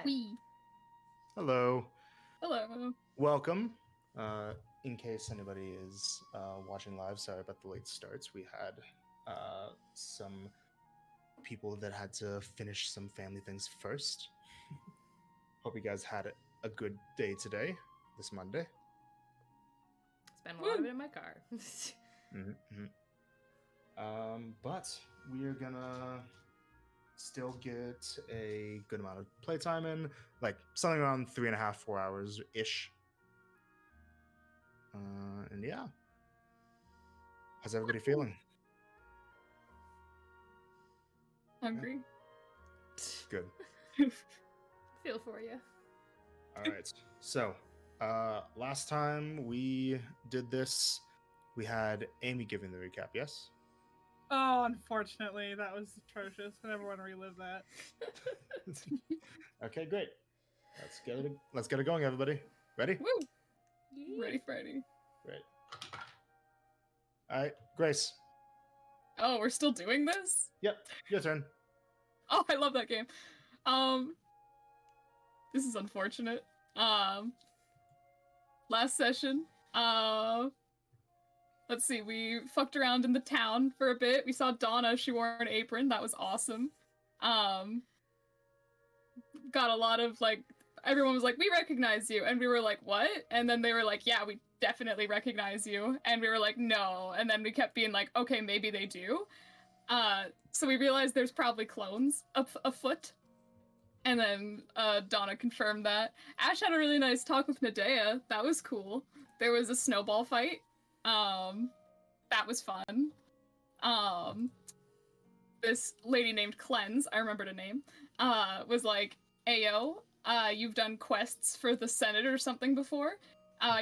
We. Hello. Hello. Welcome. In case anybody is watching live, sorry about the late starts. We had some people that had to finish some family things first. Hope you guys had a good day today, this Monday. Spent a lot of it in my car. Mm-hmm. But we are gonna still get a good amount of playtime in, like something around 3.5, 4 hours ish. And yeah, how's everybody feeling? Hungry. Good. Feel for you. All right. So, last time we did this, we had Amy giving the recap. Yes. Oh, unfortunately, that was atrocious. I never want to relive that. Okay, great. Let's get it going, everybody. Ready? Woo! Ready, Freddy. Great. All right, Grace. Oh, we're still doing this? Yep, your turn. Oh, I love that game. This is unfortunate. Last session, let's see, we fucked around in the town for a bit. We saw Donna, she wore an apron, that was awesome. Got a lot of, like, everyone was like, we recognize you, and we were like, what? And then they were like, yeah, we definitely recognize you, and we were like, no, and then we kept being like, okay, maybe they do. So we realized there's probably clones afoot. And then Donna confirmed that. Ash had a really nice talk with Nadea. That was cool. There was a snowball fight. That was fun. This lady named Cleanse, I remembered a name, was like, Ayo, you've done quests for the Senate or something before.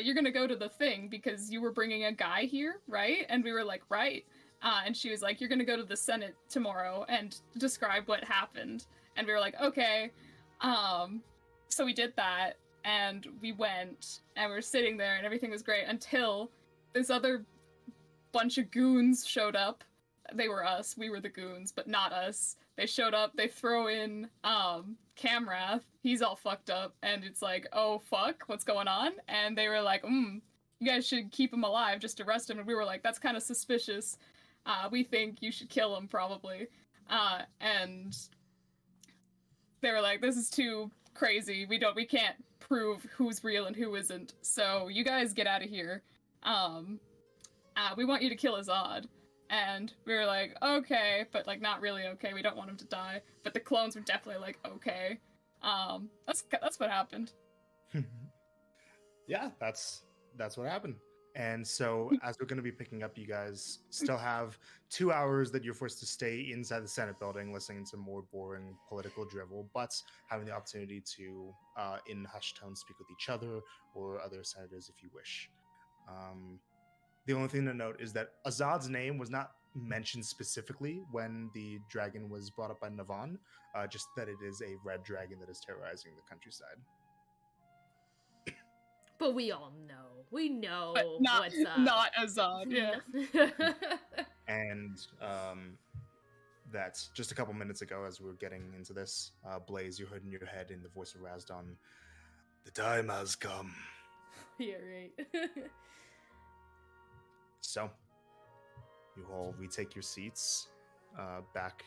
You're gonna go to the thing because you were bringing a guy here, right? And we were like, right. And she was like, you're gonna go to the Senate tomorrow and describe what happened. And we were like, okay. So we did that, and we went, and we were sitting there, and everything was great until this other bunch of goons showed up. They were us, we were the goons, but not us. They showed up, they throw in, Camrath, he's all fucked up, and it's like, oh fuck, what's going on? And they were like, you guys should keep him alive, just arrest him, and we were like, that's kind of suspicious. We think you should kill him, probably. And they were like, this is too crazy. We can't prove who's real and who isn't. So you guys get out of here. We want you to kill Azad. And we were like, okay, but like not really okay. We don't want him to die. But the clones were definitely like, okay. That's what happened. Yeah, that's what happened. And so, as we're going to be picking up, you guys still have 2 hours that you're forced to stay inside the Senate building, listening to more boring political drivel, but having the opportunity to, in hushed tones, speak with each other or other senators if you wish. The only thing to note is that Azad's name was not mentioned specifically when the dragon was brought up by Navan, just that it is a red dragon that is terrorizing the countryside. But we all know. We know But not, what's up. not Azad, yeah. And that just a couple minutes ago, as we were getting into this, Blaze, you heard in your head in the voice of Razdon, the time has come. Yeah, right. So, you all retake your seats back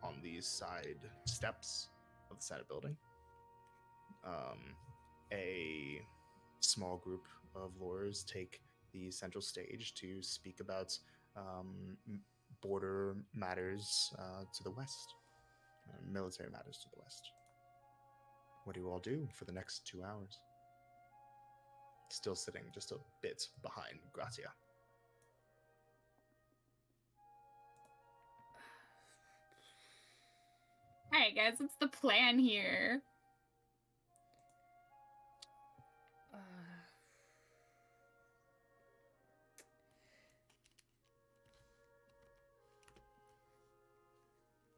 on the side steps of the Senate building. A small group of lawyers take the central stage to speak about border matters to the west, military matters to the west. What do you all do for the next 2 hours? Still sitting just a bit behind Gratia. Alright guys, what's the plan here?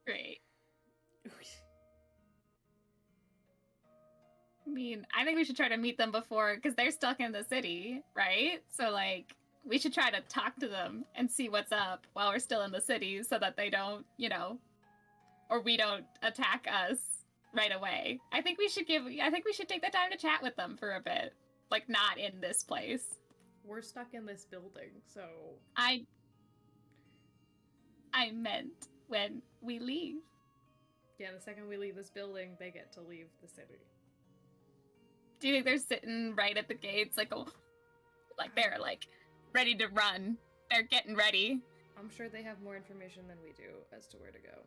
Great. I mean, I think we should try to meet them before, because they're stuck in the city, right? So, like, we should try to talk to them and see what's up while we're still in the city so that they don't, or we don't attack us. right away. I think we should take the time to chat with them for a bit. Like, not in this place. We're stuck in this building, so I meant when we leave. yeah, the second we leave this building, they get to leave the city. Do you think they're sitting right at the gates, like, they're like ready to run? They're getting ready. I'm sure they have more information than we do as to where to go.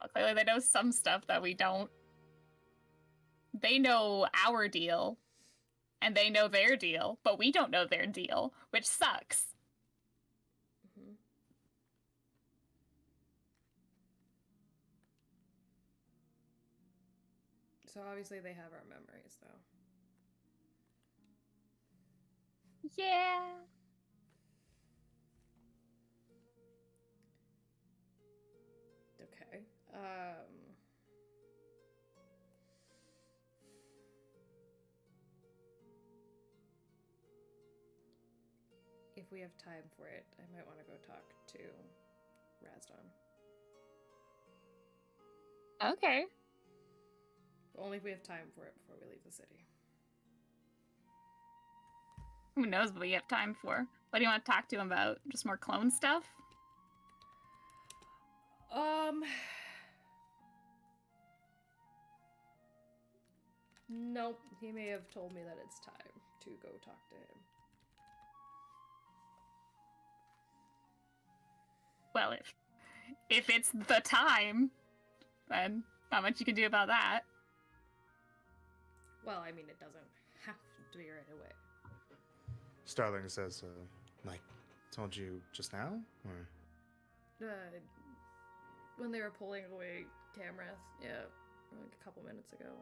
Well, clearly they know some stuff that we don't. They know our deal, and they know their deal, but we don't know their deal, which sucks. Mm-hmm. So obviously they have our memories, though. Yeah. Okay. If we have time for it, I might want to go talk to Razdon. Okay. But only if we have time for it before we leave the city. Who knows what we have time for? What do you want to talk to him about? Just more clone stuff? Nope. He may have told me that it's time to go talk to him. Well, if it's the time, then not much you can do about that. Well, I mean, it doesn't have to be right away. Starling says, like, told you just now? Or? When they were pulling away Camrath, yeah, like a couple minutes ago.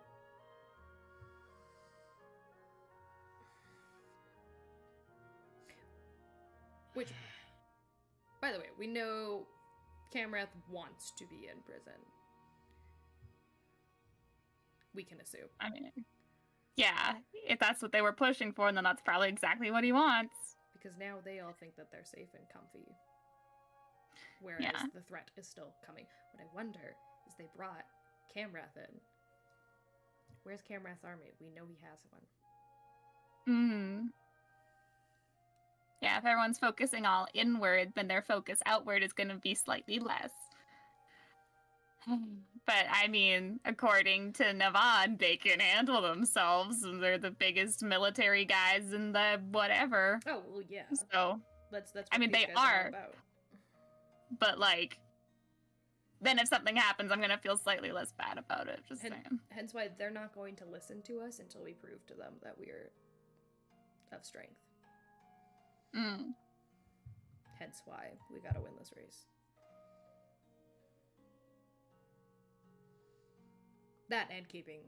Which, by the way, we know Camrath wants to be in prison. We can assume. I mean, yeah, if that's what they were pushing for, then that's probably exactly what he wants. Because now they all think that they're safe and comfy. Whereas Yeah. the threat is still coming. What I wonder is they brought Camrath in. Where's Camrath's army? We know he has one. Yeah, if everyone's focusing all inward, then their focus outward is going to be slightly less. But, I mean, according to Navan, they can handle themselves, and they're the biggest military guys in the whatever. Oh, well, yeah. So, That's what I mean, these they guys all are. about. But, like, then if something happens, I'm going to feel slightly less bad about it, just saying. Hence why they're not going to listen to us until we prove to them that we're of strength. Hence why we gotta win this race. That and keeping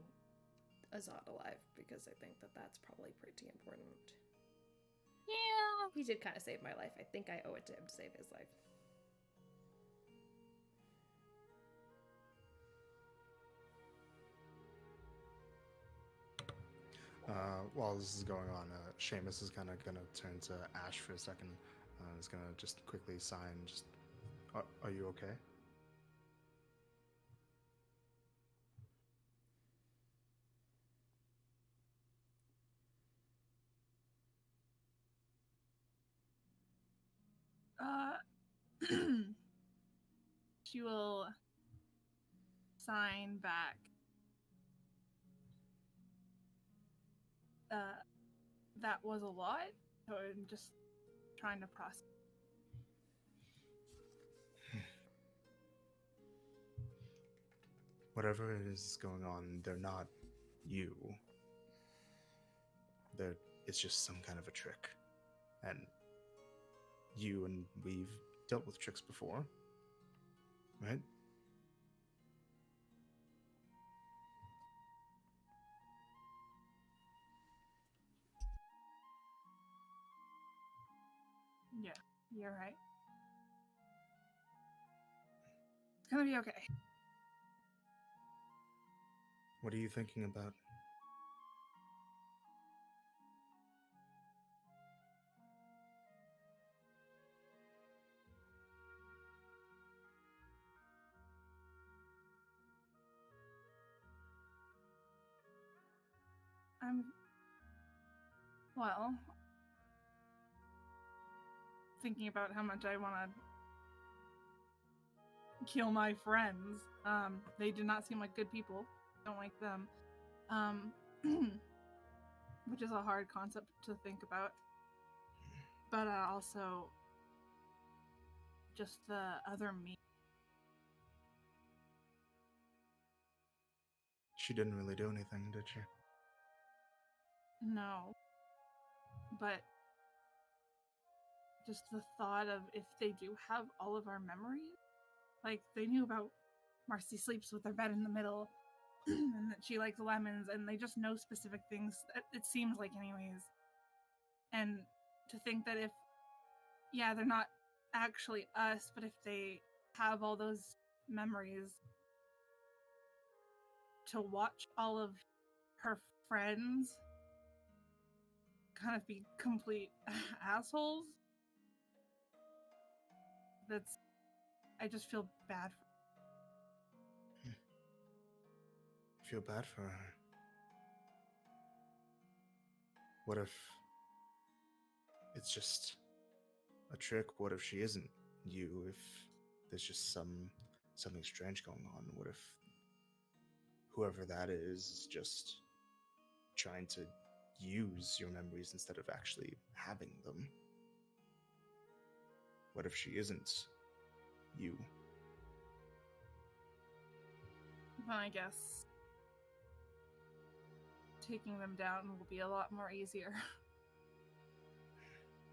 Azad alive, because I think that that's probably pretty important. Yeah. He did kind of save my life. I think I owe it to him to save his life. While this is going on, Seamus is kind of going to turn to Ash for a second. He's going to just quickly sign, just, are you okay? She will sign back. That was a lot, so I'm just trying to process. Whatever is going on, they're not you. It's just some kind of a trick. And you and we've dealt with tricks before, right? Yeah, you're right. It's gonna be okay. What are you thinking about? Well, thinking about how much I want to kill my friends. They do not seem like good people. Don't like them. Which is a hard concept to think about. But also, just the other me. She didn't really do anything, did she? No. But just the thought of if they do have all of our memories, like they knew about Marcy sleeps with her bed in the middle, and that she likes lemons, and they just know specific things. It seems like, anyways. And to think that if, yeah, they're not actually us, but if they have all those memories, to watch all of her friends kind of be complete assholes, I just feel bad for Feel bad for her. What if it's just a trick? What if she isn't you? If there's just something strange going on? What if whoever that is just trying to use your memories instead of actually having them? What if she isn't you? Well, I guess taking them down will be a lot more easier.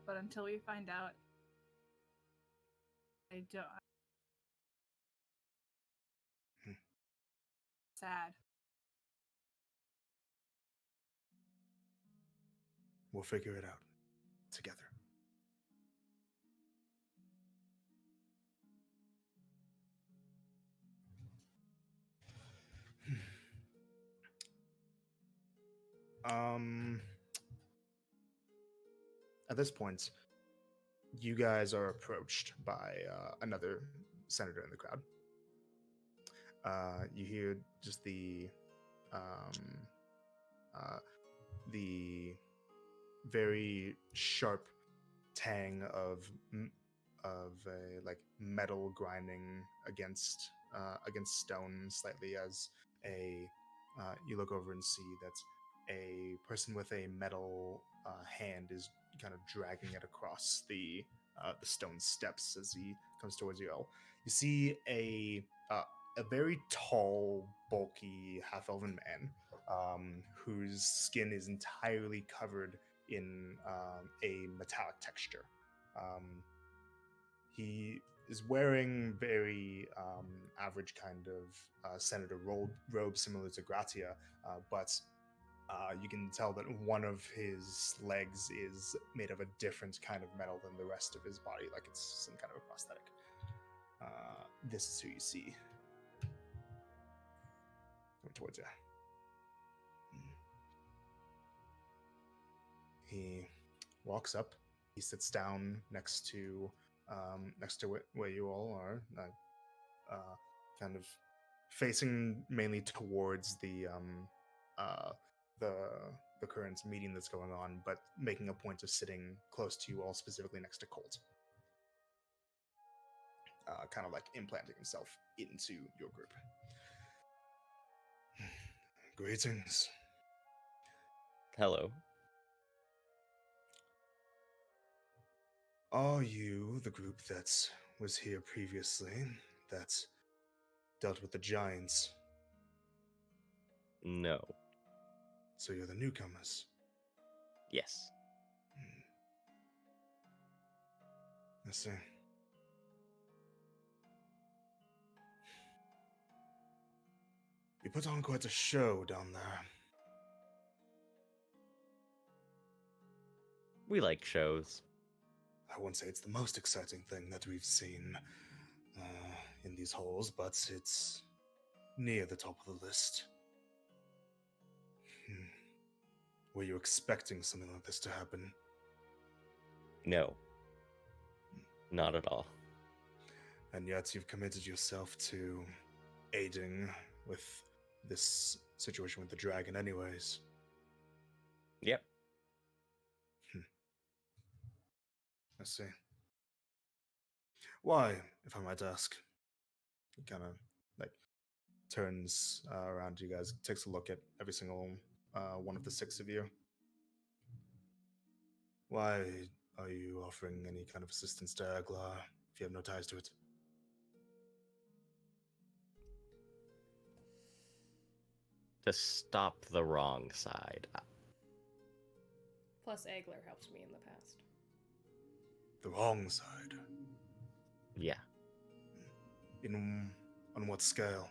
But until we find out, I don't. Sad. We'll figure it out together. At this point, you guys are approached by another senator in the crowd. You hear just um, the very sharp tang of a like metal grinding against stone slightly as you look over and see that a person with a metal hand is kind of dragging it across the stone steps as he comes towards you all. You see a very tall, bulky half-elven man whose skin is entirely covered in a metallic texture. He is wearing very average kind of senator robe similar to Gratia, but you can tell that one of his legs is made of a different kind of metal than the rest of his body, like it's some kind of a prosthetic. This is who you see coming towards you. He walks up. He sits down next to where you all are, kind of facing mainly towards the current meeting that's going on, but making a point of sitting close to you all, specifically next to Colt. Kind of like implanting himself into your group. Greetings. Hello. Are you the group that was here previously, that dealt with the giants? No. So you're the newcomers? Yes. I see. You put on quite a show down there. We like shows. I won't say it's the most exciting thing that we've seen in these halls, but it's near the top of the list. Were you expecting something like this to happen? No. Not at all. And yet you've committed yourself to aiding with this situation with the dragon anyways. Yep. I see. Why, if I might ask? He kind of like turns around to you guys, takes a look at every single one of the six of you. Why are you offering any kind of assistance to Aglar if you have no ties to it? To stop the wrong side. Plus, Agler helped me in the past. The wrong side? Yeah. On what scale?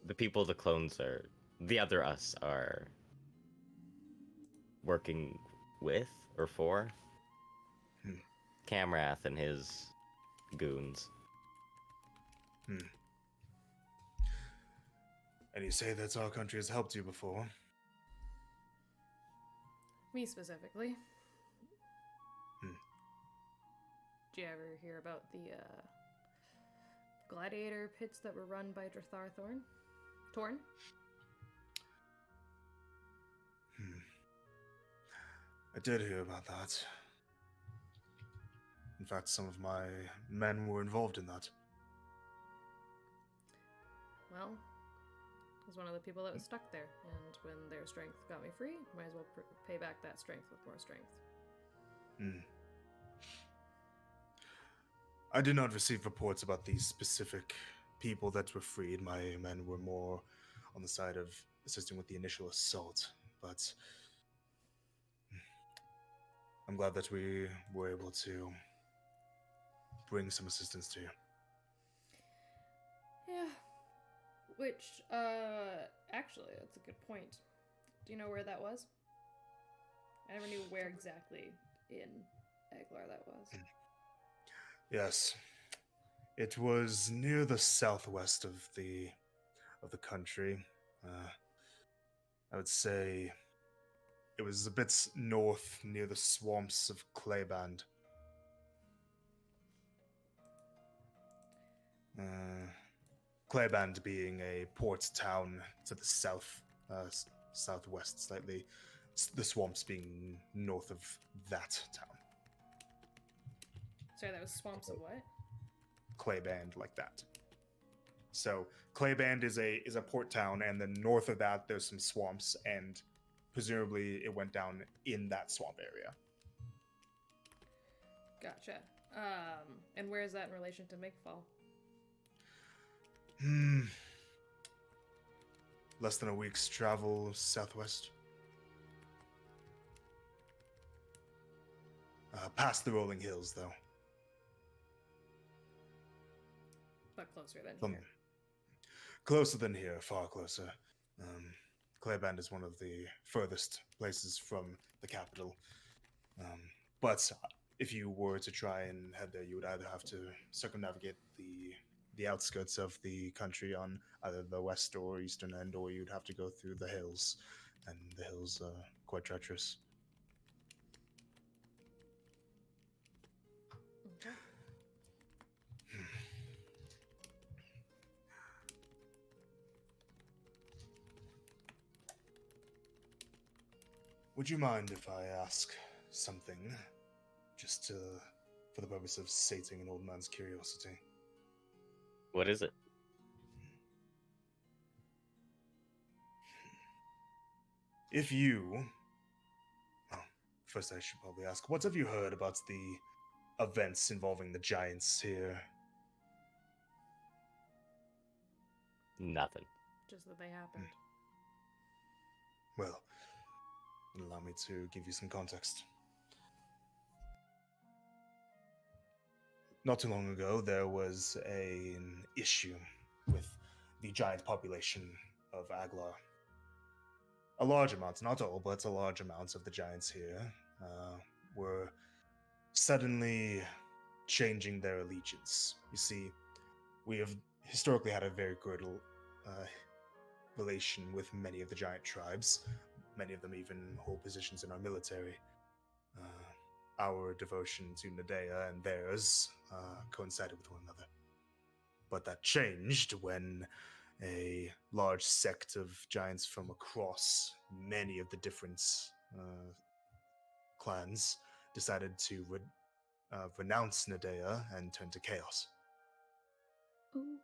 The people the clones are, the other us are working with or for. Camrath and his goons. And you say that our country has helped you before? Me specifically. Hmm. Did you ever hear about the gladiator pits that were run by Drathar Torn? I did hear about that. In fact, some of my men were involved in that. Well, I was one of the people that was stuck there, and when their strength got me free, might as well pay back that strength with more strength. I did not receive reports about these specific people that were freed. My men were more on the side of assisting with the initial assault, but I'm glad that we were able to bring some assistance to you. Yeah. Which, actually, that's a good point. Do you know where that was? I never knew where exactly in Aglar that was. Yes. It was near the southwest of the country. I would say it was a bit north near the swamps of Clayband. Clayband being a port town to the south, southwest slightly. The swamps being north of that town. Sorry, that was swamps of what? Clayband, like that. So Clayband is a port town, and then north of that there's some swamps, and presumably it went down in that swamp area. Gotcha. And where is that in relation to Makefall? Less than a week's travel southwest. Past the rolling hills, though. But closer than Some- here. Closer than here, far closer. Clayband is one of the furthest places from the capital. But if you were to try and head there, you would either have to circumnavigate the outskirts of the country on either the west or eastern end, or you'd have to go through the hills, and the hills are quite treacherous. Okay. Would you mind if I ask something, just for the purpose of sating an old man's curiosity? What is it? If you... Oh, first I should probably ask, what have you heard about the events involving the giants here? Nothing. Just that they happened. Well, allow me to give you some context. Not too long ago, there was an issue with the giant population of Aglar. A large amount, not all, but a large amount of the giants here were suddenly changing their allegiance. You see, we have historically had a very good relation with many of the giant tribes. Many of them even hold positions in our military. Our devotion to Nadea and theirs coincided with one another. But that changed when a large sect of giants from across many of the different clans decided to renounce Nadea and turn to chaos. Ooh.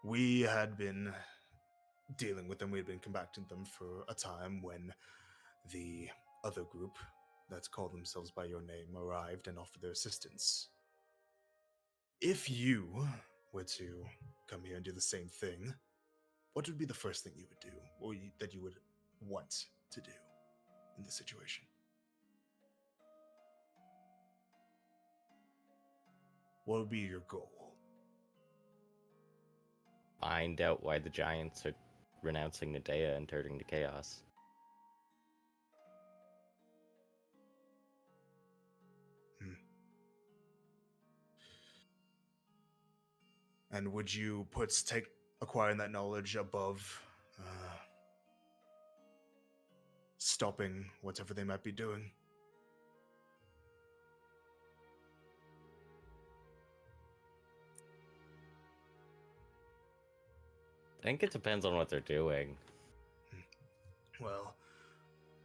We had been dealing with them, we had been combating them for a time when the other group that called themselves by your name arrived and offered their assistance. If you were to come here and do the same thing, what would be the first thing you would do, or that you would want to do in this situation? What would be your goal? Find out why the giants are renouncing Nadea and turning to chaos. And would you take acquiring that knowledge above stopping whatever they might be doing? I think it depends on what they're doing. Well,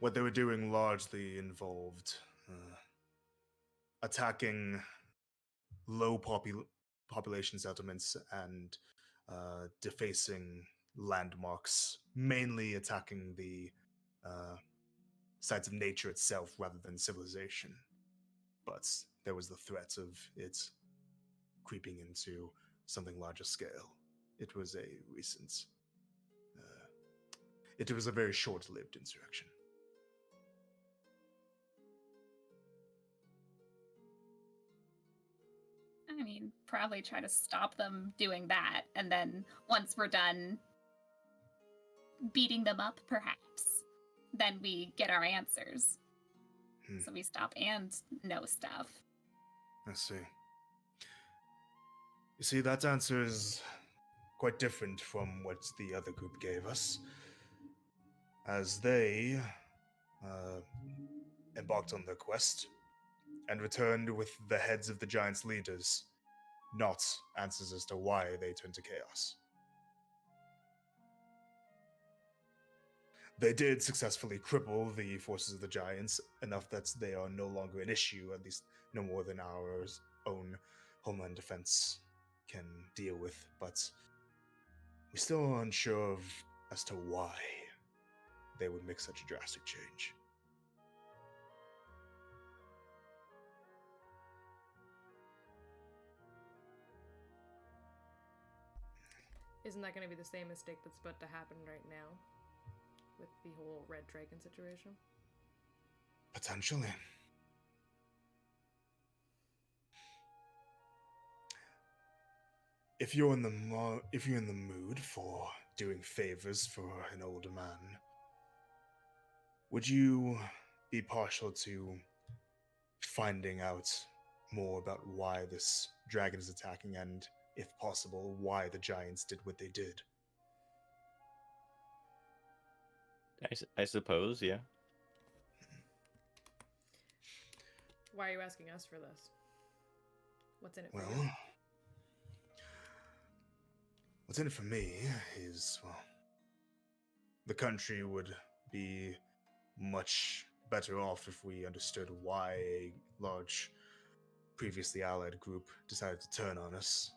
what they were doing largely involved attacking low population settlements and defacing landmarks, mainly attacking the sites of nature itself rather than civilization. But there was the threat of it creeping into something larger scale. It was a recent, it was a very short-lived insurrection. I mean, probably try to stop them doing that, and then once we're done beating them up, perhaps, then we get our answers. So we stop and know stuff. I see. You see, that answer is quite different from what the other group gave us, as they embarked on their quest and returned with the heads of the giants' leaders, not answers as to why they turned to chaos. They did successfully cripple the forces of the giants enough that they are no longer an issue, at least no more than our own homeland defense can deal with, but we're still unsure as to why they would make such a drastic change. Isn't that going to be the same mistake that's about to happen right now with the whole Red Dragon situation? Potentially. If you're in the mood for doing favors for an older man, would you be partial to finding out more about why this dragon is attacking and, if possible, why the giants did what they did? I suppose, yeah. Why are you asking us for this? What's in it for Well, you? what's in it for me is, well, the country would be much better off if we understood why a large, previously allied group decided to turn on us.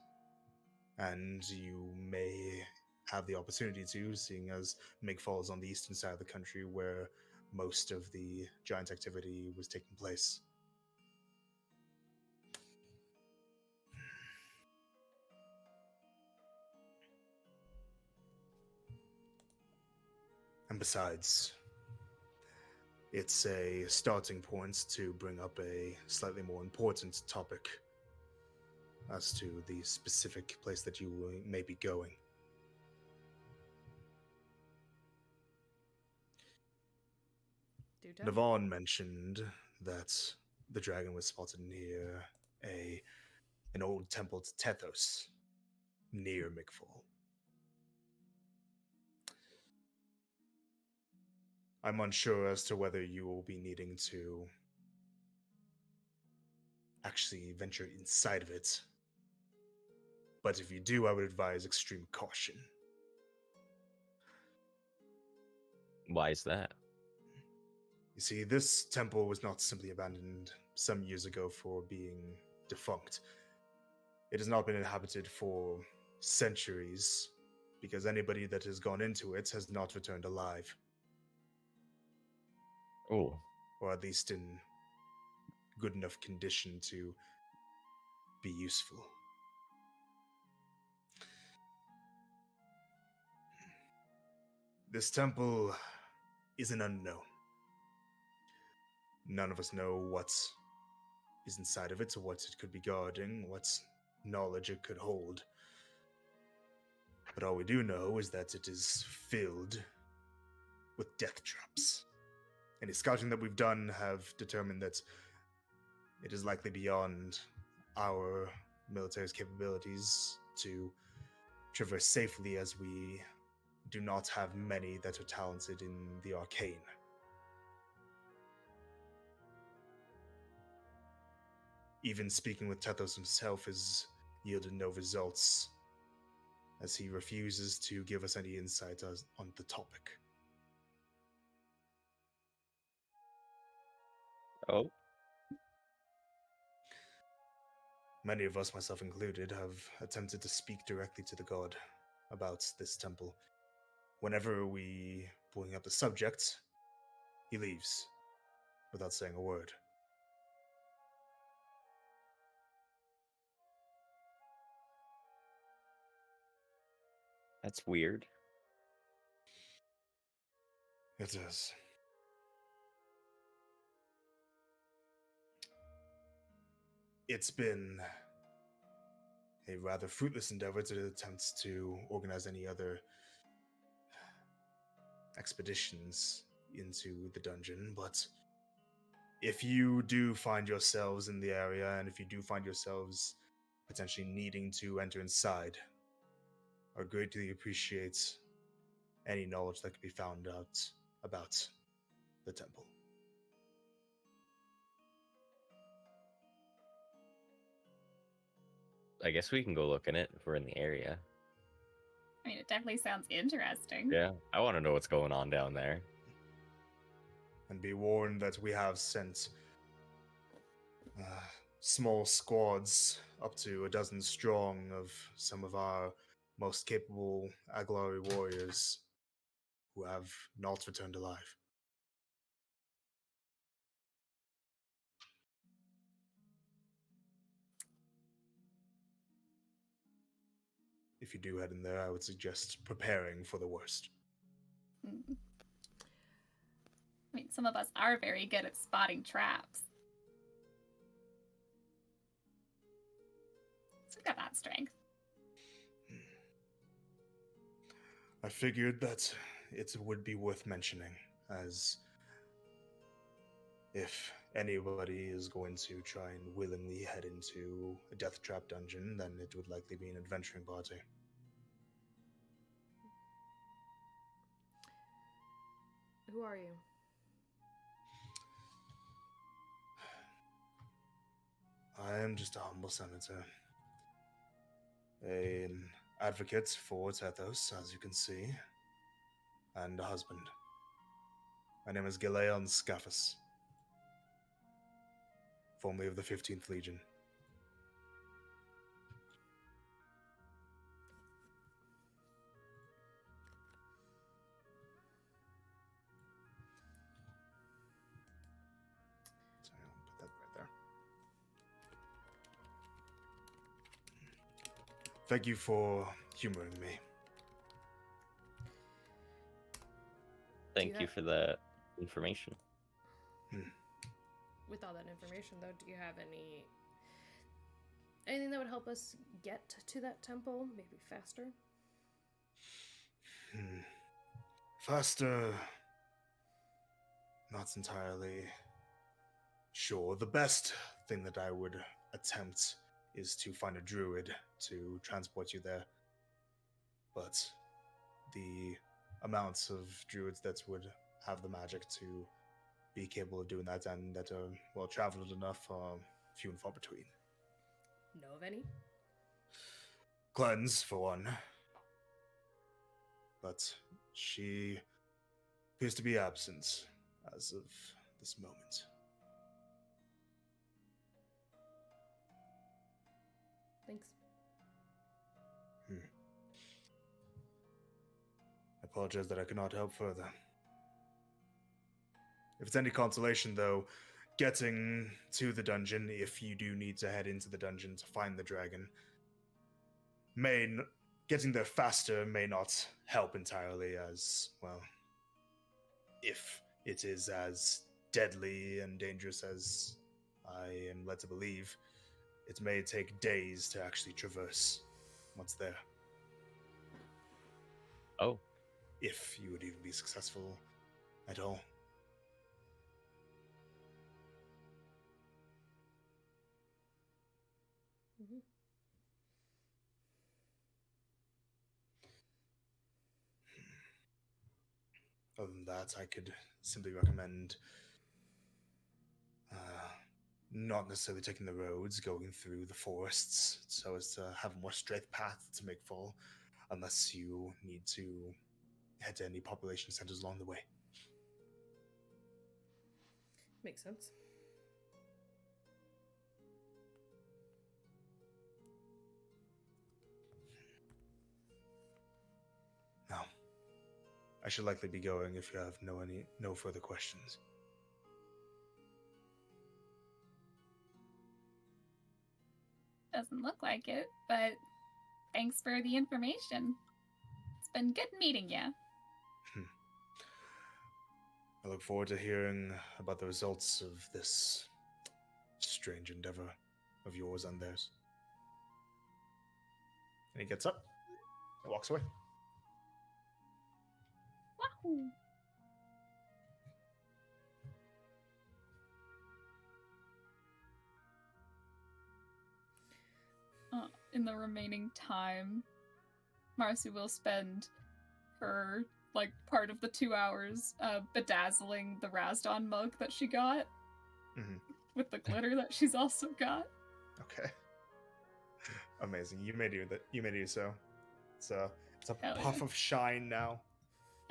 And you may have the opportunity to, seeing as Meg falls on the eastern side of the country where most of the giant activity was taking place. And besides, it's a starting point to bring up a slightly more important topic as to the specific place that you may be going. Do tell. Navon mentioned that the dragon was spotted near an old temple to Tethos, near Mikfall. I'm unsure as to whether you will be needing to actually venture inside of it, But if you do, I would advise extreme caution. Why is that? You see, this temple was not simply abandoned some years ago for being defunct. It has not been inhabited for centuries, because anybody that has gone into it has not returned alive, Oh, or at least in good enough condition to be useful. This temple is an unknown. None of us know what is inside of it, or what it could be guarding, what knowledge it could hold. But all we do know is that it is filled with death traps. Any scouting that we've done have determined that it is likely beyond our military's capabilities to traverse safely, as we do not have many that are talented in the arcane. Even speaking with Tethos himself has yielded no results, as he refuses to give us any insight on the topic. oh, Many of us, myself included, have attempted to speak directly to the god about this temple. Whenever we bring up the subject, he leaves without saying a word. that's weird. It is. It's been a rather fruitless endeavor to attempt to organize any other expeditions into the dungeon, but if you do find yourselves in the area, and if you do find yourselves potentially needing to enter inside, I would greatly appreciate any knowledge that could be found out about the temple. I guess we can go look in it if we're in the area. I mean, it definitely sounds interesting. Yeah, I want to know what's going on down there. And be warned that we have sent small squads, up to a dozen strong, of some of our most capable Aglari warriors who have not returned alive. If you do head in there, I would suggest preparing for the worst. Mm. I mean, some of us are very good at spotting traps. So we've got that strength. I figured that it would be worth mentioning, as if anybody is going to try and willingly head into a death trap dungeon, then it would likely be an adventuring party. Who are you? I am just a humble senator. An advocate for Tethos, as you can see, and a husband. My name is Gileon Scaphus, formerly of the 15th Legion. So I'll put that right there. Thank you for humoring me. Thank you have- for the information. With all that information, though, do you have anything that would help us get to that temple? Maybe faster? Faster, not entirely sure. The best thing that I would attempt is to find a druid to transport you there. But the amounts of druids that would have the magic to be capable of doing that and that are well traveled enough are few and far between. Know of any? Cleanse, for one. But she appears to be absent as of this moment. Thanks. I apologize that I cannot help further. If it's any consolation, though, getting to the dungeon, if you do need to head into the dungeon to find the dragon, getting there faster may not help entirely, as, well, if it is as deadly and dangerous as I am led to believe, it may take days to actually traverse once there. Oh, If you would even be successful at all. Mm-hmm. Other than that, I could simply recommend not necessarily taking the roads, going through the forests, so as to have a more straight path to make fall, unless you need to head to any population centers along the way. Makes sense. Now, I should likely be going if you have no further questions. Doesn't look like it, but thanks for the information. It's been good meeting you. I look forward to hearing about the results of this strange endeavor of yours and theirs. And he gets up and walks away. Wahoo! In the remaining time, Marcy will spend her part of the 2 hours bedazzling the Rasdon mug that she got with the glitter that she's also got. Okay. Amazing. You may do so. It's a Hell puff yeah. of shine now.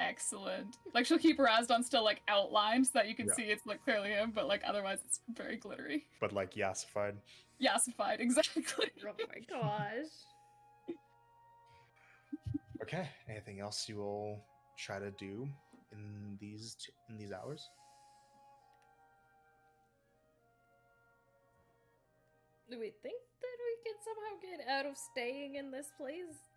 Excellent. She'll keep Rasdon still outlined so that you can Yeah. see it's clearly him, but otherwise it's very glittery. But yassified. Yassified, exactly. Oh my gosh. Okay. Anything else you will try to do in these hours? Do we think that we can somehow get out of staying in this place?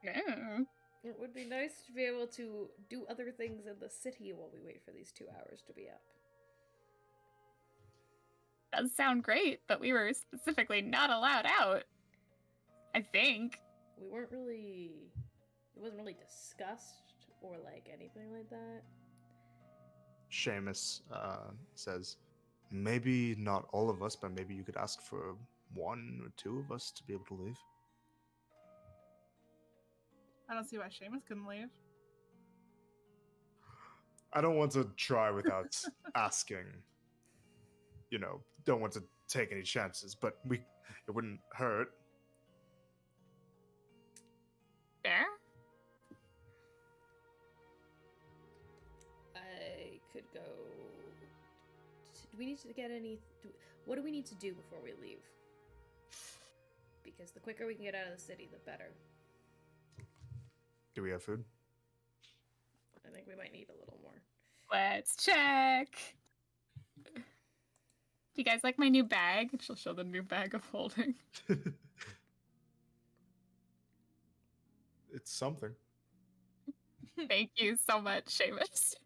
Yeah. It would be nice to be able to do other things in the city while we wait for these 2 hours to be up. Does sound great, but we were specifically not allowed out. I think. We weren't really... It wasn't really discussed or anything like that. Seamus says, maybe not all of us, but maybe you could ask for 1 or 2 of us to be able to leave. I don't see why Seamus couldn't leave. I don't want to try without asking. Don't want to take any chances, but it wouldn't hurt. Fair? I could go... Do we need to get any... What do we need to do before we leave? Because the quicker we can get out of the city, the better. Do we have food? I think we might need a little more. Let's check. Do you guys like my new bag? She'll show the new bag of holding. It's something. Thank you so much, Seamus.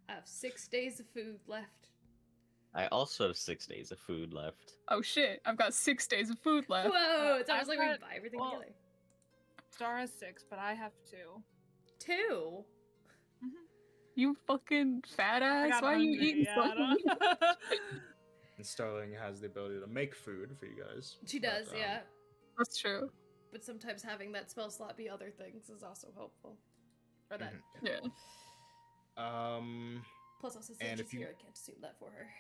I have 6 days of food left. I also have 6 days of food left. Oh shit, I've got 6 days of food left. Whoa! It's almost I've like we got- buy everything well, together. Star has 6, but I have 2. 2? You fucking fat I ass, got why are you hungry, eating yeah, so I don't- much? And Starling has the ability to make food for you guys. She does, but, yeah. That's true. But sometimes having that spell slot be other things is also helpful. Or that. Yeah. Plus also since And she's if you- here, I can't assume that for her.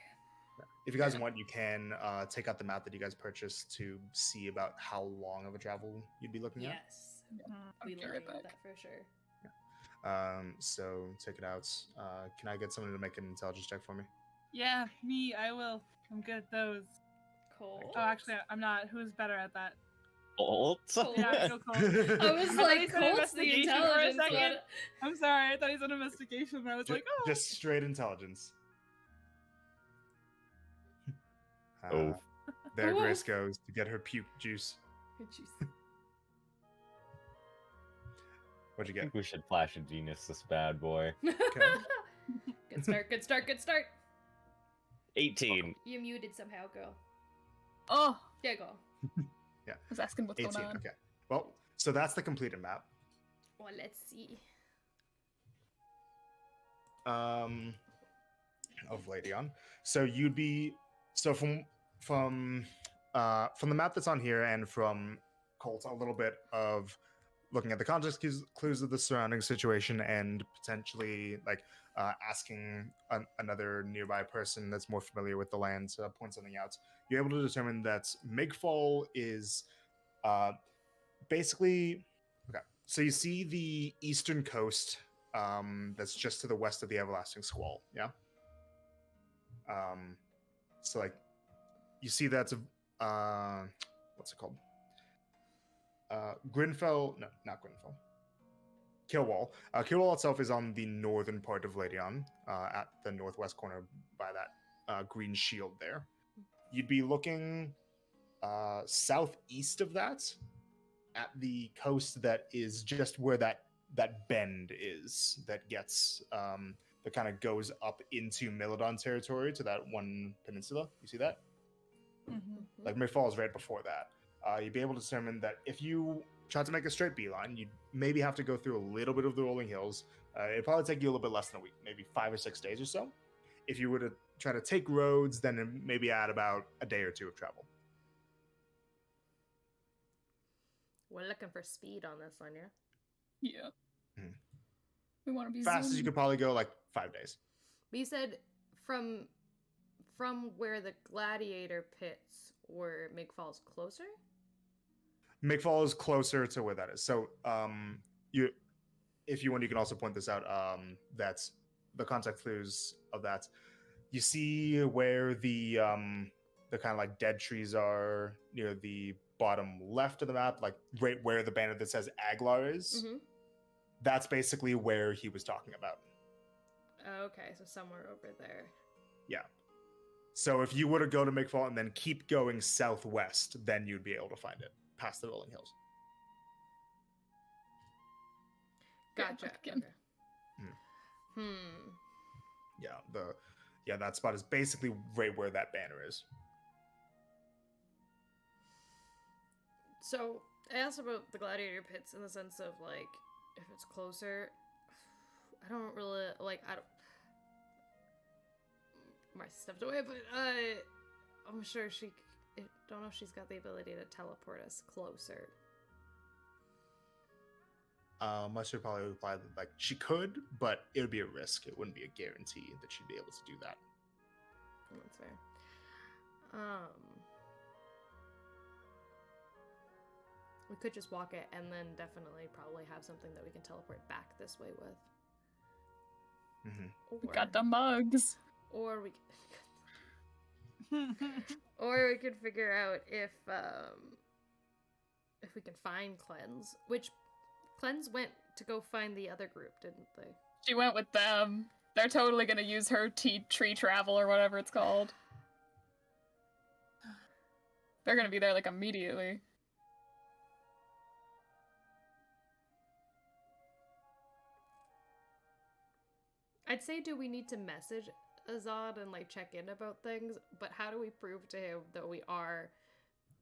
If you guys Yeah. want, you can take out the map that you guys purchased to see about how long of a travel you'd be looking at. Yes. I'll We be looking right at back. that for sure. So take it out. Can I get someone to make an intelligence check for me? Yeah, me, I will. I'm good at those. Cool. Oh, actually, I'm not. Who's better at that? Colt? Colt. Yeah, go Colt. I was thought like, he said Colt's the investigation for a intelligence second. one. I'm sorry, I thought he said investigation, and I was like, oh. Just straight intelligence. Oh. There Oof. Grace goes to get her puke juice. Jeez. What'd you I get? think we should flash a genius this bad boy. Good start, good start, good start. 18. You muted somehow, girl. Oh, There you go. I was asking what's 18. going on. Okay. Well, so that's the completed map. Well, let's see. Of Ladion. So you'd be from the map that's on here and from Colt, a little bit of looking at the context clues of the surrounding situation and potentially like asking another nearby person that's more familiar with the land to point something out. You're able to determine that Migfall is basically okay. So you see the eastern coast that's just to the west of the Everlasting Squall. Yeah. So like you see that's what's it called? Grinfell, no, not Grinfell. Killwall. Killwall itself is on the northern part of Ladion, at the northwest corner by that green shield there. You'd be looking southeast of that at the coast that is just where that bend is that gets that kind of goes up into Milodon territory to that one peninsula. You see that? Like Mayfall is right before that. You'd be able to determine that if you try to make a straight beeline, you'd maybe have to go through a little bit of the rolling hills. It'd probably take you a little bit less than a week, maybe 5 or 6 days or so. If you were to try to take roads, then it maybe add about a day or two of travel. We're looking for speed on this one, yeah? Yeah. Mhm. We want to be Fast as you zooming. could probably go, like 5 days. But you said from where the gladiator pits were Migfall's closer? Migfall is closer to where that is. So, if you want, you can also point this out. That's the context clues of that. You see where the kind of like dead trees are near the bottom left of the map, like right where the banner that says Aglar is. Mm-hmm. That's basically where he was talking about. Okay, so somewhere over there. Yeah. So if you were to go to Migfall and then keep going southwest, then you'd be able to find it past the rolling hills. Yeah, Gotcha. again. Okay. Yeah, that spot is basically right where that banner is. So I asked about the gladiator pits in the sense of like if it's closer. I don't really like. I don't. Marcy stepped away, but I'm sure she. I don't know if she's got the ability to teleport us closer. Mustard probably replied that like she could, but it would be a risk. It wouldn't be a guarantee that she'd be able to do that. That's fair. We could just walk it and then definitely probably have something that we can teleport back this way with. Mm-hmm. We got the mugs. Or we or we could figure out if we can find Cleanse, which Cleanse went to go find the other group, didn't they? She went with them. They're totally gonna use her tree travel or whatever it's called. They're gonna be there like immediately. I'd say, do we need to message Azad and like check in about things? But how do we prove to him that we are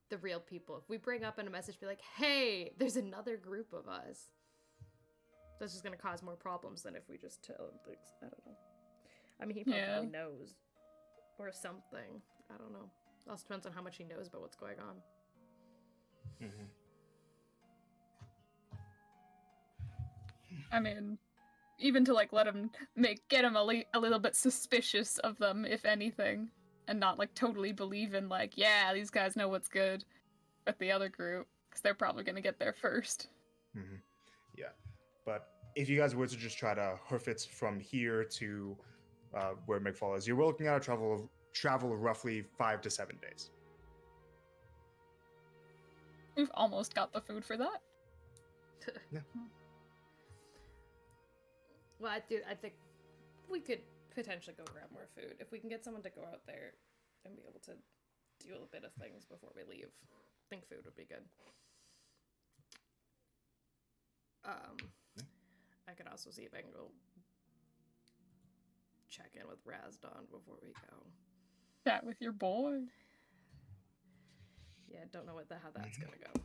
the real people? If we bring up in a message, be like, "Hey, there's another group of us," that's just gonna cause more problems than if we just tell him things. I don't know. I mean, he probably knows or something. I don't know. Also depends on how much he knows about what's going on. Mm-hmm. I mean, even to like let him get him a little bit suspicious of them, if anything. and not like totally believe in like, yeah, these guys know what's good with the other group because they're probably gonna get there first. Hmm. Yeah, but if you guys were to just try to hoof it from here to where McFall is, you're looking at a travel of roughly 5 to 7 days. We've almost got the food for that. Well, I think we could potentially go grab more food if we can get someone to go out there and be able to do a bit of things before we leave. I think food would be good. I could also see if I can go check in with Razdon before we go. Chat with your boy. Yeah, don't know how that's gonna go.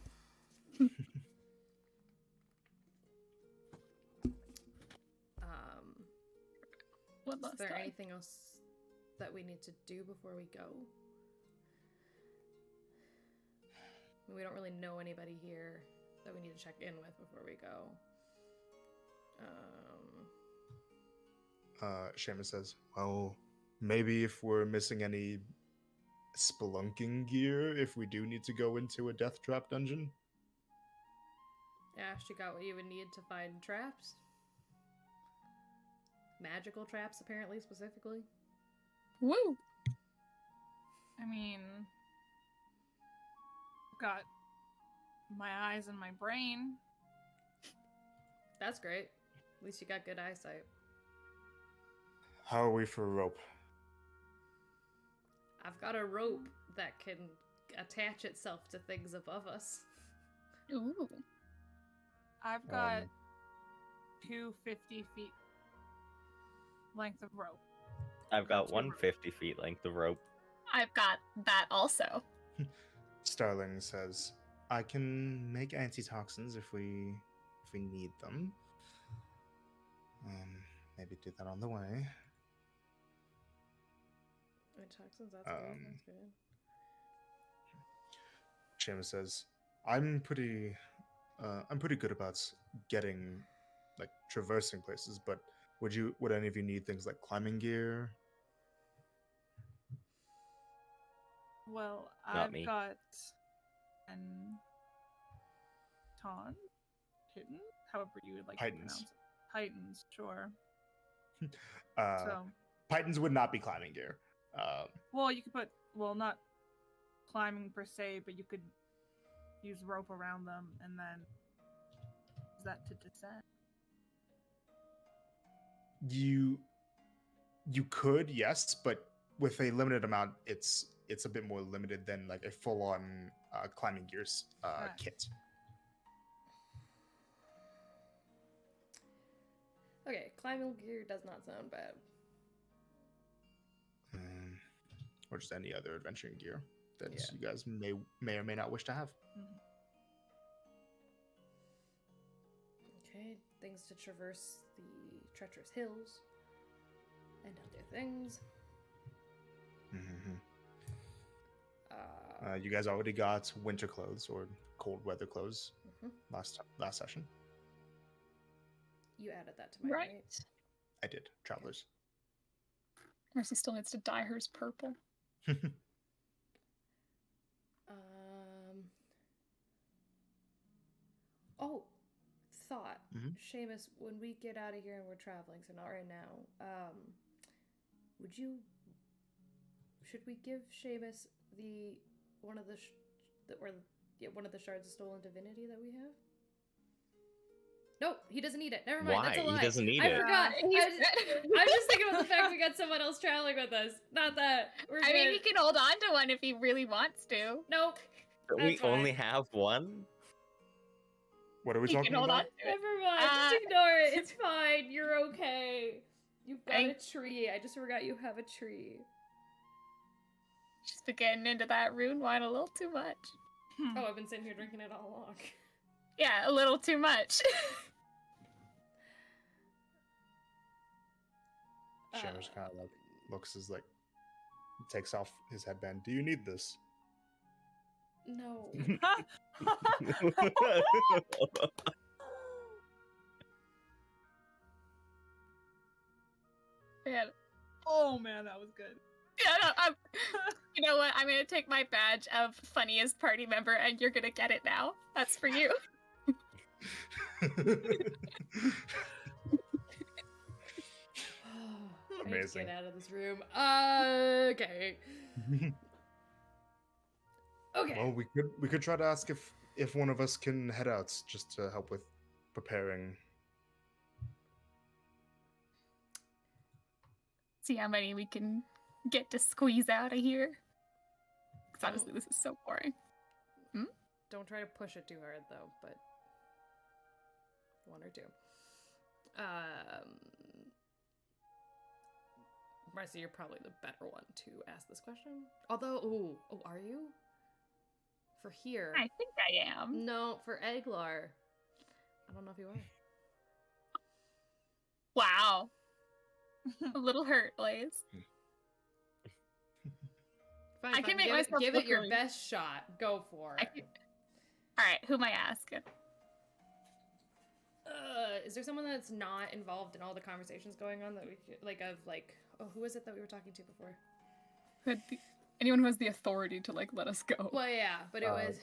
What Is last there time? anything else that we need to do before we go? We don't really know anybody here that we need to check in with before we go. Seamus says, well, maybe if we're missing any spelunking gear, if we do need to go into a death trap dungeon. Ash, you got what you would need to find traps? Magical traps, apparently, specifically. Woo! I mean, I've got my eyes and my brain. That's great. At least you got good eyesight. How are we for rope? I've got a rope that can attach itself to things above us. Ooh. I've got 250 feet length of rope. I've got Two 150 feet length of rope. I've got that also. Starling says, I can make antitoxins if we need them. Maybe do that on the way. Toxins, that's good. That's good. Seamus says, I'm pretty good about getting, like, traversing places, but would any of you need things like climbing gear? Well, Not I've me. got an ton, hidden, however you would like to Pythons. pronounce it. Pythons, sure. Uh, So, Pythons would not be climbing gear. well, you could put, well, not climbing per se, but you could use rope around them and then use that to descend. You could, yes, but with a limited amount, it's a bit more limited than like a full-on climbing gears Right. kit. Okay, climbing gear does not sound bad. Or just any other adventuring gear that Yeah. you guys may or may not wish to have. Okay, things to traverse the treacherous hills and other things. You guys already got winter clothes or cold weather clothes last session. You added that to my Right. right? I did, travelers. Mercy still needs to dye hers purple. Oh, thought. Mhm. Seamus, when we get out of here and we're traveling, so not right now, should we give Seamus one of the shards of stolen divinity that we have? No, he doesn't need it. Never mind. That's a Why? lie. He doesn't need I it. forgot. He's I'm just thinking about the fact we got someone else traveling with us. Not that. We're I mean, good. he can hold on to one if he really wants to. Nope. But we That's fine. only have one? What are we He talking can hold on about? to it. Never mind. Just ignore it. It's fine. You're okay. You've got a tree. I just forgot you have a tree. She's been getting into that rune wine a little too much. Oh, I've been sitting here drinking it all along. Yeah, a little too much. Seamus kind of like looks as like takes off his headband. Do you need this? No. Yeah. Oh man, that was good. Yeah, no, you know what? I'm gonna take my badge of funniest party member, and you're gonna get it now. That's for you. I need to Amazing. get out of this room. Okay. Okay. Well, we could try to ask if one of us can head out just to help with preparing. See how many we can get to squeeze out of here. Because honestly, this is so boring. Don't try to push it too hard though, but one or two. Marcy, you're probably the better one to ask this question. Although, are you? For here. I think I am. No, for Eglar. I don't know if you are. Wow. A little hurt, Blaze. Fine, I can make give myself give look it your really- best shot. Go for it. All right, who am I asking? Is there someone that's not involved in all the conversations going on that we could, who was it that we were talking to before? Anyone who has the authority to like let us go. Well, yeah, but it was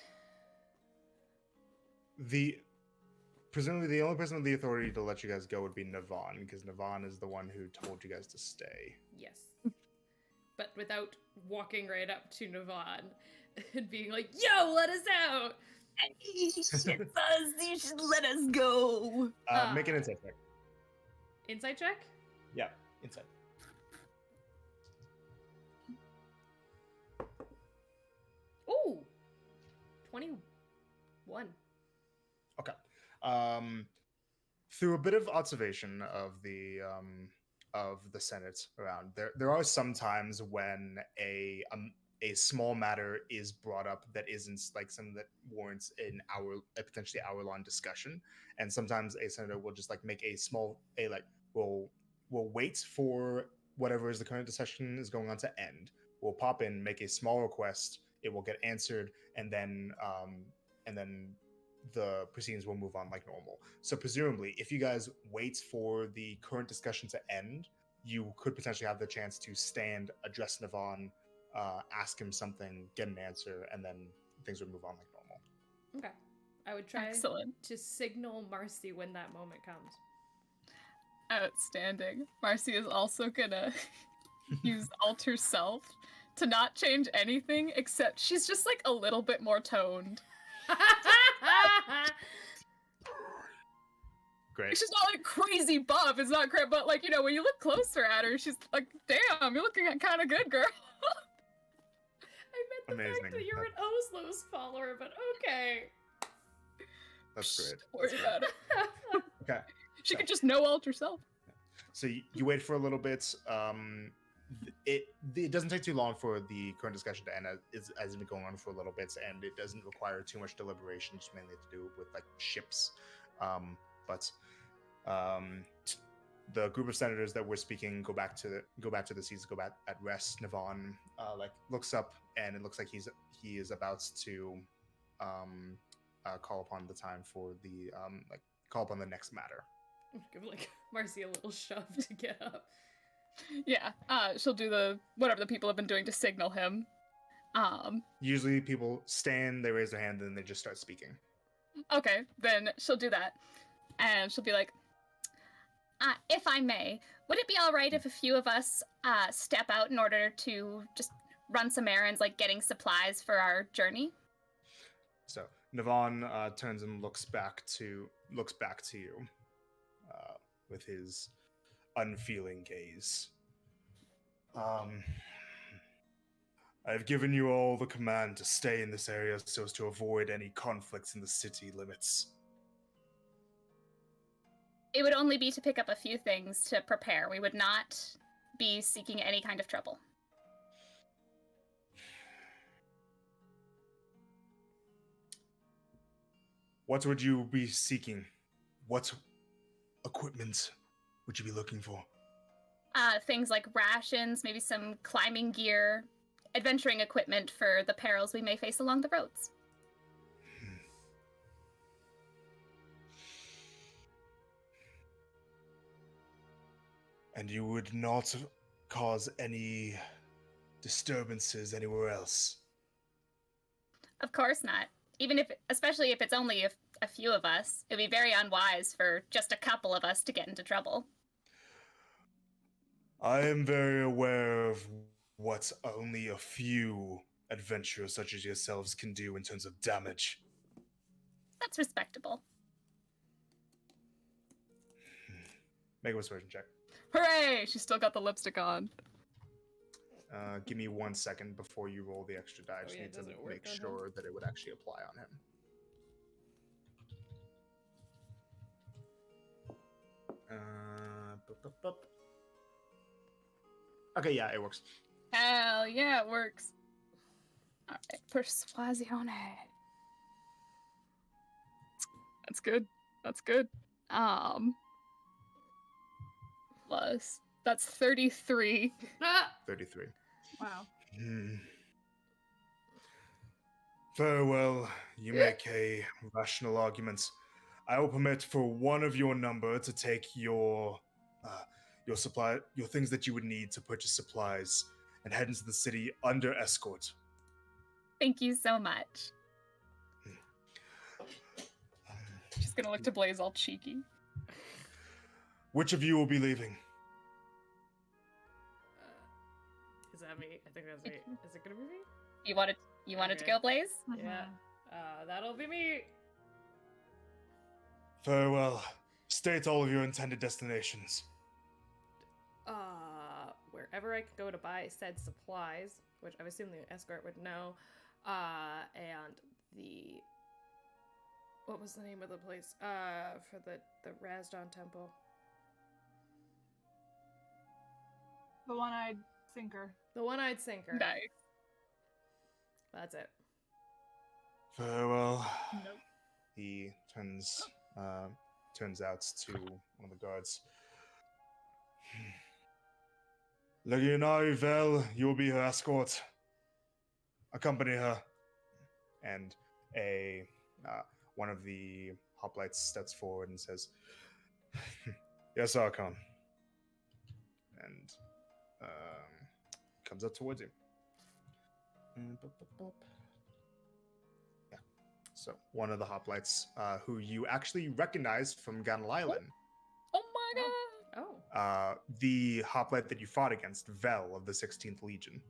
Presumably the only person with the authority to let you guys go would be Navon, because Navon is the one who told you guys to stay. yes, but without walking right up to Navon and being like, "Yo, let us out." You should let us go. Make an insight check. Insight check. Yeah, insight. Ooh, 21. Okay. Through a bit of observation of the Senate around, there are some times when a small matter is brought up that isn't like something that warrants a potentially hour-long discussion, and sometimes a senator will just like make will wait for whatever is the current discussion is going on to end. We'll pop in, make a small request, it will get answered, and then the proceedings will move on like normal. So presumably, if you guys wait for the current discussion to end, you could potentially have the chance to stand, address Navon, ask him something, get an answer, and then things would move on like normal. Okay, I would try Excellent. to signal Marcy when that moment comes. Outstanding. Marcy is also gonna use alter self to not change anything, except she's just like a little bit more toned. Great. She's not like crazy buff, it's not great, but like, you know, when you look closer at her, she's like, damn, you're looking kind of good, girl. I meant the fact Amazing. that you're an Oslo's follower, but okay. That's great. Don't worry about it. Okay. She could just know alter self. So you wait for a little bit. It doesn't take too long for the current discussion to end, as it's been going on for a little bit, and it doesn't require too much deliberation, just mainly to do with like ships. But the group of senators that were speaking go back to the seats, go back at rest. Navon looks up, and it looks like he is about to call upon the time for the call upon the next matter. Give like Marcy a little shove to get up. Yeah, she'll do whatever the people have been doing to signal him. Usually people stand, they raise their hand, and then they just start speaking. Okay, then she'll do that. And she'll be like, if I may, would it be alright if a few of us step out in order to just run some errands, like getting supplies for our journey? So Navon turns and looks back to you with his unfeeling gaze. I've given you all the command to stay in this area so as to avoid any conflicts in the city limits. It would only be to pick up a few things to prepare. We would not be seeking any kind of trouble. What would you be seeking? What equipment would you be looking for? Things like rations, maybe some climbing gear, adventuring equipment for the perils we may face along the roads. And you would not cause any disturbances anywhere else. Of course not. Especially if it's only a few of us, it'd be very unwise for just a couple of us to get into trouble. I am very aware of what only a few adventurers such as yourselves can do in terms of damage. That's respectable. Make a persuasion check. Hooray! She's still got the lipstick on. Give me 1 second before you roll the extra die. I just yeah, need to does it work make on him? sure that it would actually apply on him. Okay, yeah, it works. Hell yeah, it works. Alright, persuasione. That's good. That's good. Plus, that's 33. Ah! 33. Wow. Very well, you make a rational argument. I will permit for one of your number to take your things that you would need to purchase supplies, and head into the city under escort. Thank you so much. She's gonna look to Blaze all cheeky. Which of you will be leaving? Is that me? I think that's me. Is it gonna be me? You wanted to Okay. go, Blaze? Yeah. That'll be me. Very well. State all of your intended destinations. Wherever I could go to buy said supplies, which I assume the escort would know, and what was the name of the place? For the Rasdon Temple. The one-eyed sinker. The One-Eyed Sinker. Nice. That's it. Very well. Nope. He turns out to one of the guards. Legionary Vel, you will be her escort. Accompany her. And one of the hoplites steps forward and says, "Yes, Archon." And comes up towards you. Yeah. So one of the hoplites, who you actually recognize from Ganal Island, Oh my god! Oh. the hoplite that you fought against, Vel of the 16th Legion.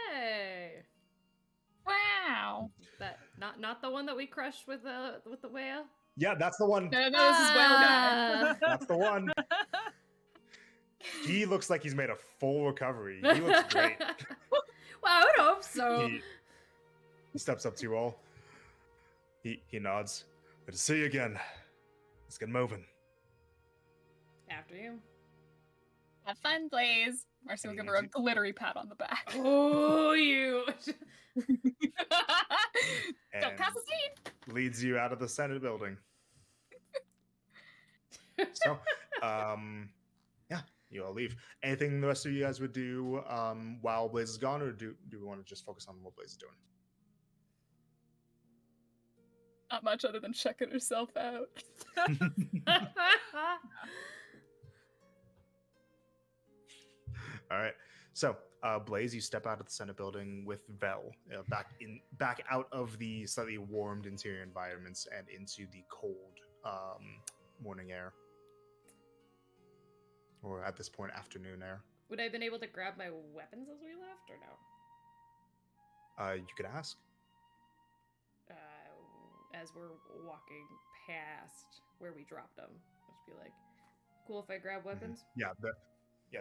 Hey. Wow! That not the one that we crushed with the whale. Yeah, that's the one. No, this is well guy. That's the one. He looks like he's made a full recovery. He looks great. Well, I would hope so. He steps up to you all. He nods. Good to see you again. Let's get moving. After you. Have fun, Blaze. Marcy will give her a glittery pat on the back. Oh, you. Don't pass the scene. Leads you out of the Senate building. So, yeah, you all leave. Anything the rest of you guys would do while Blaze is gone, or do we want to just focus on what Blaze is doing? Not much other than checking herself out. All right. So, Blaze, you step out of the Senate building with Vel, back out of the slightly warmed interior environments and into the cold morning air, or at this point, afternoon air. Would I have been able to grab my weapons as we left, or no? You could ask. As we're walking past where we dropped them, just be like, "Cool if I grab weapons." Yeah,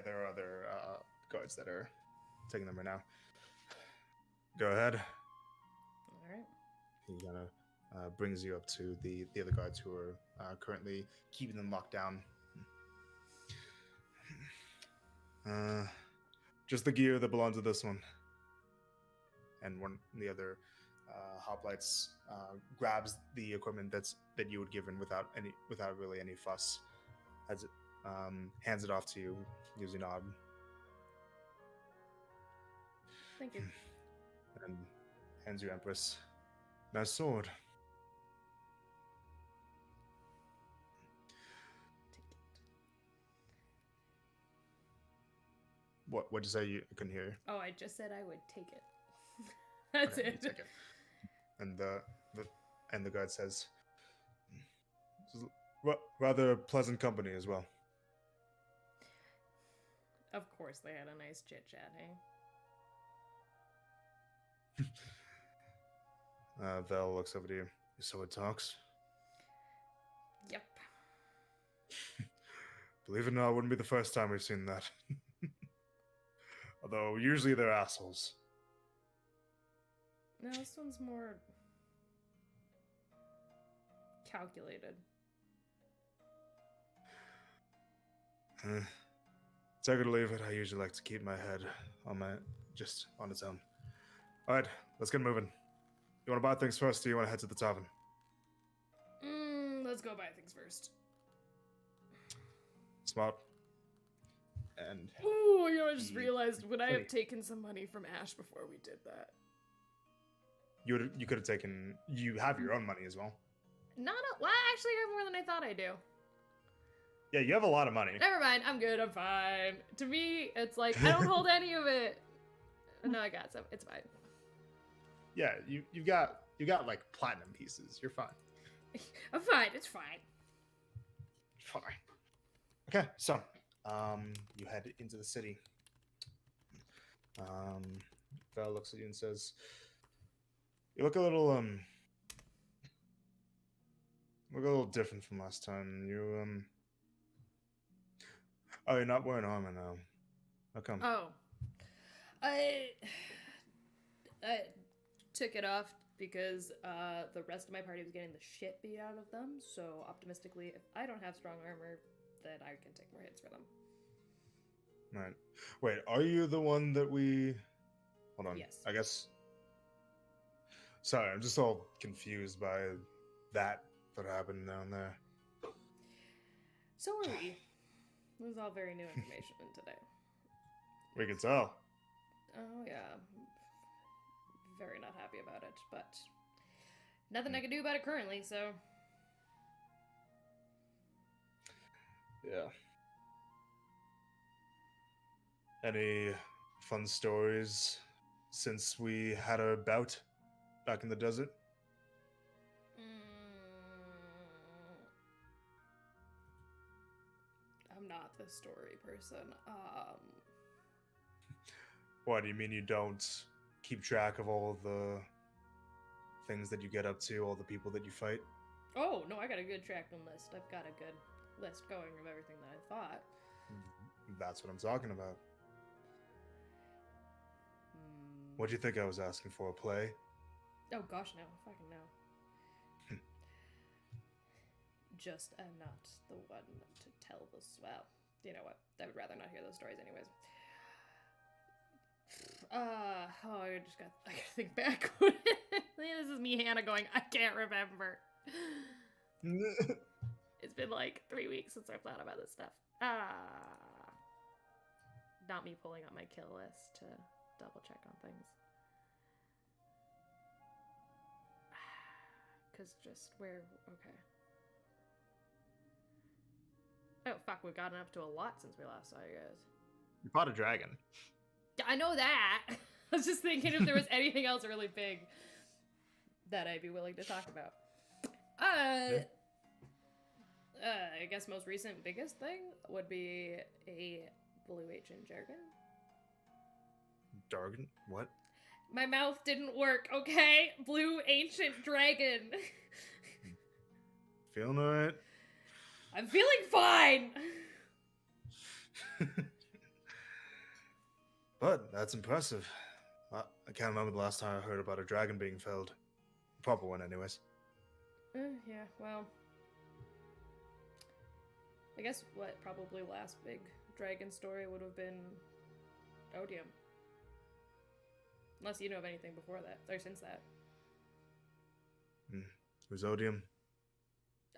there are other guards that are taking them right now. Go ahead. All right. He kind of brings you up to the other guards who are currently keeping them locked down. Just the gear that belongs to this one. And the other hoplites grabs the equipment that you would given without really any fuss. Hands it off to you, gives you a nod. Thank you. And hands you Empress. Nice sword. What'd you say? I couldn't hear you. Oh, I just said I would take it. That's Okay, you it. take it. And the guard says, rather pleasant company as well. Of course, they had a nice chit chat, hey? Val looks over to you. So it talks. Yep. Believe it or not, it wouldn't be the first time we've seen that. Although usually they're assholes. No, this one's more calculated. Take it or leave it. I usually like to keep my head on its own. All right, let's get moving. You want to buy things first, or you want to head to the tavern? Let's go buy things first. Smart. And Ooh, you know, I just The- realized, would I have Wait. taken some money from Ash before we did that? you could have taken. You have your own money as well. Well, actually, I have more than I thought I do. Yeah, you have a lot of money. Never mind, I'm good, I'm fine. To me, it's like, I don't hold any of it. No, I got some, it's fine. Yeah, you got like platinum pieces. You're fine. I'm fine, it's fine. Fine. Okay, so you head into the city. Val looks at you and says, "You look a little different from last time. You oh, you're not wearing armor now. How come? Oh. I took it off because the rest of my party was getting the shit beat out of them, so optimistically, if I don't have strong armor, then I can take more hits for them. Right. Wait, are you the one that we... Hold on. Yes. I guess... Sorry, I'm just all confused by that happened down there. So are we. It was all very new information today. We can tell. Oh, yeah. Very not happy about it, but nothing I can do about it currently, so... Yeah. Any fun stories since we had our bout back in the desert? I'm not the story person. What, do you mean you don't keep track of all the things that you get up to, all the people that you fight? Oh, no, I got a good tracking list. I've got a good list going of everything that I thought. That's what I'm talking about. What do you think I was asking for? A play? Oh gosh, no. Fucking no. Just, I'm not the one to tell this. Well, you know what? I would rather not hear those stories anyways. I gotta think back. This is me, Hannah, going, I can't remember. It's been like 3 weeks since I've thought about this stuff. Not me pulling up my kill list to double check on things. Cause just where, okay. Oh fuck, we've gotten up to a lot since we last saw you guys. You fought a dragon. I know that. I was just thinking if there was anything else really big that I'd be willing to talk about. I guess most recent biggest thing would be a blue ancient jargon. Jargon? What? My mouth didn't work, okay? Blue ancient dragon. Feeling alright? I'm feeling fine. But that's impressive. I can't remember the last time I heard about a dragon being felled. Proper one, anyways. Yeah, well. I guess what probably last big dragon story would have been Odium. Unless you know of anything before that, or since that. Who's Odium?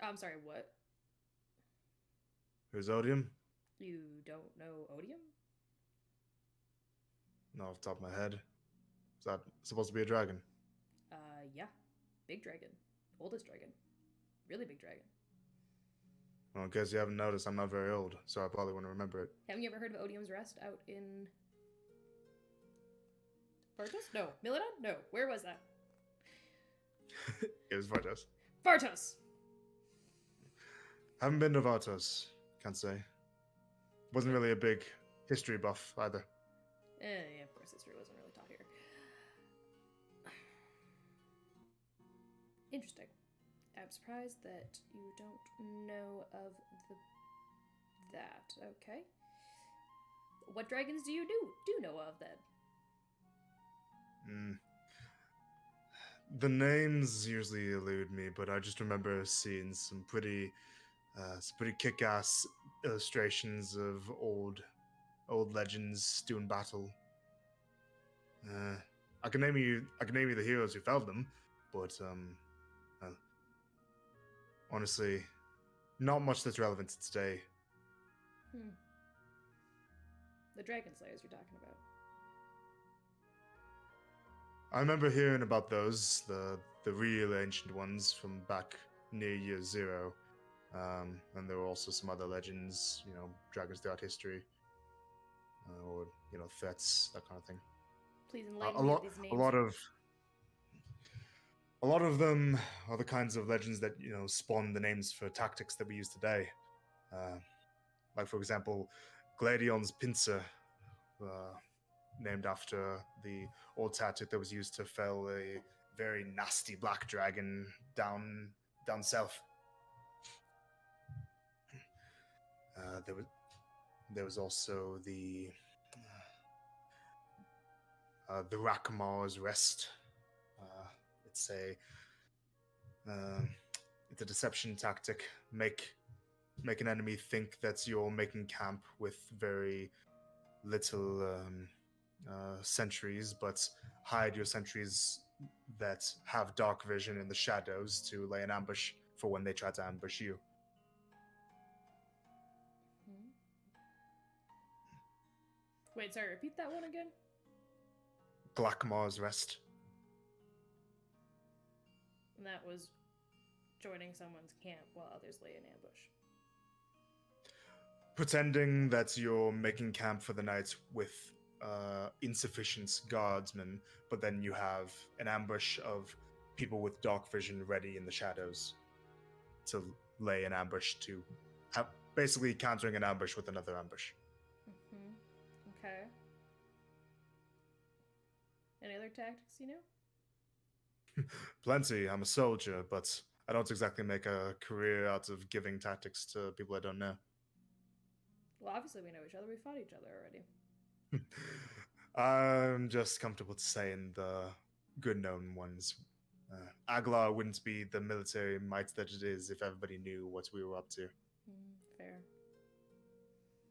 I'm sorry, what? Who's Odium? You don't know Odium? Not off the top of my head. Is that supposed to be a dragon? Yeah. Big dragon. Oldest dragon. Really big dragon. Well, in case you haven't noticed, I'm not very old, so I probably wouldn't remember it. Haven't you ever heard of Odium's Rest out in Vartos? No. Milidon? No. Where was that? It was Vartos. Vartos! Haven't been to Vartos, can't say. Wasn't really a big history buff either. Yeah, of course, history wasn't really taught here. Interesting. I'm surprised that you don't know of that. Okay. What dragons do you do know of then? The names usually elude me, but I just remember seeing some pretty kick-ass illustrations of old legends doing battle. I can name you the heroes who felled them, but honestly, not much that's relevant to today. The dragon slayers you're talking about. I remember hearing about those, the real ancient ones from back near year zero. And there were also some other legends, dragons throughout history, or threats, that kind of thing. Please enlighten me with these names. A lot of them are the kinds of legends that spawn the names for tactics that we use today. Like for example, Gladion's pincer, named after the old tactic that was used to fell a very nasty black dragon down south. There was also the Rakamar's Rest. It's a deception tactic. Make an enemy think that you're making camp with very little sentries, but hide your sentries that have dark vision in the shadows to lay an ambush for when they try to ambush you. Wait, sorry, repeat that one again? Glackmar's Rest. And that was joining someone's camp while others lay in ambush. Pretending that you're making camp for the night with insufficient guardsmen, but then you have an ambush of people with dark vision ready in the shadows to lay an ambush to have, basically countering an ambush with another ambush. Okay. Any other tactics you know? Plenty. I'm a soldier, but I don't exactly make a career out of giving tactics to people I don't know. Well, obviously we know each other. We fought each other already. I'm just comfortable saying the good known ones. Aglar wouldn't be the military might that it is if everybody knew what we were up to. Fair.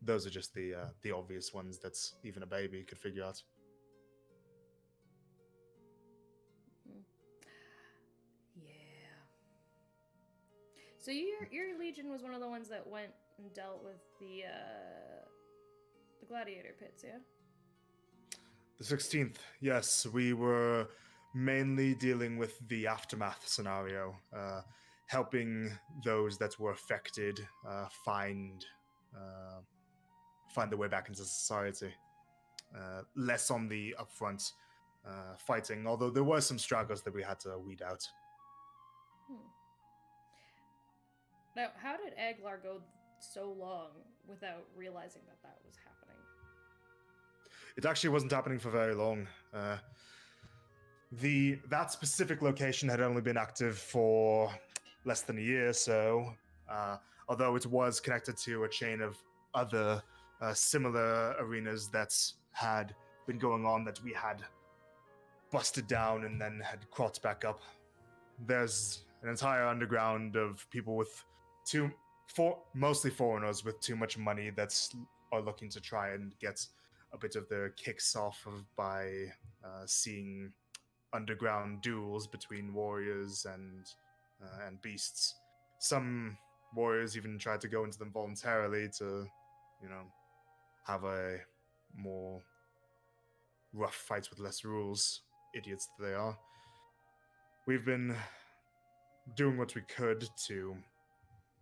Those are just the obvious ones that even a baby could figure out. Yeah. So your legion was one of the ones that went and dealt with the gladiator pits, yeah? The 16th, yes, we were mainly dealing with the aftermath scenario, helping those that were affected find their way back into society. Less on the upfront fighting, although there were some struggles that we had to weed out. Now, how did Aglar go so long without realizing that was happening? It actually wasn't happening for very long. That specific location had only been active for less than a year, so although it was connected to a chain of other similar arenas that had been going on that we had busted down and then had cropped back up. There's an entire underground of people with mostly foreigners with too much money that are looking to try and get a bit of their kicks off of by seeing underground duels between warriors and beasts. Some warriors even tried to go into them voluntarily to, have a more rough fights with less rules. Idiots that they are. We've been doing what we could to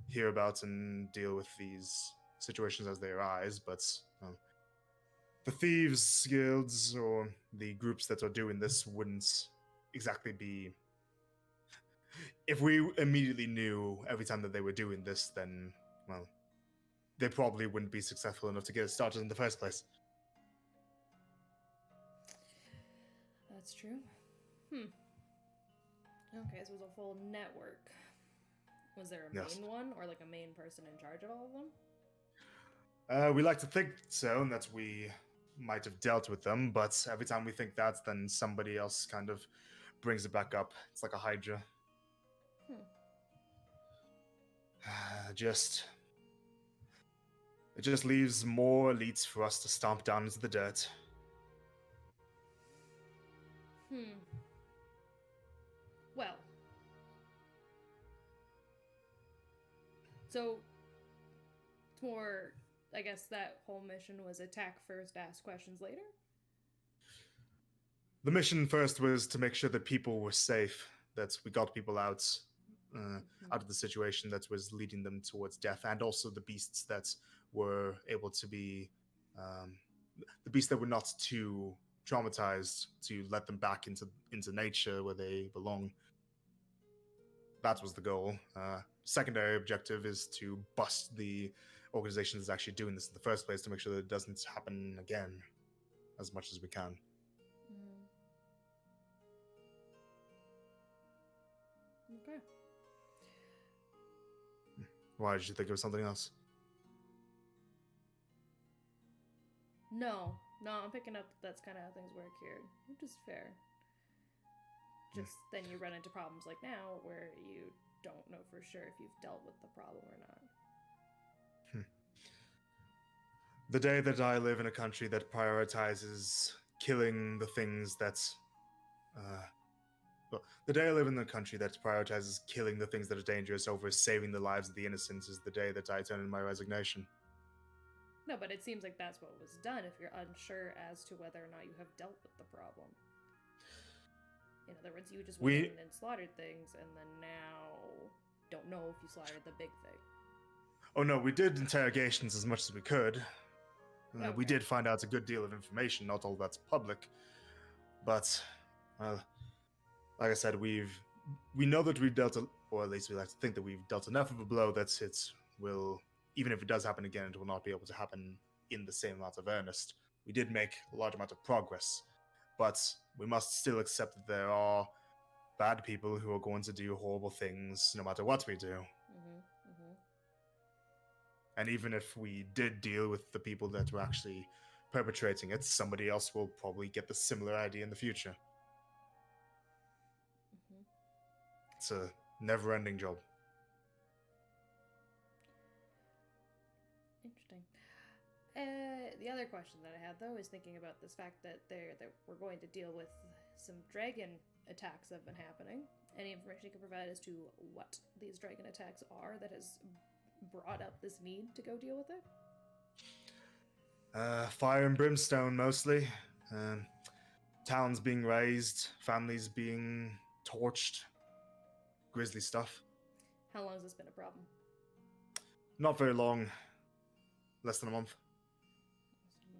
hear about and deal with these situations as they arise, but the thieves guilds or the groups that are doing this wouldn't exactly be. If we immediately knew every time that they were doing this, then, well, they probably wouldn't be successful enough to get it started in the first place. That's true. Okay, so it was a full network. Was there a Yes. main one, or like a main person in charge of all of them? We like to think so, and that we might have dealt with them, but every time we think that, then somebody else kind of brings it back up. It's like a hydra. It just leaves more elites for us to stomp down into the dirt. Well. So, it's more, I guess that whole mission was attack first, ask questions later? The mission first was to make sure that people were safe, that we got people out of the situation that was leading them towards death, and also the beasts that were able to be, the beasts that were not too traumatized, to let them back into nature where they belong. That was the goal. Secondary objective is to bust the organization that's actually doing this in the first place to make sure that it doesn't happen again as much as we can. Okay. Why did you think it was something else? No, I'm picking up that's kind of how things work here, which is fair. Just then you run into problems like now where you don't know for sure if you've dealt with the problem or not. The day that I live in a country that prioritizes killing the things that... the day I live in a country that prioritizes killing the things that are dangerous over saving the lives of the innocent is the day that I turn in my resignation. No, but it seems like that's what was done if you're unsure as to whether or not you have dealt with the problem. In other words, you just went in and slaughtered things, and then now don't know if you slaughtered the big thing. Oh no, we did interrogations as much as we could. Okay. We did find out a good deal of information, not all that's public. But, well, like I said, we know that we've dealt, or at least we like to think that we've dealt enough of a blow that it will, even if it does happen again, it will not be able to happen in the same amount of earnest. We did make a large amount of progress, but we must still accept that there are bad people who are going to do horrible things no matter what we do. And even if we did deal with the people that were actually perpetrating it, somebody else will probably get the similar idea in the future. It's a never-ending job. Interesting. The other question that I had, though, is thinking about this fact that we're going to deal with some dragon attacks that have been happening. Any information you can provide as to what these dragon attacks are that has brought up this need to go deal with it? Fire and brimstone, mostly. Towns being razed, families being torched. Grisly stuff. How long has this been a problem? Not very long. Less than a month.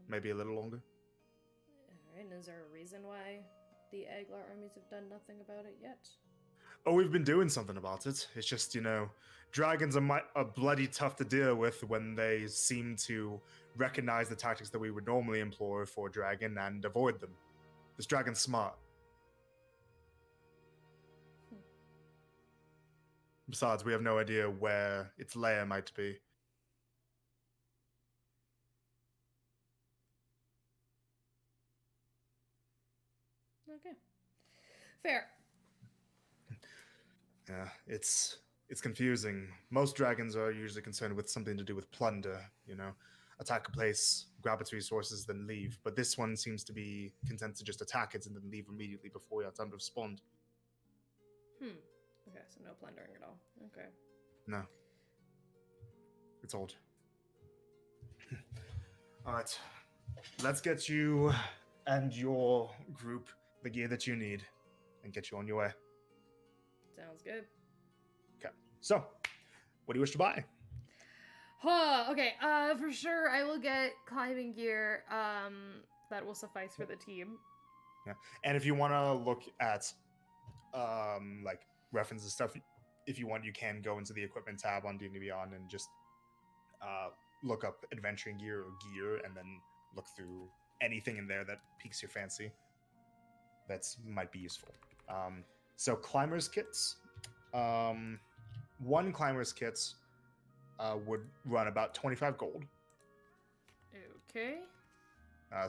Maybe a little longer. Alright, and is there a reason why the Aglar armies have done nothing about it yet? Oh, we've been doing something about it. It's just, dragons are bloody tough to deal with when they seem to recognize the tactics that we would normally employ for a dragon and avoid them. This dragon's smart. Besides, we have no idea where its lair might be. Okay. Fair. Yeah, it's confusing. Most dragons are usually concerned with something to do with plunder, attack a place, grab its resources, then leave. But this one seems to be content to just attack it and then leave immediately before we have time to respond. Okay, so no plundering at all. Okay. No. It's old. Alright. Let's get you and your group the gear that you need and get you on your way. Sounds good. Okay. So, what do you wish to buy? Okay, for sure I will get climbing gear. That will suffice for the team. And if you want to look at like references stuff, if you want, you can go into the equipment tab on D&D Beyond and just look up adventuring gear or gear, and then look through anything in there that piques your fancy. That's might be useful. So climbers kits. One climbers kit would run about 25 gold. Okay.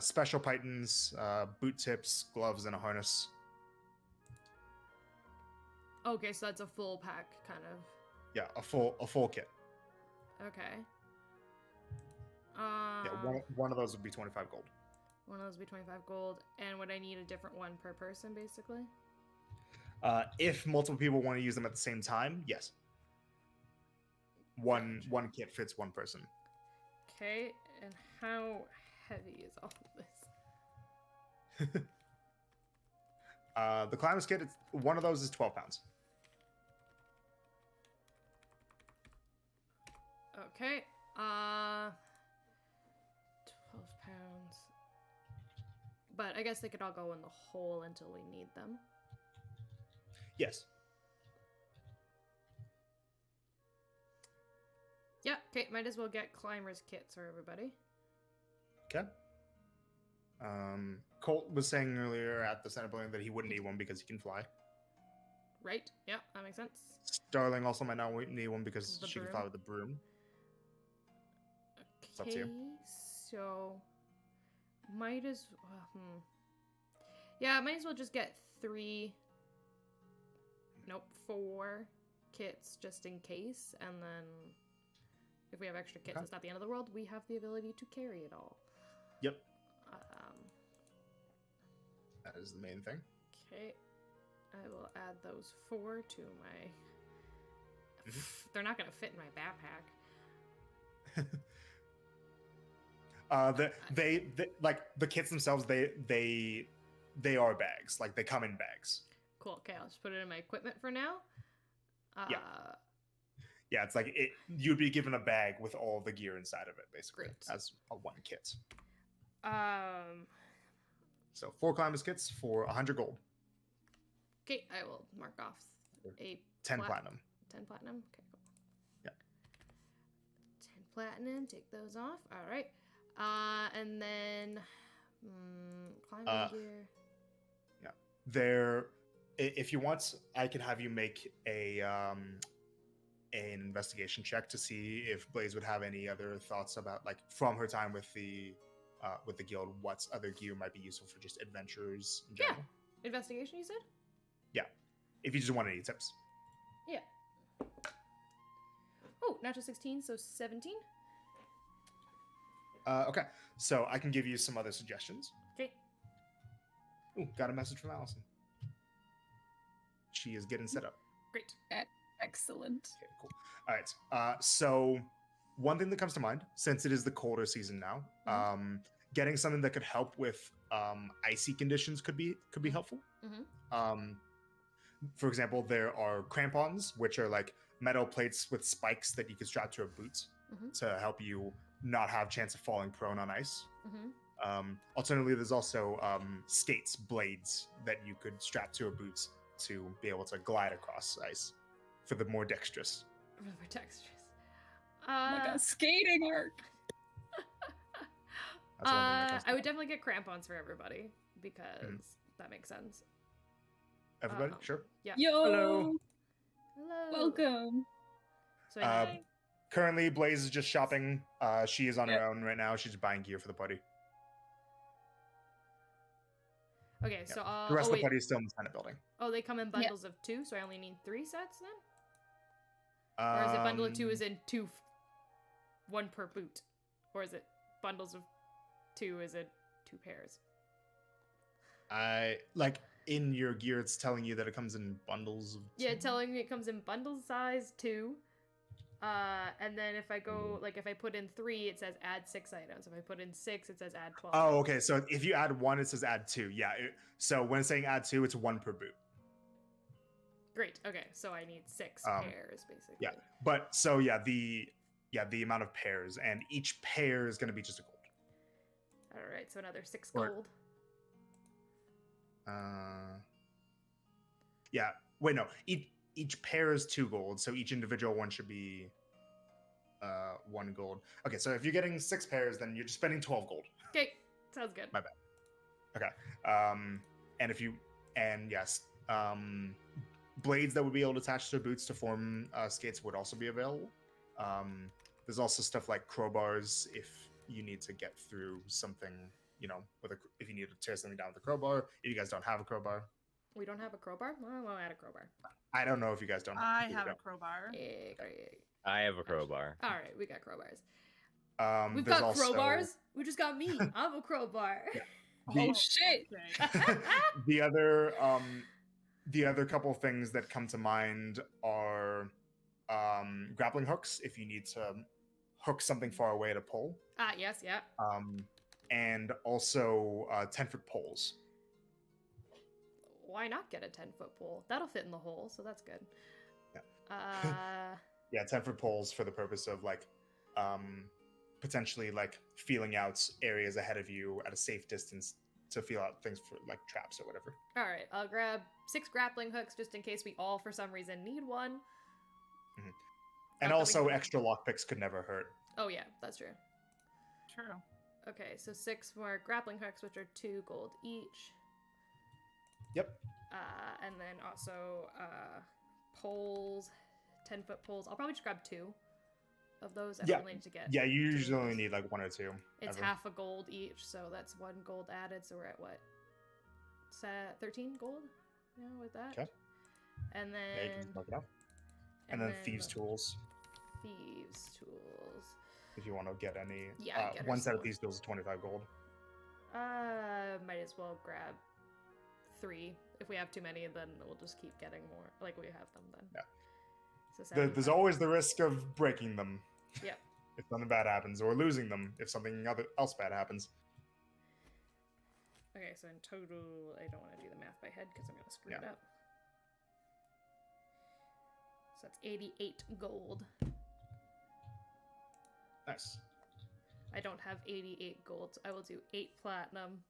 Special pythons, boot tips, gloves, and a harness. Okay, so that's a full pack, kind of. Yeah, a full kit. Okay. Yeah, one of those would be 25 gold. One of those would be 25 gold, and would I need a different one per person, basically? If multiple people want to use them at the same time, yes. One kit fits one person. Okay, and how heavy is all of this? The climbers kit, one of those is 12 pounds. Okay, 12 pounds. But I guess they could all go in the hole until we need them. Yes. Yeah, okay, might as well get climbers kits for everybody. Okay. Colt was saying earlier at the Senate building that he wouldn't need one because he can fly. Right, yeah, that makes sense. Starling also might not need one because The she can broom. fly with the broom. up to Okay, you. so might as yeah, might as well just get 4 kits just in case, and then if we have extra kits, Okay. it's not the end of the world. We have the ability to carry it all. Yep. That is the main thing. Okay, I will add those 4 to my. Mhm. They're not gonna fit in my backpack. They like the kits themselves. They are bags. Like they come in bags. Cool. Okay, I'll just put it in my equipment for now. Yeah. Yeah, it's like you'd be given a bag with all the gear inside of it, basically, Great. as a one kit. Um. So 4 climbers kits for 100 gold, Okay, I will mark off a 10 platinum. 10 platinum. Okay, cool. Yeah. 10 platinum. Take those off. All right. And then climbing gear. There, if you want, I can have you make an investigation check to see if Blaze would have any other thoughts about, like, from her time with the guild, what other gear might be useful for just adventurers in general. Investigation, you said? If you just want any tips. Yeah. Oh, natural 16, so 17. Okay, so I can give you some other suggestions. Okay. Ooh, got a message from Allison. She is getting set up. Great. Excellent. Okay, cool. All right. So one thing that comes to mind, since it is the colder season now, getting something that could help with icy conditions could be helpful. Mhm. For example, there are crampons, which are like metal plates with spikes that you could strap to a boot Mhm. to help you not have chance of falling prone on ice. Mm-hmm. Alternatively, there's also skates, blades that you could strap to a boot to be able to glide across ice for the more dexterous. Really dexterous. Oh my god, skating arc. That's one thing that comes to I would mind. definitely get crampons for everybody because that makes sense. Everybody, sure. Yeah. Yo. Hello. Hello. Welcome. So I need, Currently, Blaze is just shopping. She is on her Yep. own right now. She's buying gear for the party. okay, so The rest of the party is still in the Senate building. oh, they come in bundles of 2, so I only need 3 sets then? Or is it bundle of 2 is in 2, 1 per boot? Or is it bundles of 2 is in 2 pairs? I like in your gear. It's telling you that it comes in bundles. Of Yeah, 2. telling me it comes in bundle size 2. And then if I go, like, if I put in 3, it says add 6 items. If I put in 6, it says add 12. Oh, okay. So if you add 1, it says add 2. Yeah. So when it's saying add 2, it's 1 per boot. Great. Okay, so I need 6 Um, pairs, basically. Yeah. But so yeah, the yeah, the amount of pairs, and each pair is going to be just a gold. All right, so another 6 Or- gold. Yeah. Wait, no. Each pair is 2 gold, so each individual one should be 1 gold. Okay, so if you're getting 6 pairs, then you're just spending 12 gold. Okay, sounds good. Okay. And yes, blades that would be able to attach to boots to form skates would also be available. There's also stuff like crowbars if you need to get through something, if you need to tear something down with a crowbar. If you guys don't have a crowbar, We don't have a crowbar? Well, we'll add a crowbar. I don't know if you guys don't. I if you have a don't. crowbar. Great. I have a crowbar. All right, we got crowbars. There's We've got also- crowbars? We just got me. I'm a crowbar. Oh shit! Okay. The other couple things that come to mind are grappling hooks if you need to hook something far away to pull, Yes, yeah. and also 10-foot poles. Why not get a 10-foot pole? That'll fit in the hole, so that's good. Yeah. Yeah, 10-foot poles for the purpose of potentially feeling out areas ahead of you at a safe distance to feel out things for traps or whatever. All right, I'll grab 6 grappling hooks just in case we all, for some reason, need one. And Not that we also, can- extra lockpicks could never hurt. Oh yeah, that's true. True. Okay, so 6 more grappling hooks, which are 2 gold each. Yep. And then also poles, 10-foot poles. I'll probably just grab 2 of those. I Yeah. don't really need to get. Yeah, you usually of only those. need 1 or 2. It's ever. half a gold each, so that's 1 gold added. So we're at what? 13 gold? Yeah, with that. Okay. And Yeah, you can then just mark it off. And then thieves' tools, Thieves tools. if you want to get any. Yeah, get her 1 set of sword. thieves' tools is 25 gold. Might as well grab 3. If we have too many, then we'll just keep getting more. Like we have them then. Yeah. So There's 75. always the risk of breaking them. Yep. If something bad happens, or losing them if something else bad happens. Okay, so in total, I don't want to do the math by head because I'm going to screw it Yeah. up. So that's 88 gold. Nice. I don't have 88 gold, so I will do 8 platinum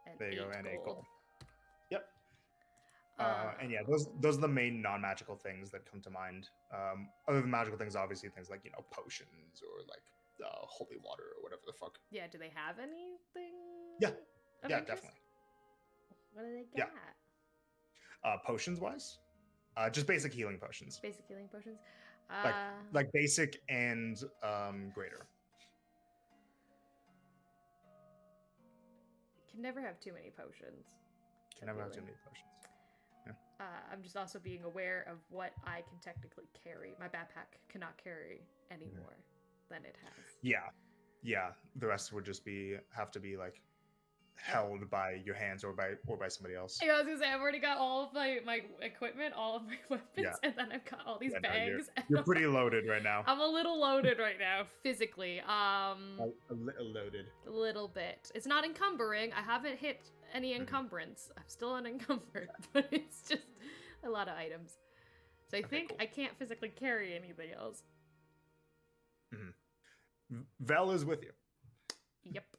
and There you 8 go, and 8 gold. gold. Yep. And yeah, those are the main non-magical things that come to mind. Other than magical things, obviously things like potions or holy water or whatever the fuck. Yeah, do they have anything? Yeah. of Yeah, interest? definitely. What do they Yeah. got? Potions wise, just basic healing potions, Basic healing potions? like basic and greater. Can never have too many potions. Can never have too Healing. many potions. I'm just also being aware of what I can technically carry. My backpack cannot carry any more than it has. Yeah. The rest would just have to be held by your hands or by somebody else. I was gonna say I've already got all of my equipment, all of my weapons, Yeah. and then I've got all these Yeah, no, bags. and You're pretty loaded right now. I'm a little loaded right now, physically. A little loaded. A little bit. It's not encumbering. I haven't hit any Mm-hmm. encumbrance. I'm still unencumbered, but it's just a lot of items. So I Okay, think cool. I can't physically carry anything else. Vel is with you. Yep.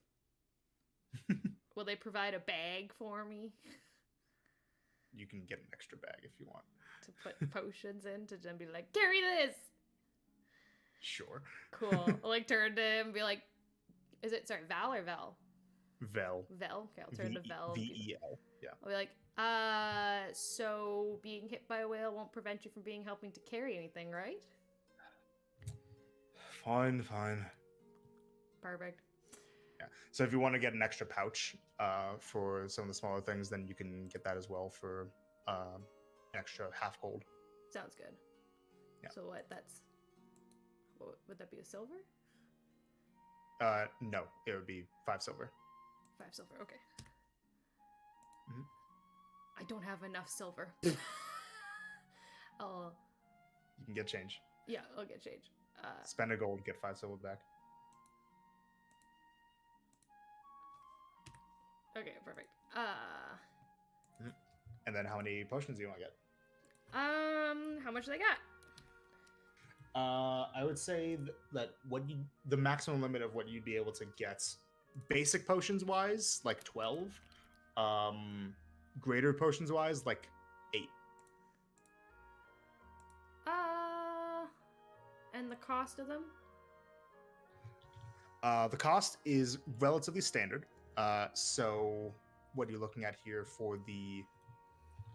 Will they provide a bag for me You can get an extra bag if you want. to put potions in to then be like, carry this? Sure. Cool. I'll turn to him and be like, is it, sorry, Val or Vel? Vel. Vel? Okay, I'll turn to Vel. VEL. Yeah. I'll be like, so being hit by a whale won't prevent you from being helping to carry anything, right? Fine. Perfect. Yeah. So if you want to get an extra pouch for some of the smaller things, then you can get that as well for an extra half gold. Sounds good. Yeah. So what would that be, a silver? No, it would be 5 silver. 5 silver, okay. Mhm. I don't have enough silver. I'll You can get change. get change. Spend a gold, get 5 silver back. Okay, perfect. And then how many potions do you want to get? How much do they got? I would say that the maximum limit of what you'd be able to get, basic potions wise, like 12. Greater potions wise, like 8. And the cost of them? The cost is relatively standard. So what are you looking at here for the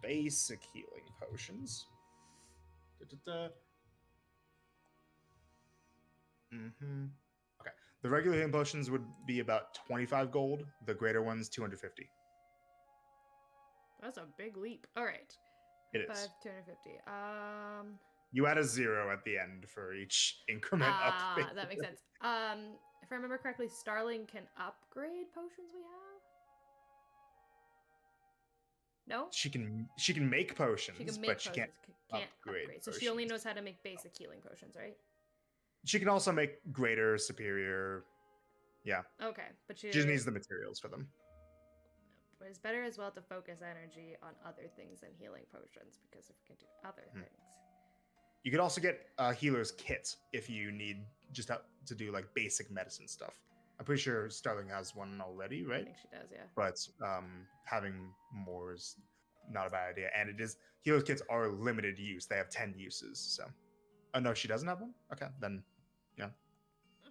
basic healing potions? Okay. The regular healing potions would be about 25 gold. The greater ones, 250. That's a big leap. All right. It is. 250. You add a 0 at the end for each increment up. That makes sense. If I remember correctly, Starling can upgrade potions we have. No, She can make potions, she can make but potions. she can't upgrade. So she only potions. knows how to make basic healing potions, right? She can also make greater, superior. Yeah, Okay, but she just needs the materials for them. But it's better as well to focus energy on other things than healing potions, because if we can do other things. You could also get a healer's kit if you need just to do like basic medicine stuff. I'm pretty sure Starling has one already, right? I think she does, yeah. But having more is not a bad idea. And it is, healer's kits are limited use. They have 10 uses. So, oh no, she doesn't have one. Okay, then yeah.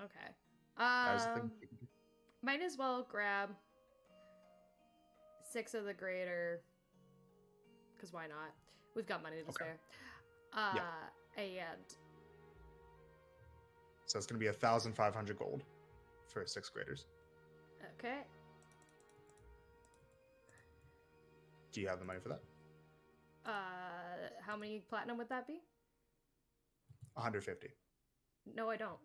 Okay. That was the thing. Might as well grab 6 of the greater, because why not? We've got money to spare. And so it's going to be 1,500 gold for 6th graders. okay. Do you have the money for that? How many platinum would that be? 150. No, I don't.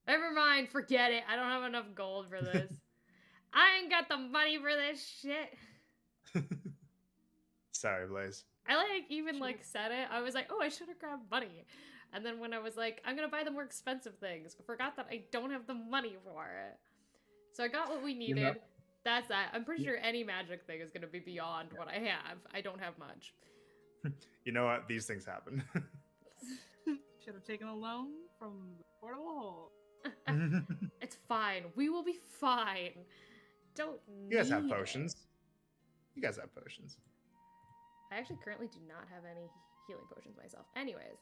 Never mind, forget it. I don't have enough gold for this. I ain't got the money for this shit. Sorry, Blaze. I even said it. I was like, oh, I should have grabbed money. And then when I was like, I'm gonna buy the more expensive things, I forgot that I don't have the money for it. So I got what we needed. That's that. I'm pretty sure any magic thing is gonna be beyond what I have. I don't have much. You know what? These things happen. Should have taken a loan from the portable hole. It's fine. We will be fine. Don't You guys have need it. potions. You guys have potions. I actually currently do not have any healing potions myself. Anyways.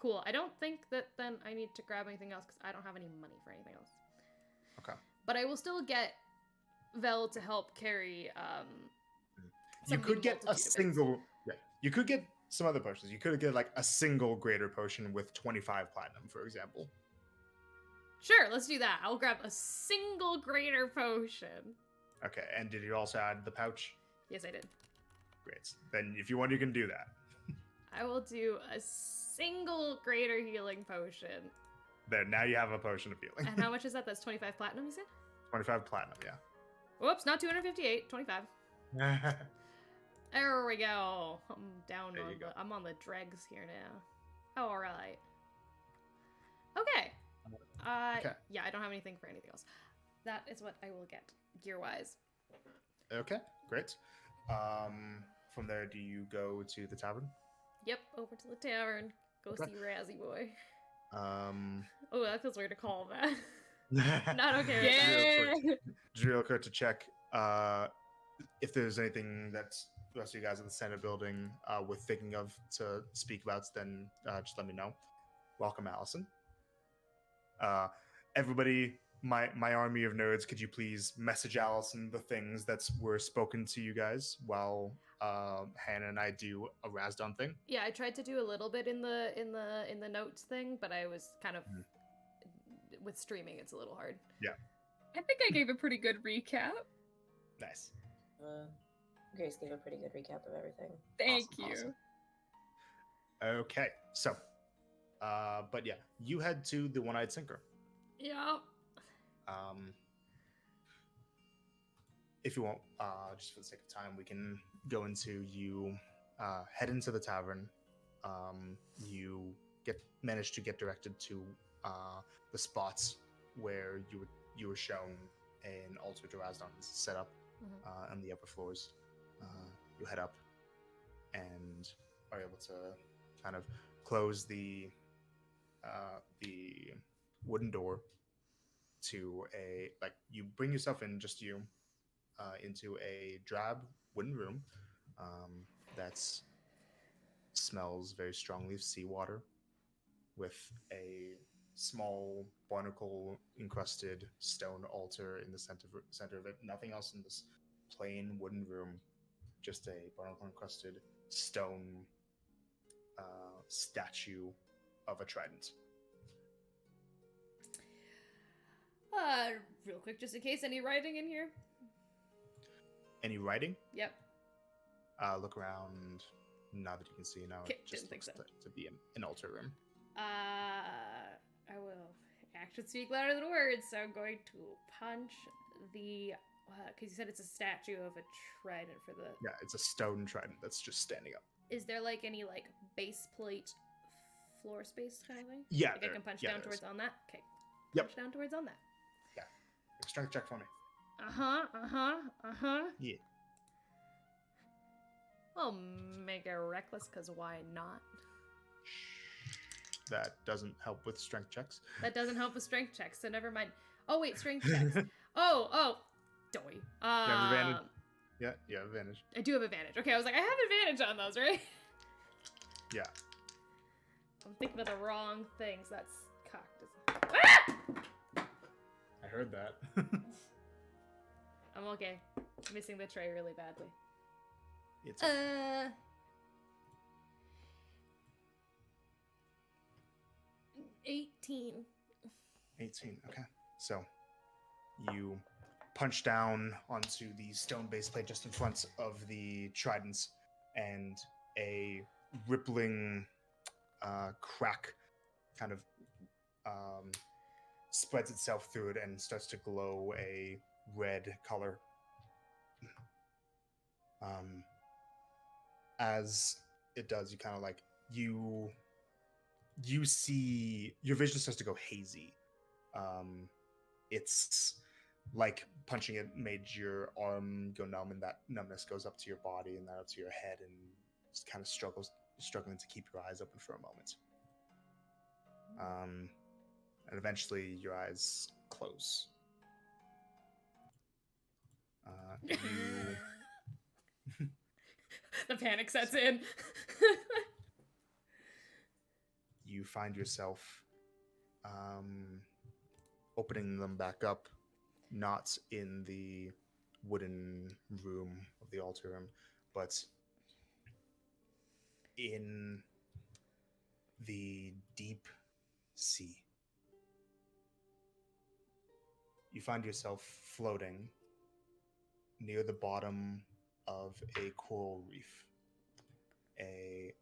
Cool. I don't think that then I need to grab anything else because I don't have any money for anything else. Okay. But I will still get Vel to help carry You some could new get a multitude of bits. single. Yeah. You could get some other potions. You could get like a single greater potion with 25 platinum, for example. Sure, let's do that. I'll grab a single greater potion. Okay. And did you also add the pouch? Yes, I did. Great. Then if you want, you can do that. I will do a single greater healing potion. There. Now you have a potion of healing. And how much is that? That's 25 platinum, you said? 25 platinum. Yeah. Whoops, not 258, 25. There we go. I'm down There on you go. I'm on the dregs here now. All right. Okay. Okay. Yeah, I don't have anything for anything else. That is what I will get gear-wise. Okay. Great. From there, do you go to the tavern? Yep, over to the tavern. Go Okay. see Razzie Boy. Um. Oh, that feels weird to call him that. Not okay with Yeah. Just real quick to check if there's anything that the rest of you guys in the Senate building were thinking of to speak about, then just let me know. Welcome, Allison. Everybody, my army of nerds, could you please message Allison the things that were spoken to you guys while Hannah and I do a Razdon thing? Yeah, I tried to do a little bit in the notes thing, but I was kind of with streaming. It's a little hard. I think I gave a pretty good recap. Nice. Grace gave a pretty good recap of everything. Thank Awesome, you. awesome. Okay, so, but yeah, you head to the One-Eyed Sinker. Yeah. If you want, just for the sake of time, we can go into you head into the tavern. You manage to get directed to the spots where you were shown an altar to Razdon is set up. on the upper floors. You head up and are able to kind of close the wooden door to a, like, you bring yourself in, just you, into a drab wooden room that smells very strongly of seawater, with a small barnacle encrusted stone altar in the center of it. Nothing else in this plain wooden room, just a barnacle encrusted stone statue of a trident. Real quick, just in case, any writing in here? Any writing? Yep. Look around. Not that you can see now. Okay, It just didn't think looks so. to be an altar room. I will. Actions speak louder than words, so I'm going to punch the. Because you said it's a statue of a trident for the. Yeah, it's a stone trident that's just standing up. Is there like any like base plate floor space kind of thing? Yeah, Like I can punch down towards on that? Okay. Yep. Punch down towards on that. Strength check for me. Yeah. I'll make it reckless, because why not? That doesn't help with strength checks. That doesn't help with strength checks, so never mind. Oh, wait, strength checks. Oh, doy. You have advantage. Yeah, you have advantage. I do have advantage. Okay, I was like, I have advantage on those, right? Yeah. I'm thinking of the wrong things. That's cocked. Ah! I heard that. I'm okay. Missing the tray really badly. It's 18. 18. Okay. So you punch down onto the stone base plate just in front of the tridents, and a rippling crack kind of spreads itself through it and starts to glow a red color. As it does, you kind of like you see your vision starts to go hazy. It's like punching it made your arm go numb, and that numbness goes up to your body and then up to your head, and just kind of struggling to keep your eyes open for a moment. And eventually your eyes close. The panic sets in. You find yourself opening them back up, not in the wooden room of the altar room, but in the deep sea. You find yourself floating near the bottom of a coral reef. A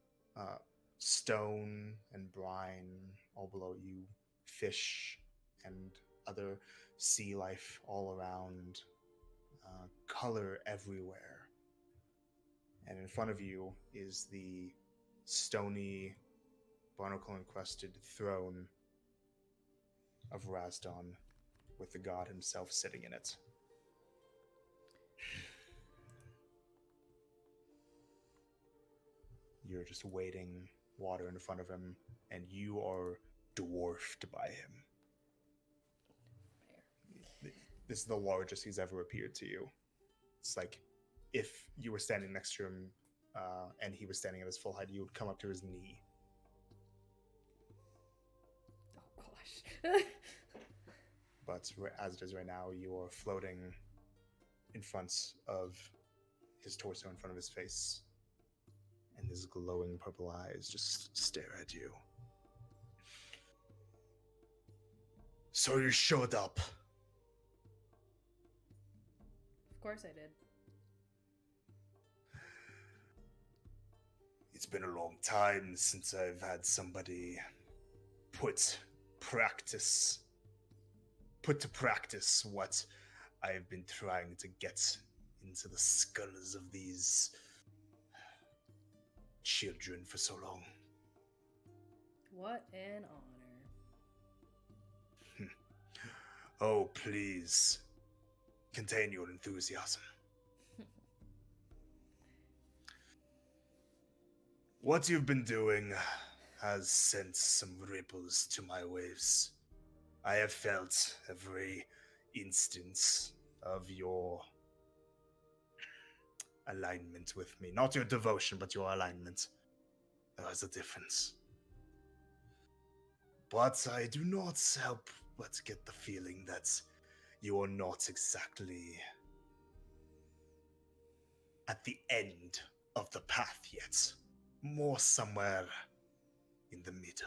stone and brine all below you, fish and other sea life all around, color everywhere. And in front of you is the stony, barnacle-encrusted throne of Razdon, with the god himself sitting in it. You're just wading water in front of him, and you are dwarfed by him. This is the largest he's ever appeared to you. It's like if you were standing next to him and he was standing at his full height, you would come up to his knee. Oh gosh. But as it is right now, you are floating in front of his torso, in front of his face, and his glowing purple eyes just stare at you. So you showed up. Of course I did. It's been a long time since I've had somebody put to practice what I've been trying to get into the skulls of these children for so long. What an honor. Oh, please, contain your enthusiasm. What you've been doing has sent some ripples to my waves. I have felt every instance of your alignment with me. Not your devotion, but your alignment. There is a difference. But I do not help but get the feeling that you are not exactly at the end of the path yet. More somewhere in the middle.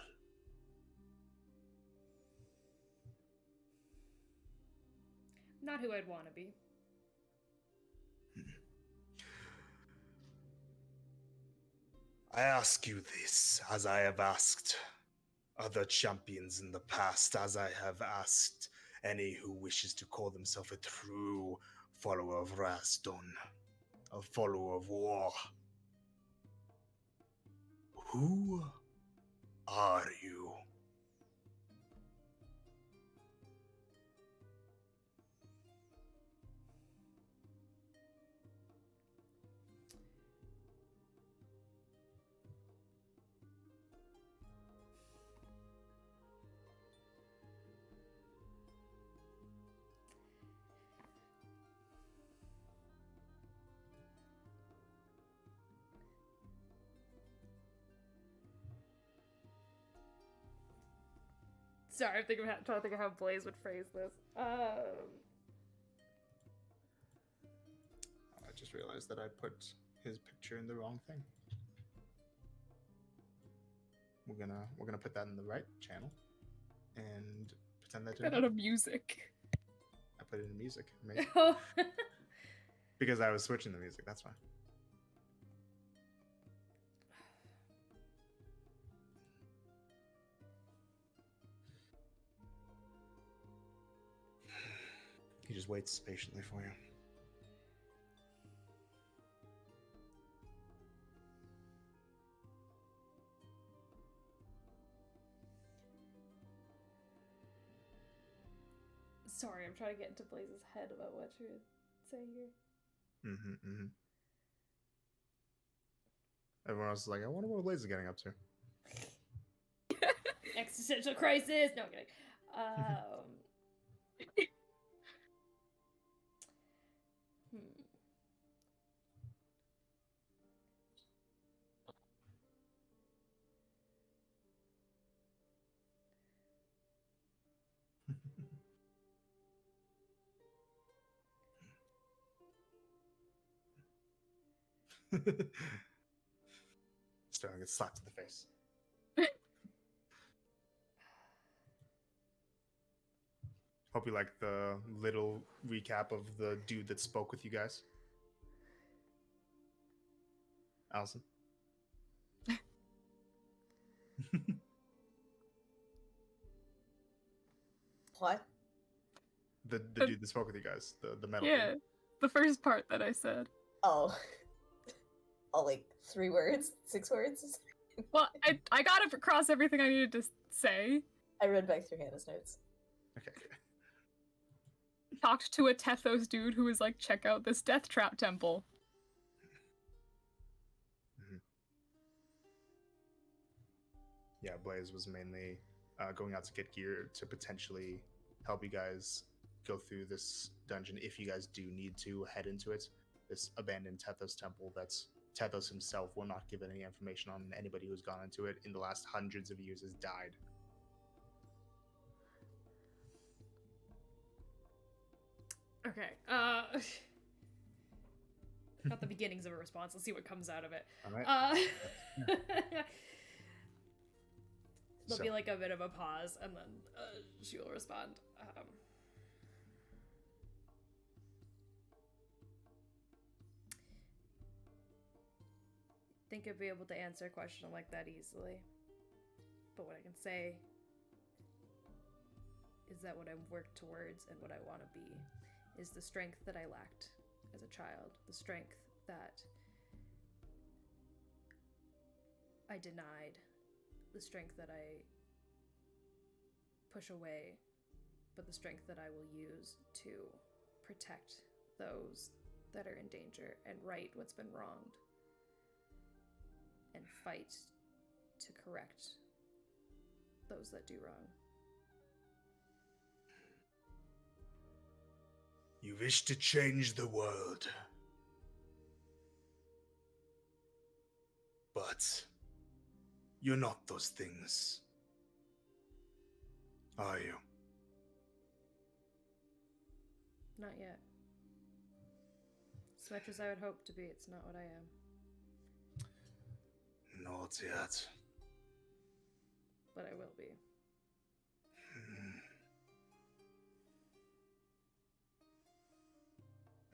Not who I'd want to be. I ask you this, as I have asked other champions in the past, as I have asked any who wishes to call themselves a true follower of Rasdon, a follower of war. Who are you? Sorry, I'm trying to think of how Blaze would phrase this. I just realized that I put his picture in the wrong thing. We're gonna put that in the right channel and pretend that Get out of music. I put it in music. Amazing. Oh. Because I was switching the music, that's why. He just waits patiently for you. Sorry, I'm trying to get into Blaze's head about what you would say here. Everyone else is like, I wonder what Blaze is getting up to. Existential crisis! No, I'm kidding. Sterling gets slapped in the face. Hope you like the little recap of the dude that spoke with you guys. Allison? What? The dude that spoke with you guys, the metal Yeah, dude. the first part that I said. Oh. Oh, like 3 words? 6 words? Well, I got across everything I needed to say. I read back through Hannah's notes. Okay. Talked to a Tethos dude who was like, check out this death trap temple. Yeah, Blaze was mainly going out to get gear to potentially help you guys go through this dungeon if you guys do need to head into it. This abandoned Tethos temple that's Tethos himself will not give any information on. Anybody who's gone into it in the last hundreds of years has died. Okay. Got the beginnings of a response. Let's see what comes out of it. All right. There'll be like a bit of a pause, and then she will respond. Think I'd be able to answer a question like that easily. But what I can say is that what I've worked towards and what I want to be is the strength that I lacked as a child, the strength that I denied, the strength that I push away, but the strength that I will use to protect those that are in danger and right what's been wronged. and fight to correct those that do wrong. You wish to change the world. But you're not those things, are you? Not yet. As much as I would hope to be, it's not what I am. Not yet. But I will be.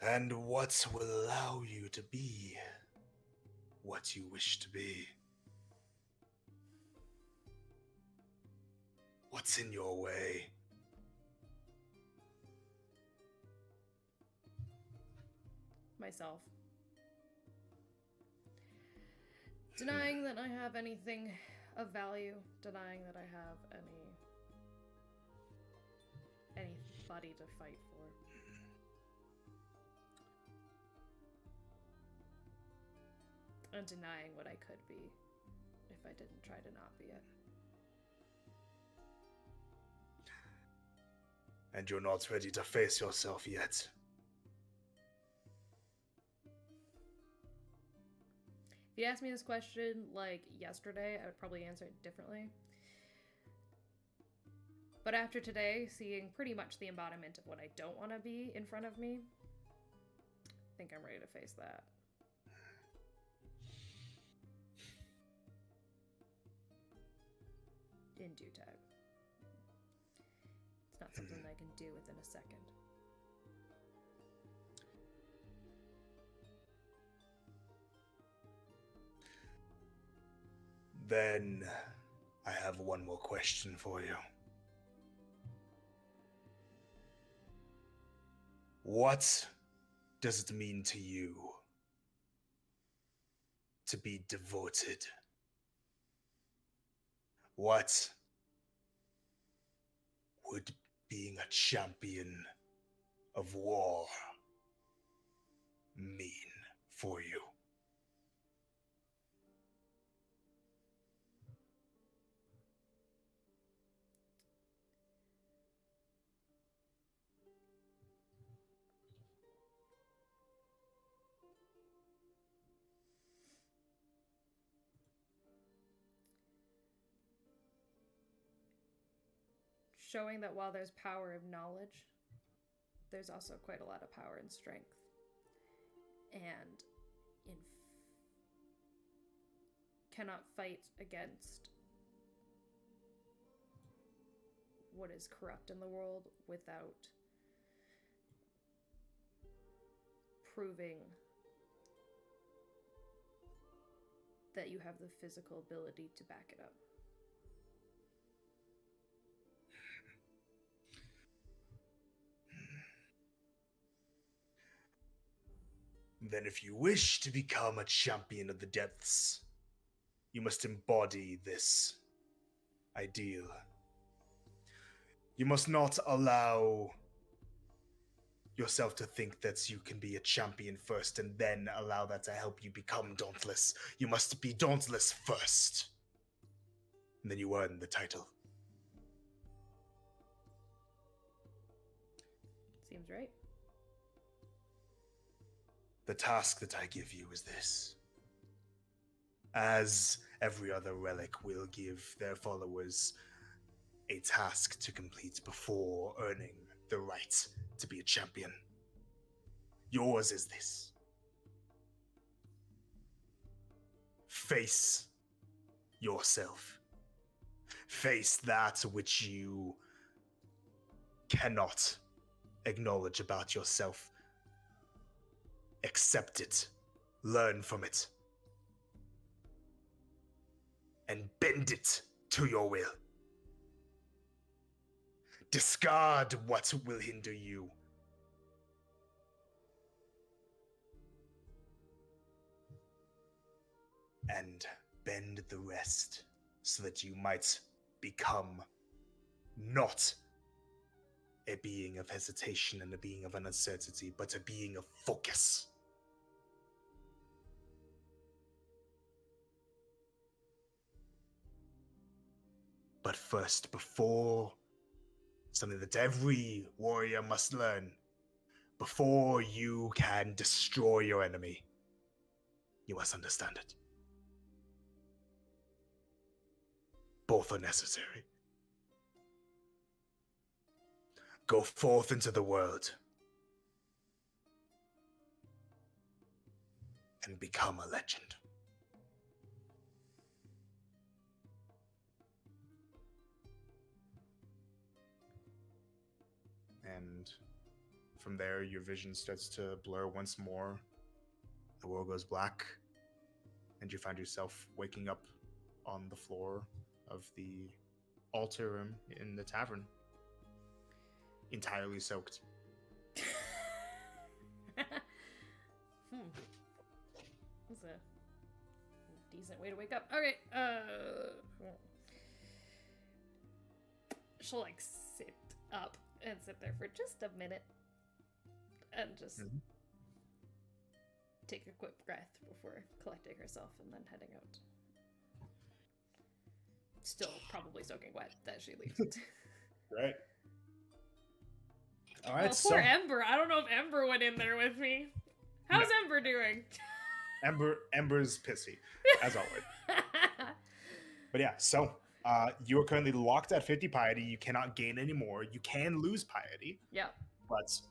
And what will allow you to be what you wish to be? What's in your way? Myself. Denying that I have anything of value, denying that I have anybody to fight for. And denying what I could be if I didn't try to not be it. And you're not ready to face yourself yet. If you asked me this question like yesterday, I would probably answer it differently. But after today, seeing pretty much the embodiment of what I don't want to be in front of me, I think I'm ready to face that. In due time. It's not something I can do within a second. Then I have one more question for you. What does it mean to you to be devoted? What would being a champion of war mean for you? Showing that while there's power of knowledge, there's also quite a lot of power and strength. And cannot fight against what is corrupt in the world without proving that you have the physical ability to back it up. Then if you wish to become a champion of the depths, you must embody this ideal. You must not allow yourself to think that you can be a champion first and then allow that to help you become dauntless. You must be dauntless first. And then you earn the title. Seems right. The task that I give you is this. As every other relic will give their followers a task to complete before earning the right to be a champion. Yours is this. Face yourself. Face that which you cannot acknowledge about yourself. Accept it. Learn from it. And bend it to your will. Discard what will hinder you. And bend the rest so that you might become not a being of hesitation and a being of uncertainty, but a being of focus. But first, before something that every warrior must learn, before you can destroy your enemy, you must understand it. Both are necessary. Go forth into the world and become a legend. And from there, your vision starts to blur once more. The world goes black, and you find yourself waking up on the floor of the altar room in the tavern, entirely soaked. That's a decent way to wake up. Okay, she'll like sit up and sit there for just a minute and just take a quick breath before collecting herself and then heading out. Still probably soaking wet that she leaves. Right. All right. Oh, poor Ember. I don't know if Ember went in there with me. How's Ember doing? Ember's pissy, as always. But yeah, so you are currently locked at 50 piety. You cannot gain any more. You can lose piety. Yeah. But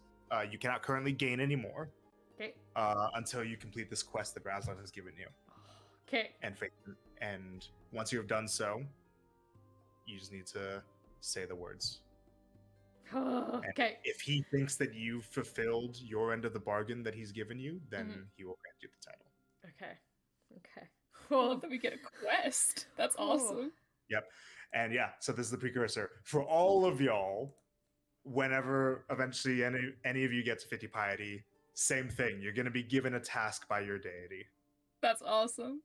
you cannot currently gain any more. Okay. Until you complete this quest that Razlov has given you. Okay. And once you have done so, you just need to say the words. Okay. If he thinks that you've fulfilled your end of the bargain that he's given you, then he will grant you the title. Okay. Okay. I love that we get a quest. That's awesome. Yep. And yeah, so this is the precursor. For all of y'all, whenever eventually any of you get to 50 piety, same thing. You're going to be given a task by your deity. That's awesome.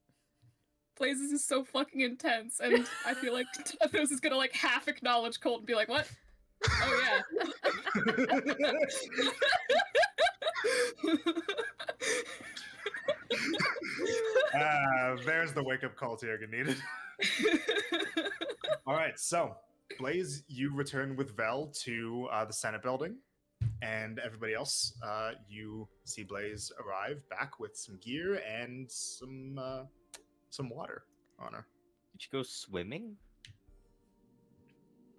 Blazes is so fucking intense, and I feel like Tethos is gonna like half acknowledge Colt and be like, "What? Oh yeah." There's the wake-up call Tiergan needed. All right, so Blaze, you return with Vel to the Senate building, and everybody else, you see Blaze arrive back with some gear and some water on her. Did you go swimming?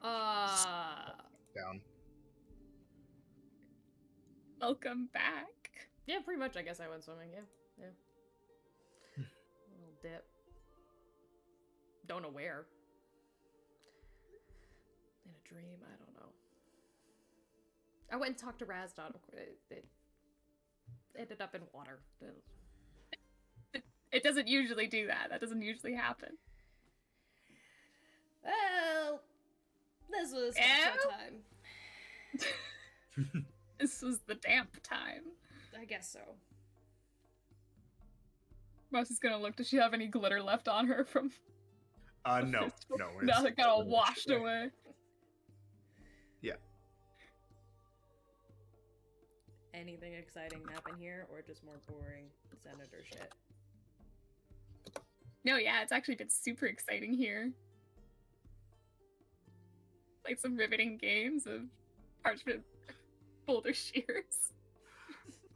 Down. Welcome back. Yeah, pretty much. I guess I went swimming. Yeah. A little dip. Don't know where. In a dream, I don't know. I went and talked to Razdon. It ended up in water. It doesn't usually do that. That doesn't usually happen. Well, this was special time. This was the damp time. I guess so. Mousie's gonna look. Does she have any glitter left on her from? No. No, it got all washed away. Yeah. Anything exciting happen here, or just more boring senator shit? No, yeah, it's actually been super exciting here. Like some riveting games of parchment boulder shears.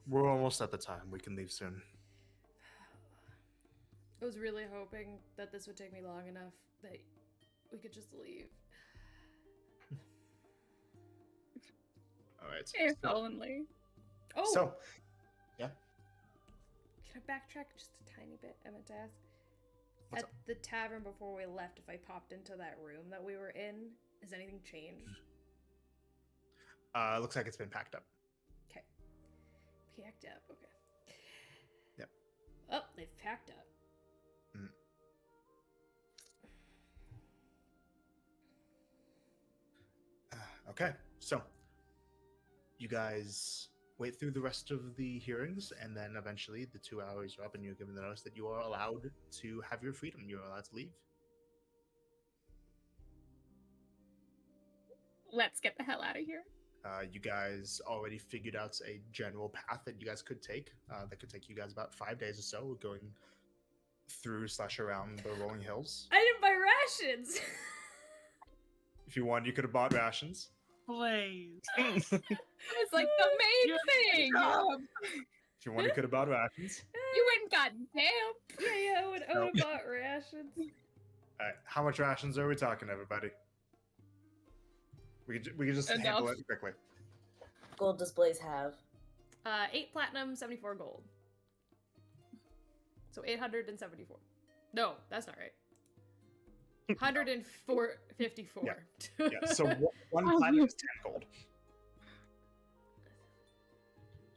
We're almost at the time. We can leave soon. I was really hoping that this would take me long enough that we could just leave. All right. If only. Oh! So, yeah. Can I backtrack just a tiny bit? I meant to ask. What's At the tavern before we left, if I popped into that room that we were in, has anything changed? Looks like it's been packed up. Okay. Packed up, okay. Yep. Oh, they've packed up. Okay, so you guys wait through the rest of the hearings, and then eventually the 2 hours are up, and you're given the notice that you are allowed to have your freedom. You're allowed to leave. Let's get the hell out of here. You guys already figured out a general path that you guys could take. That could take you guys about 5 days or so, going through/around the rolling hills. I didn't buy rations! If you wanted, you could have bought rations. Blaze. It's like the main thing. If you wanted, you could have bought rations. You went goddamn. Yeah, I would have bought rations. All right, how much rations are we talking, everybody? We could just handle Enough. it quickly. Gold does Blaze have? 8 platinum, 74 gold. So 874. No, that's not right. 154. Yeah. So one platinum is 10 gold.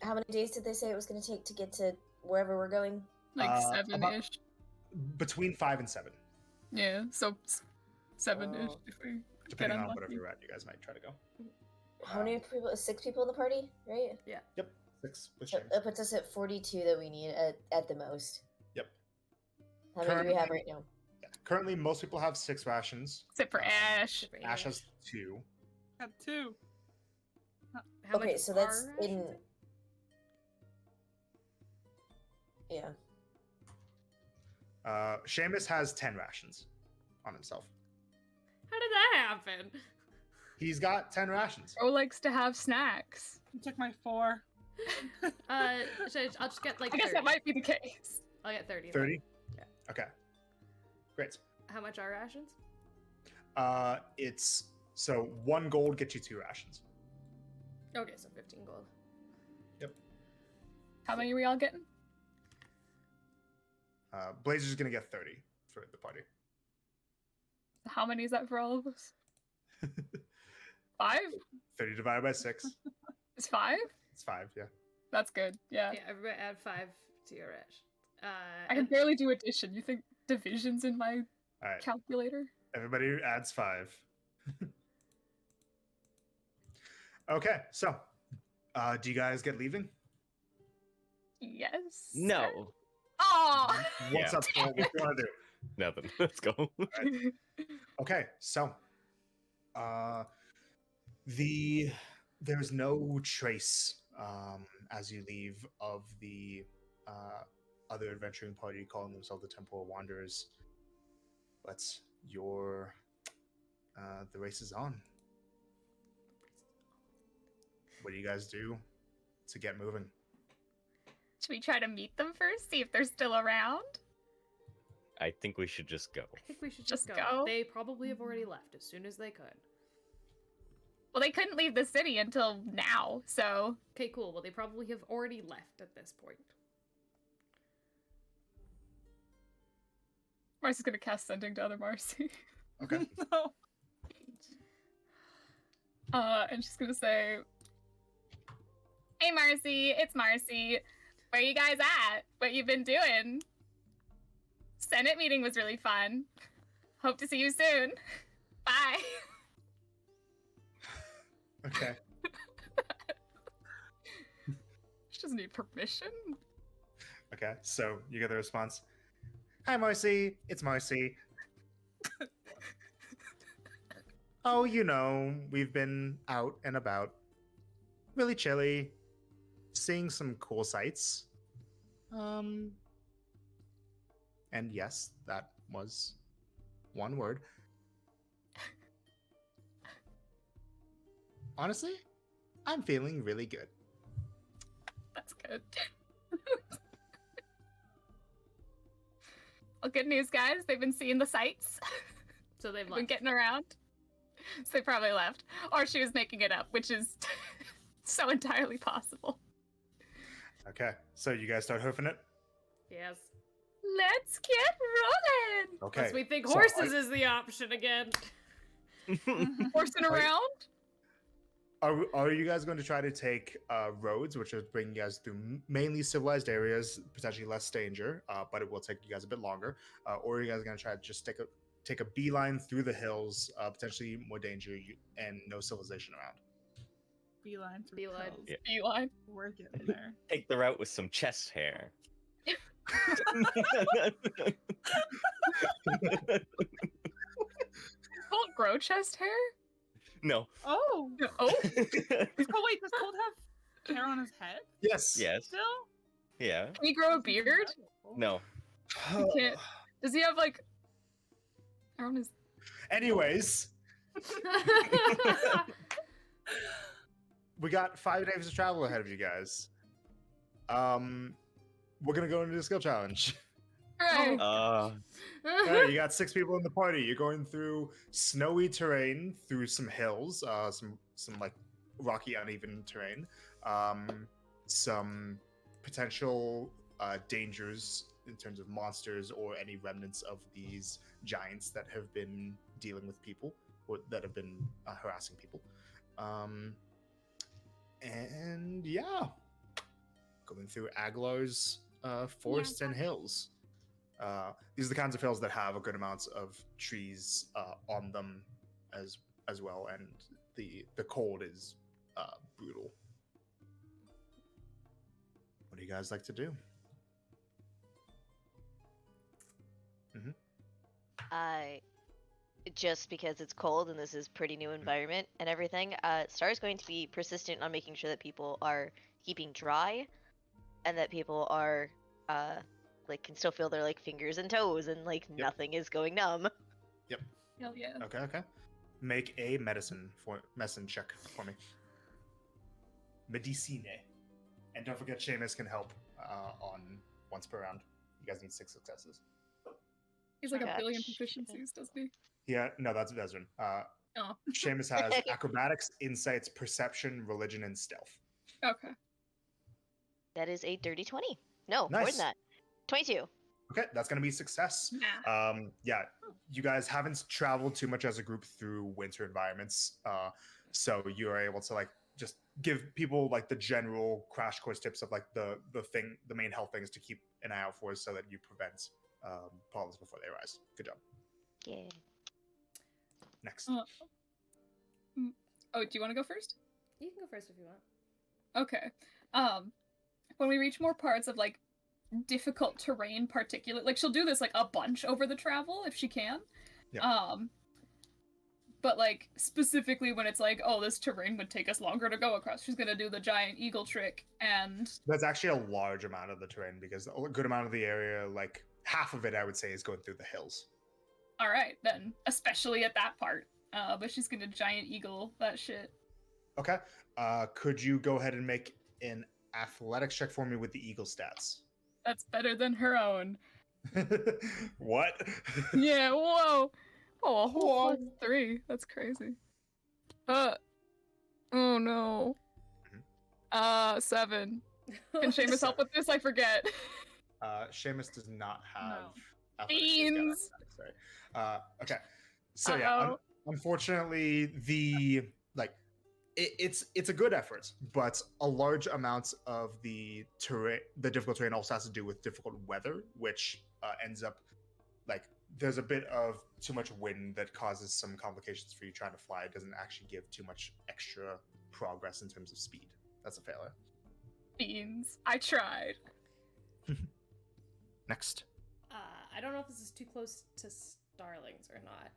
How many days did they say it was going to take to get to wherever we're going? Like About- 7-ish. Between 5 and 7, Yeah, so 7-ish Oh. if we depending on unlucky. whatever you're at. You guys might try to go. How many people? 6 people in the party, right? Yep, 6 with So James. that puts us at 42 that we need at the most. Yep. How many do we have Currently- right now? Yeah. Currently, most people have 6 rations. Except for Ash. Ash has 2. Got 2. How Okay, much so that's are in. rations? Yeah. Seamus has 10 rations on himself. How did that happen? He's got 10 rations. Bro likes to have snacks. You took my 4. I'll just get like I guess 30. that might be the case. I'll get 30. then. 30? Yeah. Okay. Great. How much are rations? It's so 1 gold gets you 2 rations. Okay, so 15 gold. How many are we all getting? Blazer's gonna get 30 for the party. How many is that for all of us? 5? 30 divided by 6. It's 5? It's 5, yeah. That's good. Yeah. Yeah, everybody add 5 to your rations. I can barely do addition. You think division's in my All right. calculator? Everybody adds 5. Okay, so do you guys get leaving? Yes. No, Oh. What's Yeah. up? Paul? What do you want to do? nothing. Let's go. Okay, so there's no trace as you leave of the other adventuring party calling themselves the Temporal Wanderers. But the race is on. What do you guys do to get moving? Should we try to meet them first? See if they're still around? I think we should just go. I think we should Just just go? go. They probably have already left as soon as they could. Well, they couldn't leave the city until now, so Okay, cool. Well, they probably have already left at this point. Marcy's gonna cast sending to other Marcy. Okay. No. And she's gonna say, hey, Marcy, it's Marcy. Where you guys at? What you been doing? Senate meeting was really fun. Hope to see you soon. Bye. Okay. she doesn't need permission. Okay. So you get the response. Hi, Marcy. It's Marcy. Oh, you know, we've been out and about. Really chilly. Seeing some cool sights. And yes, that was one word. Honestly, I'm feeling really good. That's good. Well, good news, guys. They've been seeing the sights. So they've Been left. getting around. So they probably left. Or she was making it up, which is so entirely possible. Okay, so you guys start hoofing it? Yes. Let's get rolling. Okay. Unless we think so horses is the option again. Horsing around? Are you guys going to try to take roads, which are bringing you guys through mainly civilized areas, potentially less danger, but it will take you guys a bit longer? Or are you guys going to try to just take a beeline through the hills, potentially more danger and no civilization around? Beeline through Beeline. hills. Yeah. Beeline. We're getting there. Take the route with some chest hair. Don't grow chest hair? No. Oh. Oh, Oh wait, does Cold have hair on his head Yes. Yes. still? Yeah. can he grow a beard? No. He can't. Does he have like? I don't know. Anyways, We got 5 days of travel ahead of you guys. We're gonna go into the skill challenge. Right. All right, you got 6 people in the party. You're going through snowy terrain, through some hills, some like rocky, uneven terrain, some potential dangers in terms of monsters or any remnants of these giants that have been dealing with people or that have been harassing people. And yeah, going through Aglar's forests and hills. These are the kinds of hills that have a good amount of trees on them as well, and the cold is brutal. What do you guys like to do? Just because it's cold and this is pretty new environment and everything, Star's going to be persistent on making sure that people are keeping dry, and that people are like can still feel their like fingers and toes, and like nothing is going numb. Yep. Hell yeah. Okay. Make a medicine check for me. Medicine. And don't forget, Seamus can help on once per round. You guys need 6 successes. He's like a Gotcha. billion proficiencies, doesn't he? Yeah, no, that's Vezrin. Oh. Seamus has acrobatics, insights, perception, religion, and stealth. Okay. That is a dirty 20. No, more Nice. than that. 22. Okay, that's gonna be a success. Nah. Yeah, you guys haven't traveled too much as a group through winter environments, so you are able to like just give people like the general crash course tips of like the main health things to keep an eye out for, so that you prevent problems before they arise. Good job. Yeah. Next. Oh, do you want to go first? You can go first if you want. Okay. When we reach more parts of like difficult terrain, particularly like she'll do this like a bunch over the travel if she can. Yeah. But like specifically when it's like, oh, this terrain would take us longer to go across, she's gonna do the giant eagle trick, and That's actually a large amount of the terrain, because a good amount of the area, like half of it, I would say, is going through the hills. all right then, especially at that part. But she's gonna giant eagle that shit. Okay. Could you go ahead and make an athletics check for me with the eagle stats? That's better than her own. What? Yeah, whoa. Oh, a whole Whoa. +3. That's crazy. Oh no. 7. Can Seamus help with this? I forget. Seamus does not have No. athletics. He's got Beans. athletics, sorry. Okay. So yeah, unfortunately, it's a good effort, but a large amount of the difficult terrain also has to do with difficult weather, which ends up like there's a bit of too much wind that causes some complications for you trying to fly. It doesn't actually give too much extra progress in terms of speed. That's a failure. Beans. I tried. Next. I don't know if this is too close to Starlings or not,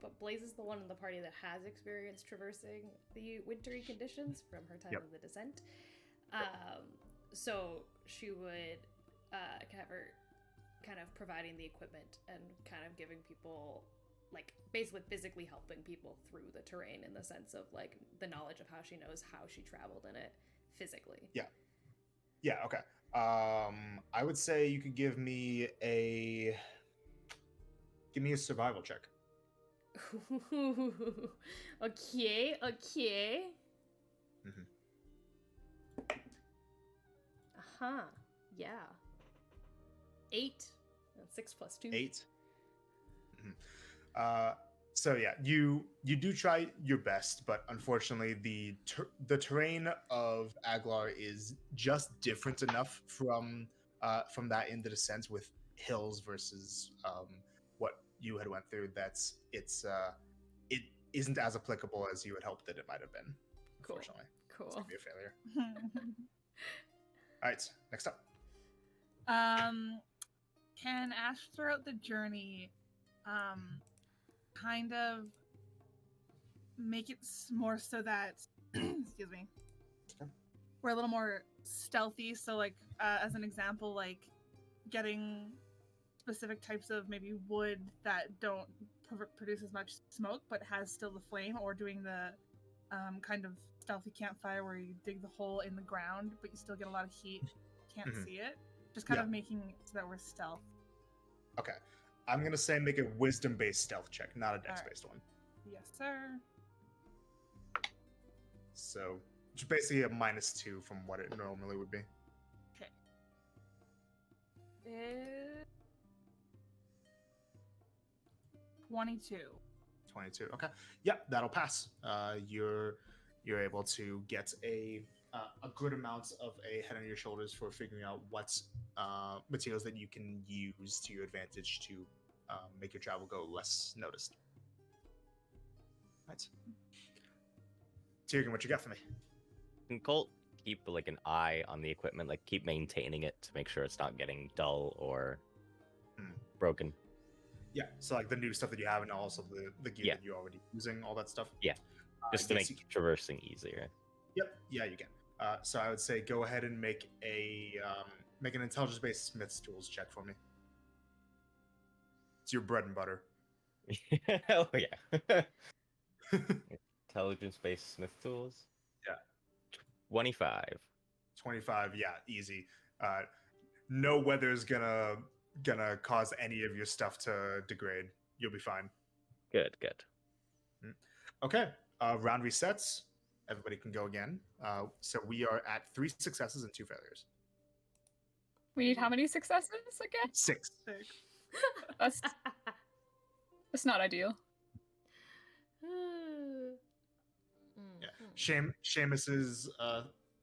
but Blaze is the one in the party that has experienced traversing the wintry conditions from her time Yep. of the descent. So she would have her kind of providing the equipment and kind of giving people, like, basically physically helping people through the terrain in the sense of, like, the knowledge of how she knows how she traveled in it physically. Yeah, okay. I would say you could give me a survival check. Okay. Mhm. Uh-huh. Yeah. 8. And 6 plus 2. 8. So yeah, you do try your best, but unfortunately the terrain of Aglar is just different enough from that in the descent with hills versus what you had went through, that it isn't as applicable as you had hoped that it might have been. Cool. Unfortunately, it's Cool. gonna be a failure. All right, next up. Can Ash throughout the journey kind of make it more so that excuse me, Okay. we're a little more stealthy? So like as an example, like getting specific types of maybe wood that don't produce as much smoke, but has still the flame, or doing the kind of stealthy campfire where you dig the hole in the ground, but you still get a lot of heat. Can't Mhm. see it. Just kind Yeah. of making it so that we're stealth. Okay. I'm going to say make a wisdom-based stealth check, not a dex-based one. Yes, sir. So it's basically a -2 from what it normally would be. 22. 22. Okay. Yeah, that'll pass. You're able to get a good amount of a head on your shoulders for figuring out what materials that you can use to your advantage to make your travel go less noticed. Right. Tyrion, what you got for me? Can Colt keep like an eye on the equipment, like keep maintaining it to make sure it's not getting dull or broken? Yeah, so like the new stuff that you have and also the gear Yeah. that you're already using, all that stuff. Yeah. Just to yes, make traversing easier. Yep. Yeah, you can. So I would say go ahead and make an intelligence-based Smith's tools check for me. It's your bread and butter. Oh yeah. Intelligence-based Smith tools. Yeah. 25. 25. Yeah, easy. No weather's gonna cause any of your stuff to degrade. You'll be fine. Good. Okay. Round resets. Everybody can go again. So we are at 3 successes and 2 failures. We need how many successes again? 6. That's not ideal. Yeah. Seamus's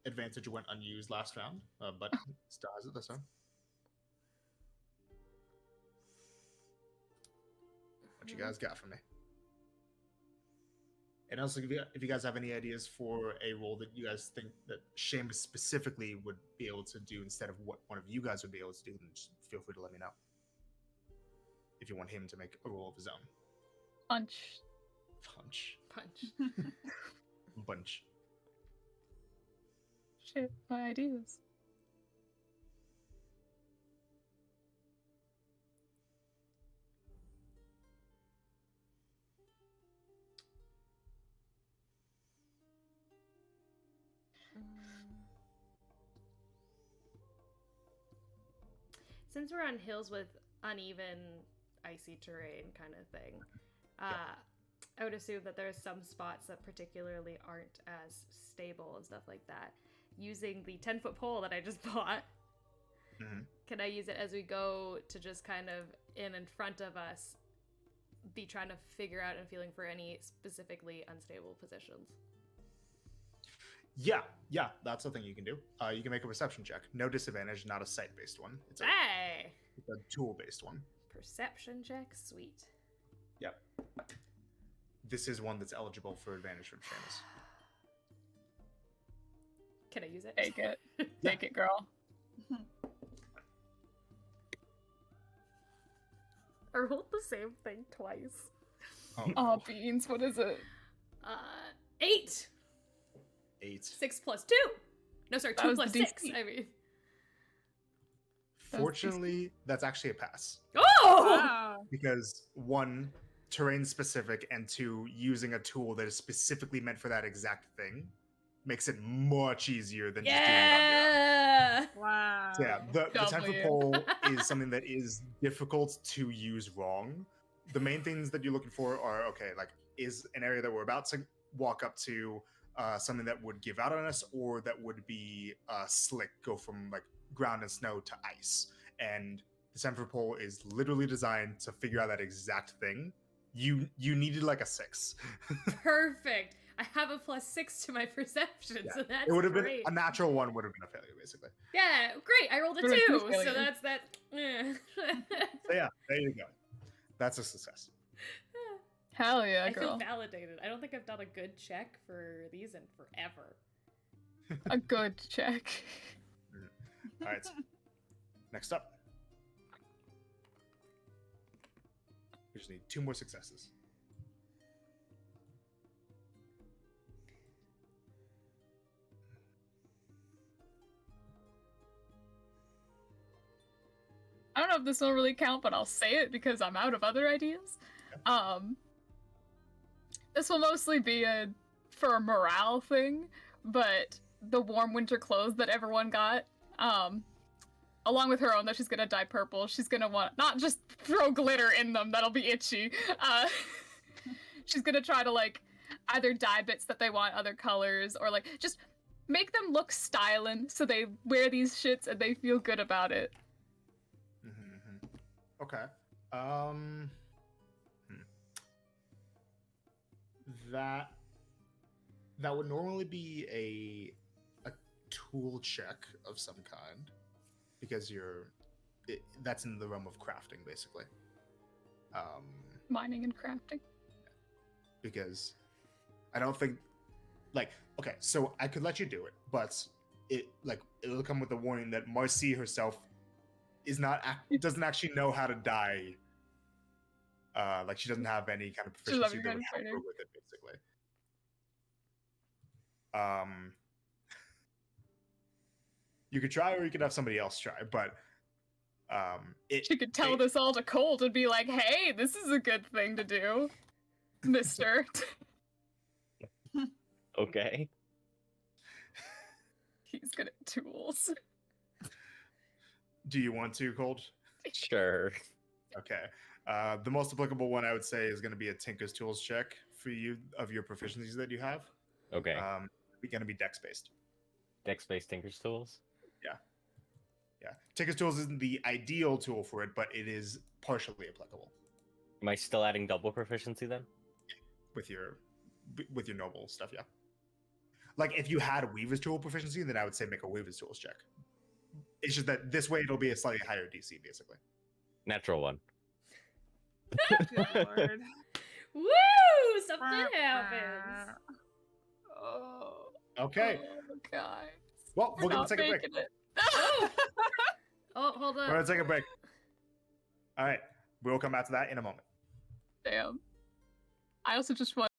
advantage went unused last round, but still has it this time. What you guys got for me? And also, if you guys have any ideas for a role that you guys think that Seamus specifically would be able to do instead of what one of you guys would be able to do, then just feel free to let me know. If you want him to make a role of his own. Punch. Bunch. Shit, my ideas. Since we're on hills with uneven, icy terrain kind of thing, I would assume that there's some spots that particularly aren't as stable and stuff like that. Using the 10-foot pole that I just bought, can I use it as we go to just kind of in front of us, be trying to figure out and feeling for any specifically unstable positions? Yeah, that's the thing you can do. You can make a perception check. No disadvantage, not a sight-based one. It's a tool-based one. Perception check, sweet. Yep. This is one that's eligible for advantage from Seamus. Can I use it? Take it. Take it, girl. I rolled the same thing twice. Oh, beans, what is it? 8. 8. 6 plus 2. No, sorry, That 2 was plus the 6. DC. I mean. Fortunately, that's actually a pass. Oh! Wow. Because 1, terrain specific, and 2, using a tool that is specifically meant for that exact thing makes it much easier than just doing it on your own. Yeah. Wow. So yeah, the 10-foot W. pole is something that is difficult to use wrong. The main things that you're looking for are, okay, like, is an area that we're about to walk up to something that would give out on us, or that would be slick, go from like ground and snow to ice. And the 10-foot pole is literally designed to figure out that exact thing. You needed like a 6. Perfect. I have a +6 to my perception, Yeah. so that's It would have great. been a natural 1 would have been a failure, basically. Yeah, great. I rolled a Would've 2, been so failure. that's that. So yeah, there you go. That's a success. Hell yeah, I feel girl. validated. I don't think I've done a good check for these in forever. A good check. All right. Next up. We just need 2 more successes. I don't know if this will really count, but I'll say it because I'm out of other ideas. This will mostly be for a morale thing, but the warm winter clothes that everyone got, along with her own, though she's gonna dye purple, she's gonna want not just throw glitter in them, that'll be itchy. She's gonna try to like either dye bits that they want other colors or like just make them look styling so they wear these shits and they feel good about it. Okay. That would normally be a tool check of some kind because that's in the realm of crafting basically. Mining and crafting. Because I don't think okay, so I could let you do it, but it'll come with a warning that Marcy herself doesn't actually know how to dye. She doesn't have any kind of proficiency that would help her with it, basically. You could try, or you could have somebody else try, but she could tell this all to Colt and be like, "Hey, this is a good thing to do, Mister." Okay. He's good at tools. Do you want to, Colt? Sure. Okay. The most applicable one I would say is going to be a Tinker's Tools check for you of your proficiencies that you have. Okay. It's going to be dex-based. Dex-based Tinker's Tools? Yeah. Tinker's Tools isn't the ideal tool for it, but it is partially applicable. Am I still adding double proficiency then? With your noble stuff, yeah. Like, if you had a Weaver's Tool proficiency, then I would say make a Weaver's Tools check. It's just that this way it'll be a slightly higher DC, basically. Natural one. Good lord. Woo! Something happens. Oh. Okay. Oh, guys. Well, we're going to take a break. Oh, hold on. We're going to take a break. All right. We'll come back to that in a moment. Damn. I also just want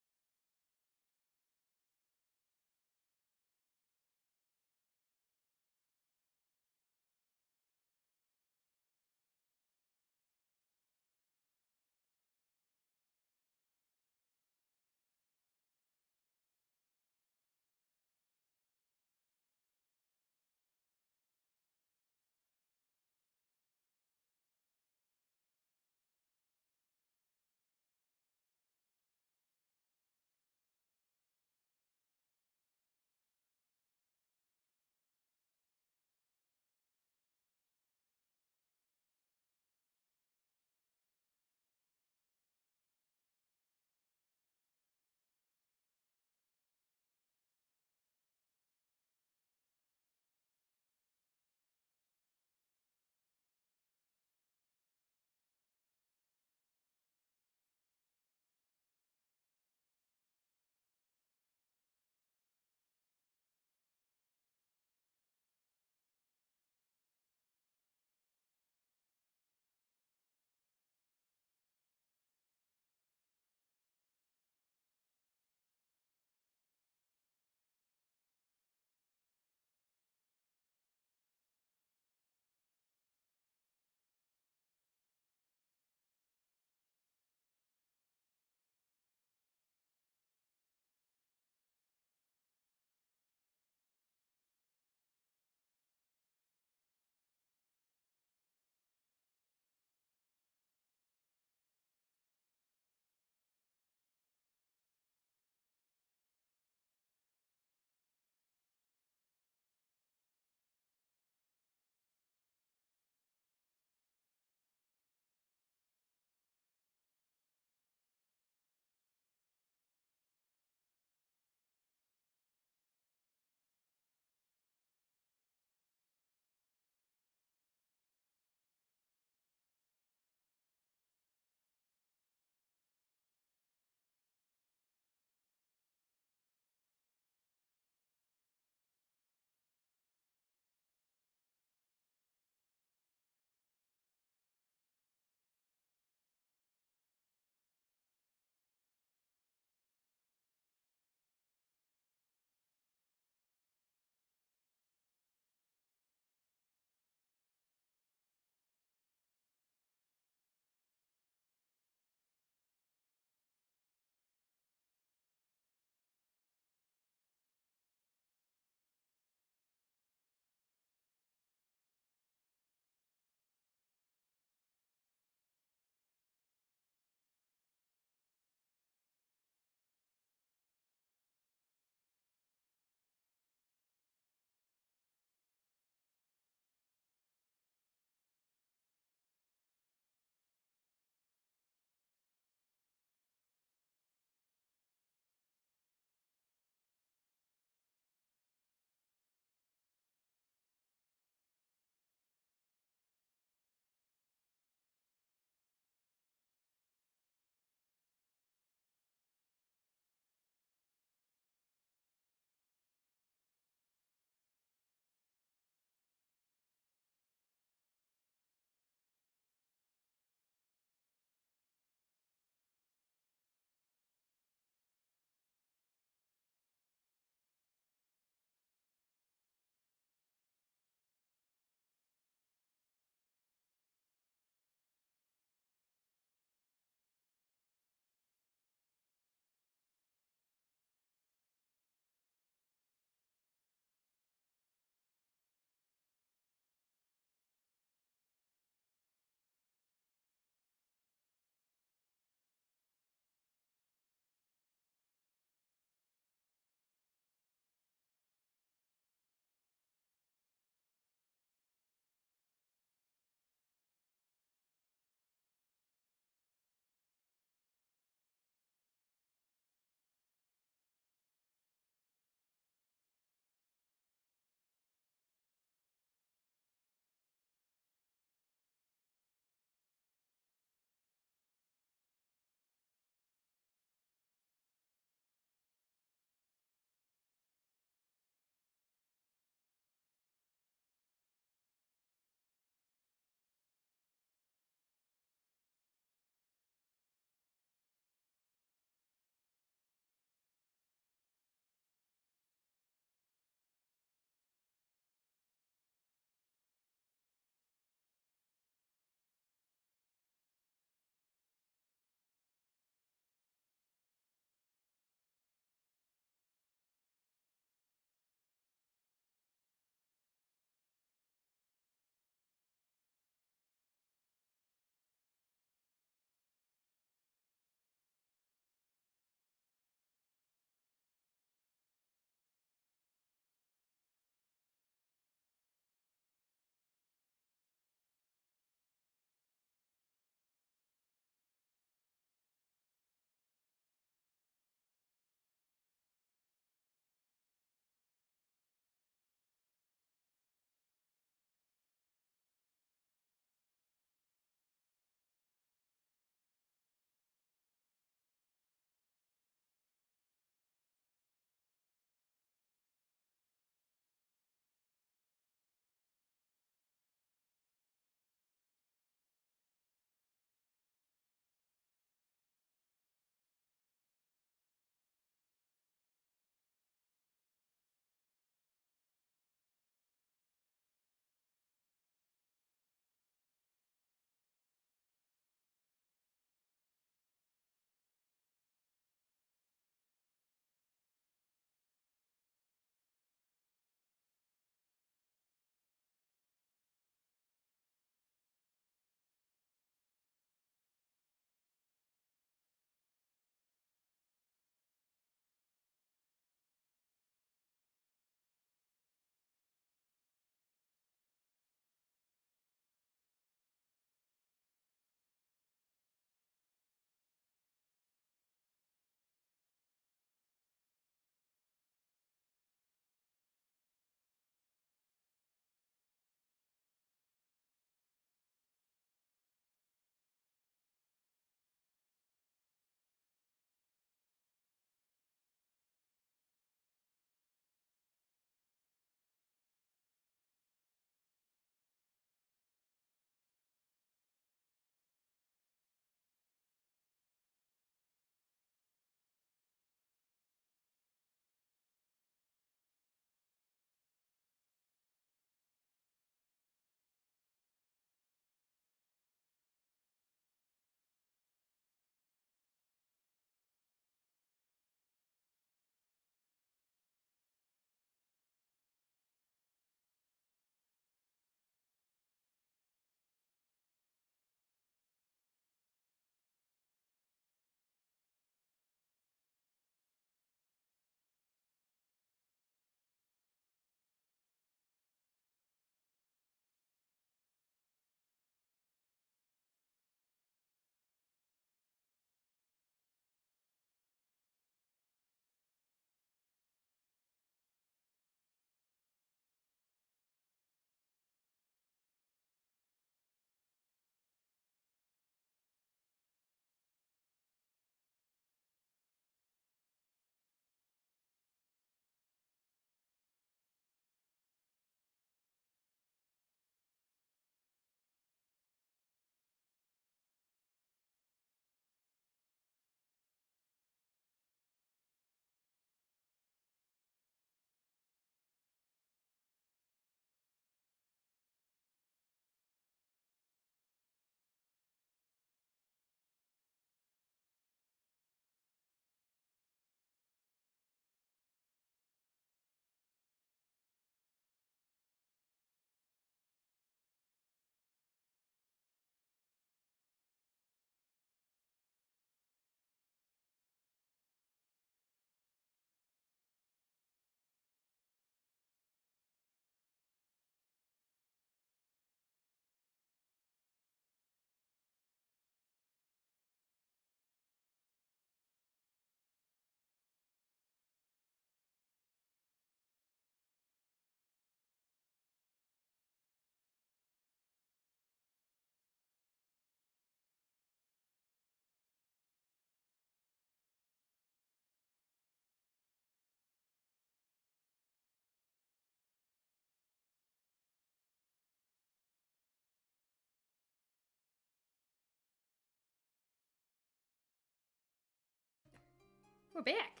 We're back.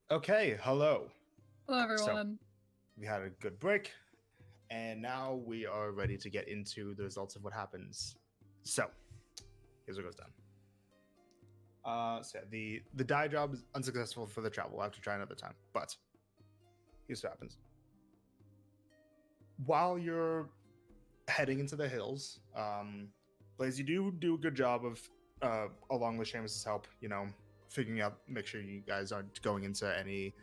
Okay, hello. Hello, everyone. We had a good break, and now we are ready to get into the results of what happens. So, here's what goes down. So yeah, the die job is unsuccessful for the travel. We'll have to try another time. But here's what happens. While you're heading into the hills, Blaze, you do a good job of, along with Seamus's help, figuring out, make sure you guys aren't going into any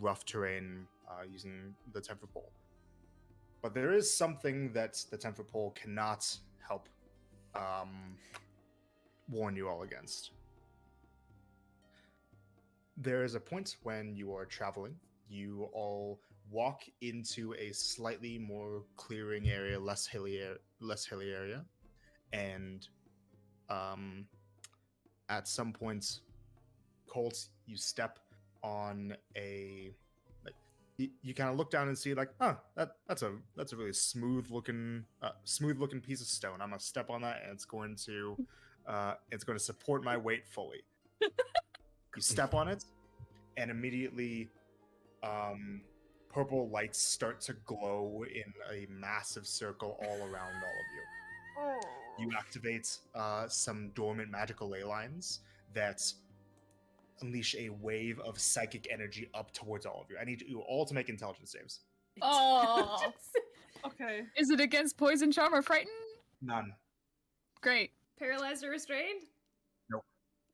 rough terrain using the 10-foot pole. But there is something that the 10-foot pole cannot help warn you all against. There is a point when you are traveling, you all walk into a slightly more clearing area, less hilly area, and at some point, Colt, you step on a, like, you kind of look down and see, like, that's a really smooth looking piece of stone. I'm gonna step on that, and it's going to support my weight fully. You step on it, and immediately, purple lights start to glow in a massive circle all around all of you. You activate some dormant magical ley lines that unleash a wave of psychic energy up towards all of you. I need you all to make intelligence saves. Oh. Okay. Is it against poison, charm, or frighten? None. Great. Paralyzed or restrained? Nope.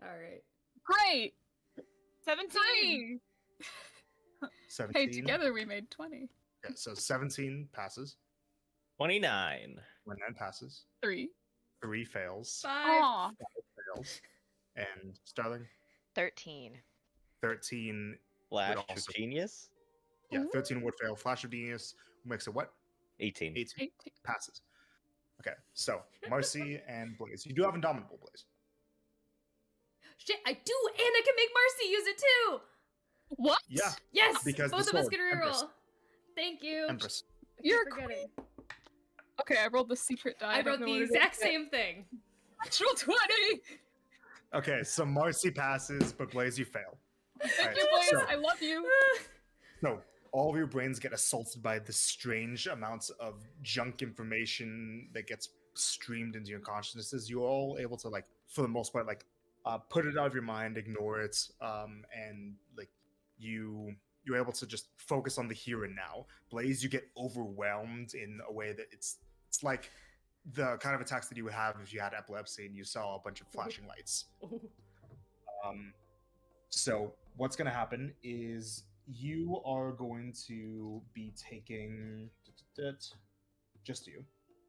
All right. Great. 17. 3. 17. Hey, together we made 20. Okay, so 17 passes. 29. 29 passes. 3. 3 fails. 5. Aw. Fails. And Starling? 13. 13 Flash would of also- Genius. Yeah, 13 would fail. Flash of Genius makes it what? 18. 18 18. passes. Okay, so Marcy and Blaze. You do have Indomitable, Blaze. Shit, I do, and I can make Marcy use it too. What? Yeah, Yes, Because both the of us sword, can Empress. reroll. Thank you. Empress. I keep You're forgetting. Okay, I rolled the secret die. I don't wrote know the what it is exact yet. same thing. Natural 20. Okay, so Marcy passes, but Blaze, you fail. Thank Alright, you, Blaze. so- I love you. So all of your brains get assaulted by the strange amounts of junk information that gets streamed into your consciousnesses. You're all able to, like, for the most part, like, put it out of your mind, ignore it, and like you're able to just focus on the here and now. Blaze, you get overwhelmed in a way that it's like the kind of attacks that you would have if you had epilepsy and you saw a bunch of flashing lights. So what's going to happen is you are going to be taking just you.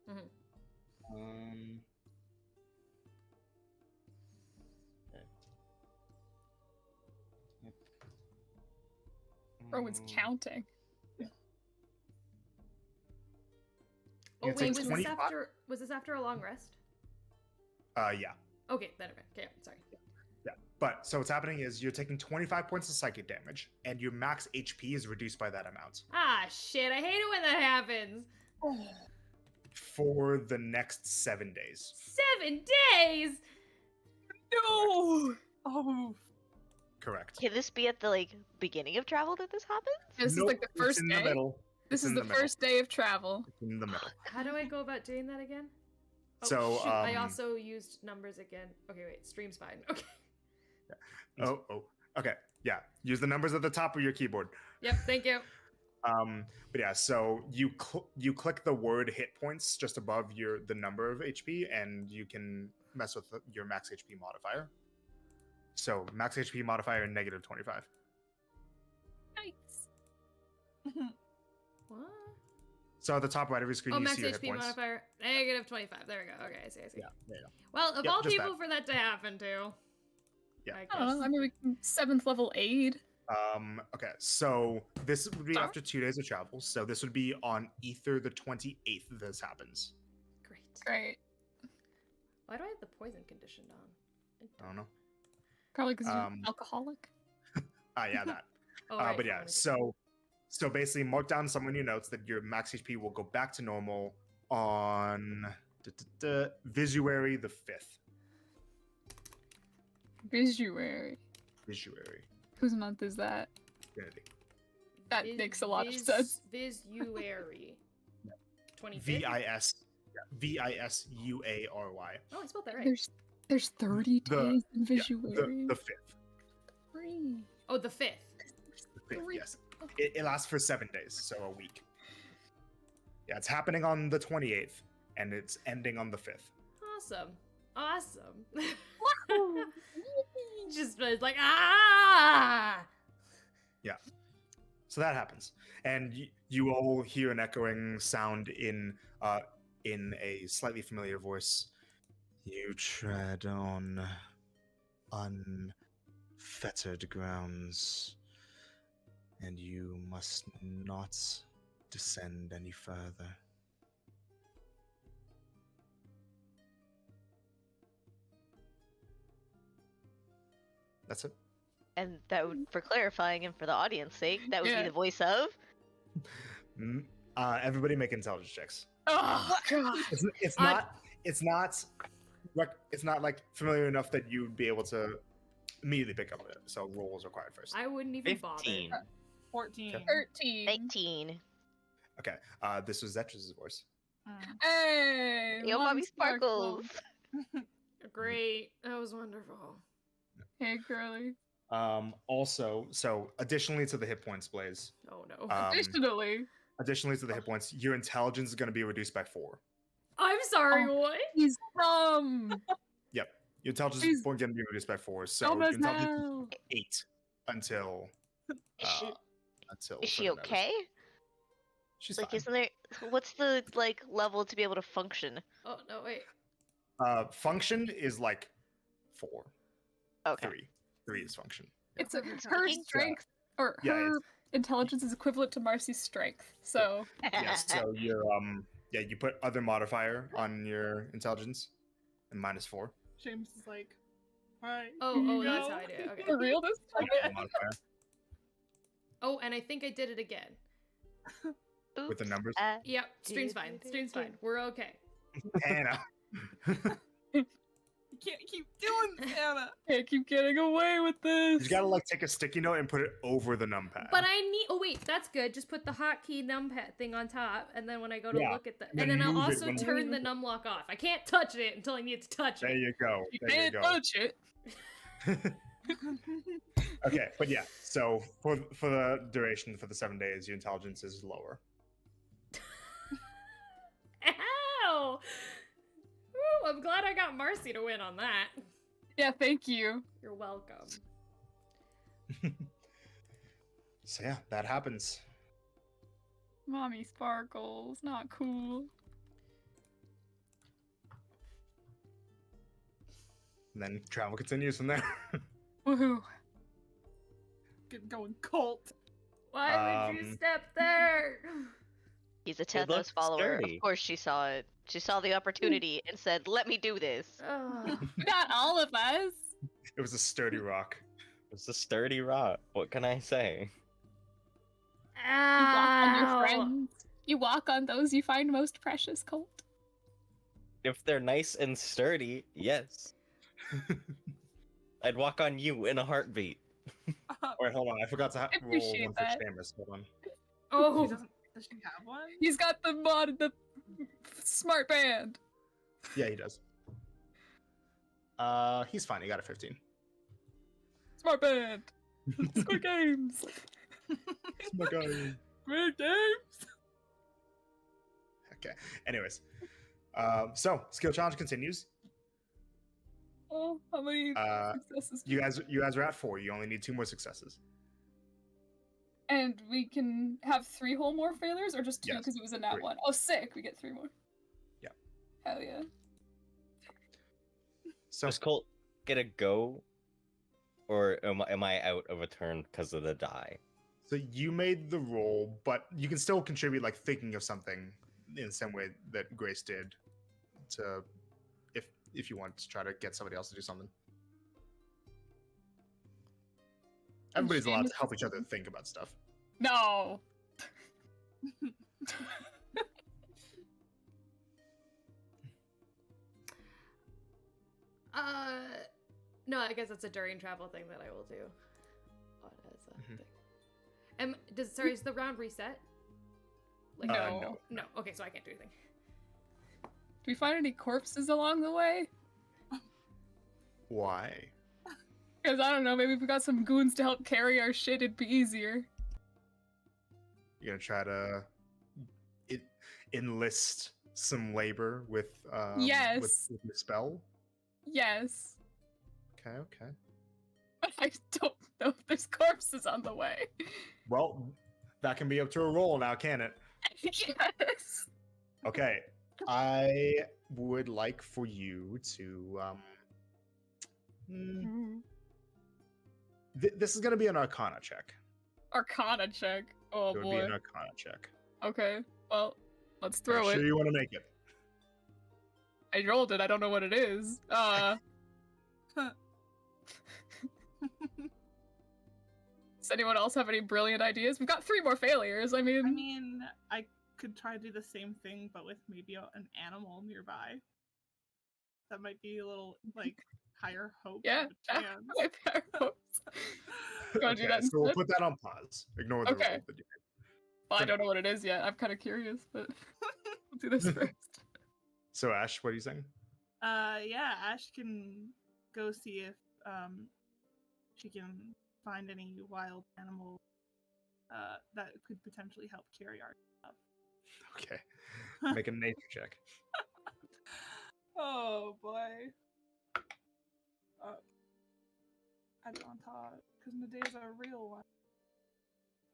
Mhm. Okay. Yep. Rowan's counting. Oh It's wait, like was 25 this after a long rest? Yeah. Okay, then okay. Okay, sorry. Yeah. But so what's happening is you're taking 25 points of psychic damage, and your max HP is reduced by that amount Ah shit, I hate it when that happens. for the next 7 days. 7 days. No. Oh. Correct. Can this be at the beginning of travel that this happens? This Nope, is like the it's first in day. the middle. This It's is in the middle. first day of travel. It's in the middle. How do I go about doing that again? Oh, So, shoot, I um, also used numbers again. Okay, wait, stream's fine. Okay. Oh. Okay. Yeah. Use the numbers at the top of your keyboard. Yep, thank you. But yeah, so you click the word hit points just above the number of HP, and you can mess with your max HP modifier. So max HP modifier -25. Nice. What? So at the top right of your screen, Oh, you max see your hit HP points. modifier -25. There we go. Okay, I see. Yeah, there you go. Well, of Yep, all just people that. for that to happen to. Yeah. I I guess. don't know. I mean, we can 7th level aid. Okay, so this would be Sorry? after 2 days of travel. So this would be on Ether the 28th that this happens. Great. Great. Why do I have the poison conditioned on? I don't know. Probably because you're Um, alcoholic. Yeah, that. Oh, right, But yeah, pharmacy. so basically mark down somewhere in your notes that your max HP will go back to normal on Visuary the 5th. Visuary. Visuary. Whose month is that? Trinity. That makes a lot of sense. Visuary. 25th? Visuary. Oh, I spelled that right. There's 30 The- days in Yeah, Visuary. the 5th. 3. Oh, the 5th. The 5th, yes. It lasts for 7 days, so a week. Yeah, it's happening on the 28th, and it's ending on the 5th. Awesome. Just like, ah! Yeah. So that happens, and you all hear an echoing sound in a slightly familiar voice. You tread on unfettered grounds, and you must not descend any further. That's it. And that would, for clarifying and for the audience sake, that would Yeah. be the voice of. Everybody make intelligence checks. Oh god. It's not like familiar enough that you'd be able to immediately pick up on it. So roll is required first. I wouldn't even 15. bother. 14. 13. 19. Okay. This was Zetr's voice. Mm. Hey, Yo, Mom Mommy Sparkles. Great. That was wonderful. Hey, girly. Also, so additionally to the hit points, Blaze. Oh no. Additionally to the hit points, your intelligence is going to be reduced by 4. I'm sorry, Oh. what? He's dumb. Yep. Your intelligence He's is going to be reduced by 4. So Dumb your as intelligence hell. is 8 until Is she further notice. okay? She's Like, fine. isn't there? What's the like level to be able to function? Oh no, wait. Function is like 4. Okay. 3 is function. It's her Speaking? strength, or Yeah, her intelligence is equivalent to Marcy's strength. So Yes. So you're you put other modifier on your intelligence and -4. James is like, alright. Oh, that's how I do it. Okay. for real this time. Modifier Oh, and I think I did it again. with the Oops, numbers. Yep, stream's fine. Stream's fine. We're okay. Anna. You can't keep doing this, Anna. Can't keep getting away with this. You gotta like take a sticky note and put it over the numpad. But I need. Oh wait, that's good. Just put the hotkey numpad thing on top, and then when I go to Yeah, look at the, and and then then I'll move it also when you- turn the numlock off. I can't touch it until I need to touch There it. you go. You There you can't go. touch it. Okay, but yeah. So for the duration for the 7 days, your intelligence is lower. Ow! Woo, I'm glad I got Marcy to win on that. Yeah, thank you. You're welcome. So yeah, that happens. Mommy Sparkles, not cool. And then travel continues from there. Woohoo. Get going cult. Why would you Um, step there? He's a It looked Tethos follower. sturdy. Of course, she saw it. She saw the opportunity and said, "Let me do this." Ugh. Not all of us. It was a sturdy rock. It's a sturdy rock. What can I say? You walk on your Ow. friends. You walk on those you find most precious, Colt. If they're nice and sturdy, yes. I'd walk on you in a heartbeat. Wait, hold on. I forgot to I roll appreciate one for that. Shamus. Hold on. Oh, Does she have one? He's got the smart band. Yeah, he does. He's fine. He got a 15. Smart band. Squid Games. Oh my god. Squid Games. Okay. Anyways, so skill challenge continues. Oh, how many successes? You guys are at 4. You only need 2 more successes. And we can have 3 whole more failures, or just 2 Yes, because it was a nat 3. 1. Oh, sick! We get 3 more. Yeah. Hell yeah. So Does Colt get a go? Or am I out of a turn because of the die? So you made the roll, but you can still contribute, like thinking of something in the same way that Grace did, to if you want to try to get somebody else to do something. Everybody's allowed to help each other think about stuff. No. No, I guess that's a during travel thing that I will do. As a thing. Is the round reset? Like No. no. Okay, so I can't do anything. Do we find any corpses along the way? Why? Because I don't know, maybe if we got some goons to help carry our shit, it'd be easier. You're gonna try to enlist some labor with Yes. with your spell. Yes. Okay. But I don't know if there's corpses on the way. Well, that can be up to a roll now, can it? Yes. Okay. I would like for you to this is gonna be an Arcana check. Arcana check. Oh It would be boy. an Arcana check. Okay. Well, let's Are throw you it. sure you want to make it? I rolled it. I don't know what it is. Does anyone else have any brilliant ideas? We've got 3 more failures. I mean, I could try to do the same thing, but with maybe an animal nearby. That might be a little like higher hope. yeah. Of a chance. With our hopes. Wanna do that So we'll instead? put that on pause. Ignore the Okay. roll that you made. Well, I don't know what it is yet. I'm kind of curious, but we'll do this first. So Ash, what are you saying? Yeah, Ash can go see if she can find any wild animal that could potentially help carry our stuff. Okay. Make a nature check. Oh boy. I don't talk because Nadea's a real one.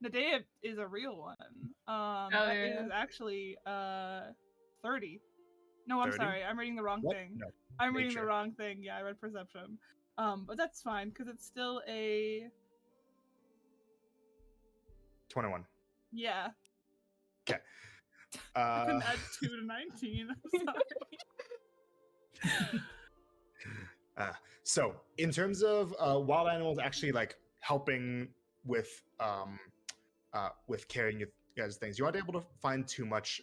Nadea is a real one. That is actually 30. No, I'm 30? sorry. I'm reading the wrong What? thing. No. I'm reading the nature. wrong thing. Yeah, I read perception. But that's fine because it's still a 21. yeah. Okay. I couldn't add 2 to 19. I'm sorry. So in terms of wild animals actually like helping with carrying you guys things, you aren't able to find too much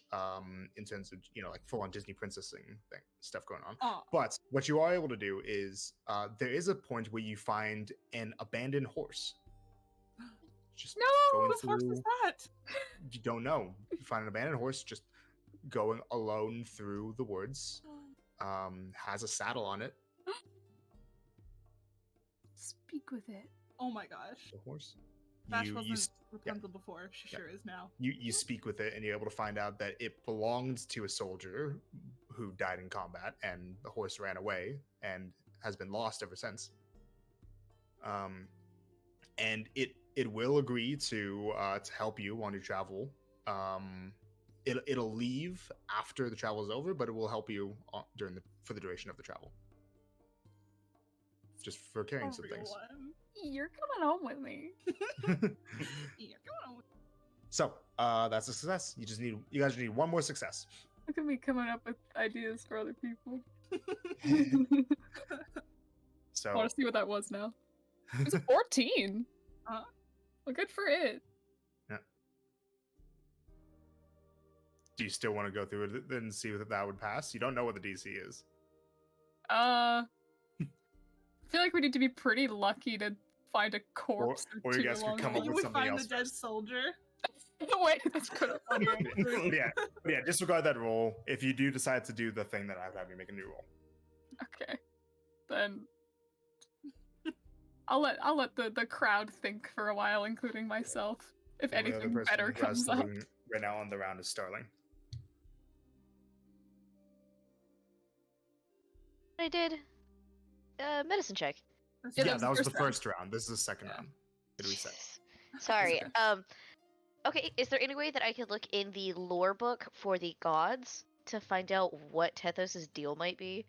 in terms of like full on Disney princessing stuff going on. Oh, But what you are able to do is there is a point where you find an abandoned horse. Just going what horse through. is that? You don't know. You find an abandoned horse just going alone through the woods. Has a saddle on it. Speak with it. Oh my gosh. The horse. Bash You wasn't s- Rapunzel before. She Yeah. sure is now. you speak with it, and you're able to find out that it belonged to a soldier who died in combat, and the horse ran away and has been lost ever since. And it will agree to help you on your travel. It'll leave after the travel is over, but it will help you for the duration of the travel. Just for carrying A some real things. one. You're coming home with me. Yeah, come on. So that's a success. You guys need one more success. Look at me coming up with ideas for other people. So I want to see what that was now. It's a 14. Huh? Well, good for it. do you still want to go through it and see if that would pass? You don't know what the DC is. I feel like we need to be pretty lucky to find a corpse or you guys could come up You with would something find else the dead first. soldier. Wait, that's kind of funny. yeah, disregard that roll. If you do decide to do the thing, then I would have you make a new roll. Okay, then I'll let the crowd think for a while, including myself. If The only other anything person better who has comes up. something right now on the round is Starling. I did medicine check. Yeah, that was the first round. first round. This is the second round. It reset. Sorry. okay. Okay, is there any way that I could look in the lore book for the gods to find out what Tethos's deal might be?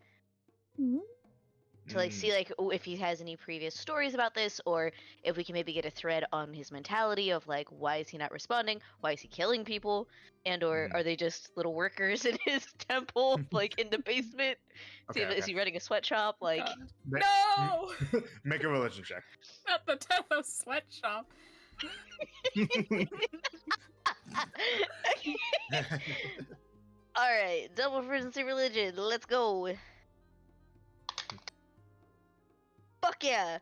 To like see like if he has any previous stories about this, or if we can maybe get a thread on his mentality of like why is he not responding, why is he killing people, and or are they just little workers in his temple, like in the basement? See if, is he running a sweatshop? Like No! Make a religion check. Not the Tethos sweatshop. All right, double proficiency religion. Let's go. Fuck yeah.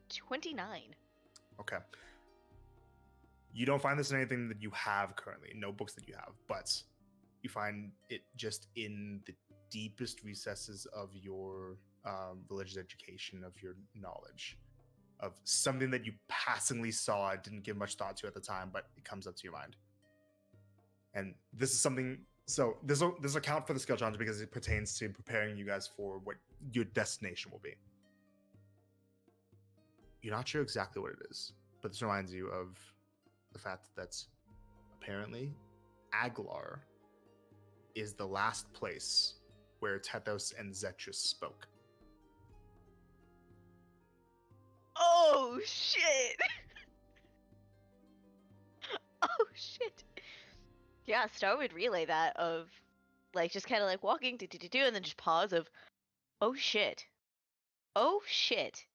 29. Okay. You don't find this in anything that you have currently, no books that you have, but you find it just in the deepest recesses of your religious education, of your knowledge, of something that you passingly saw and didn't give much thought to at the time, but it comes up to your mind. And this is something. So this will account for the skill challenge because it pertains to preparing you guys for what your destination will be. You're not sure exactly what it is, but this reminds you of the fact that apparently Aglar is the last place where Tethos and Zetrus spoke. Oh shit! Oh shit! Yeah, Star would relay that of, like, just kind of like walking, do, and then just pause of, oh shit. Oh shit.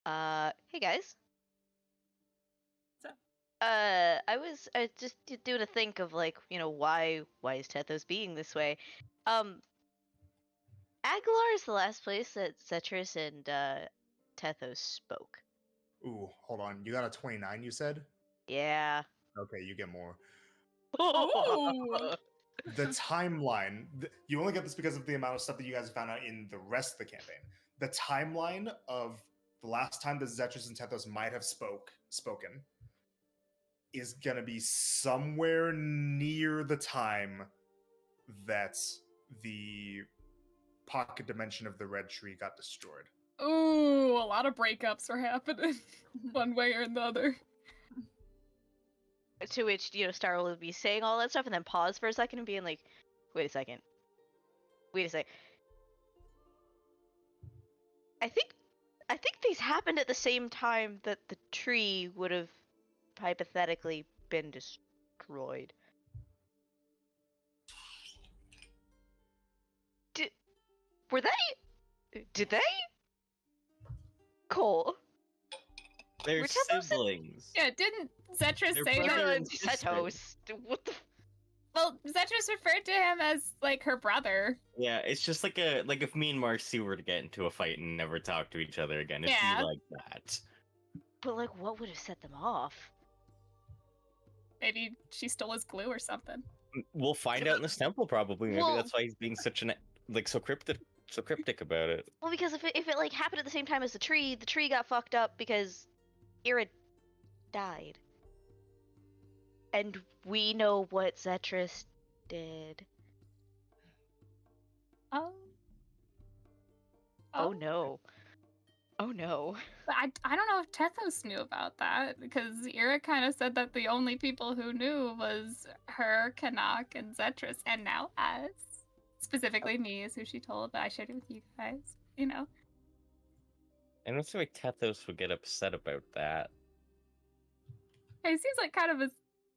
Hey guys. What's up? I was just doing a think of, like, why is Tethos being this way? Aguilar is the last place that Cetrus and Tethos spoke. Ooh, hold on. You got a 29, you said? Yeah. Okay, you get more. Ooh. The timeline, you only get this because of the amount of stuff that you guys found out in the rest of the campaign. The timeline of the last time that Zetrus and Tethos might have spoken is gonna be somewhere near the time that the pocket dimension of the red tree got destroyed. Ooh, a lot of breakups are happening one way or the other. To which, Star will be saying all that stuff and then pause for a second and being like, wait a second. Wait a sec. I think these happened at the same time that the tree would have hypothetically been destroyed. Did they? Cole. They're We're Tethos siblings. Yeah, didn't Zetrus They're say brother that? and sister. Tethos. What the? Well, Zetrus referred to him as like her brother. Yeah, it's just like if me and Marcy were to get into a fight and never talk to each other again, it'd Yeah. be like that. But, like, what would have set them off? Maybe she stole his glue or something. We'll find out in this temple probably. Maybe Well- that's why he's being such so cryptic about it. Well, because if it like happened at the same time as the tree got fucked up because Ira died. And we know what Zetrus did. Oh. Oh no. Oh no. But I don't know if Tethos knew about that, because Ira kind of said that the only people who knew was her, Kanak, and Zetrus, and now us. Specifically me is who she told, but I shared it with you guys, I don't see why Tethos would get upset about that. He seems like kind of a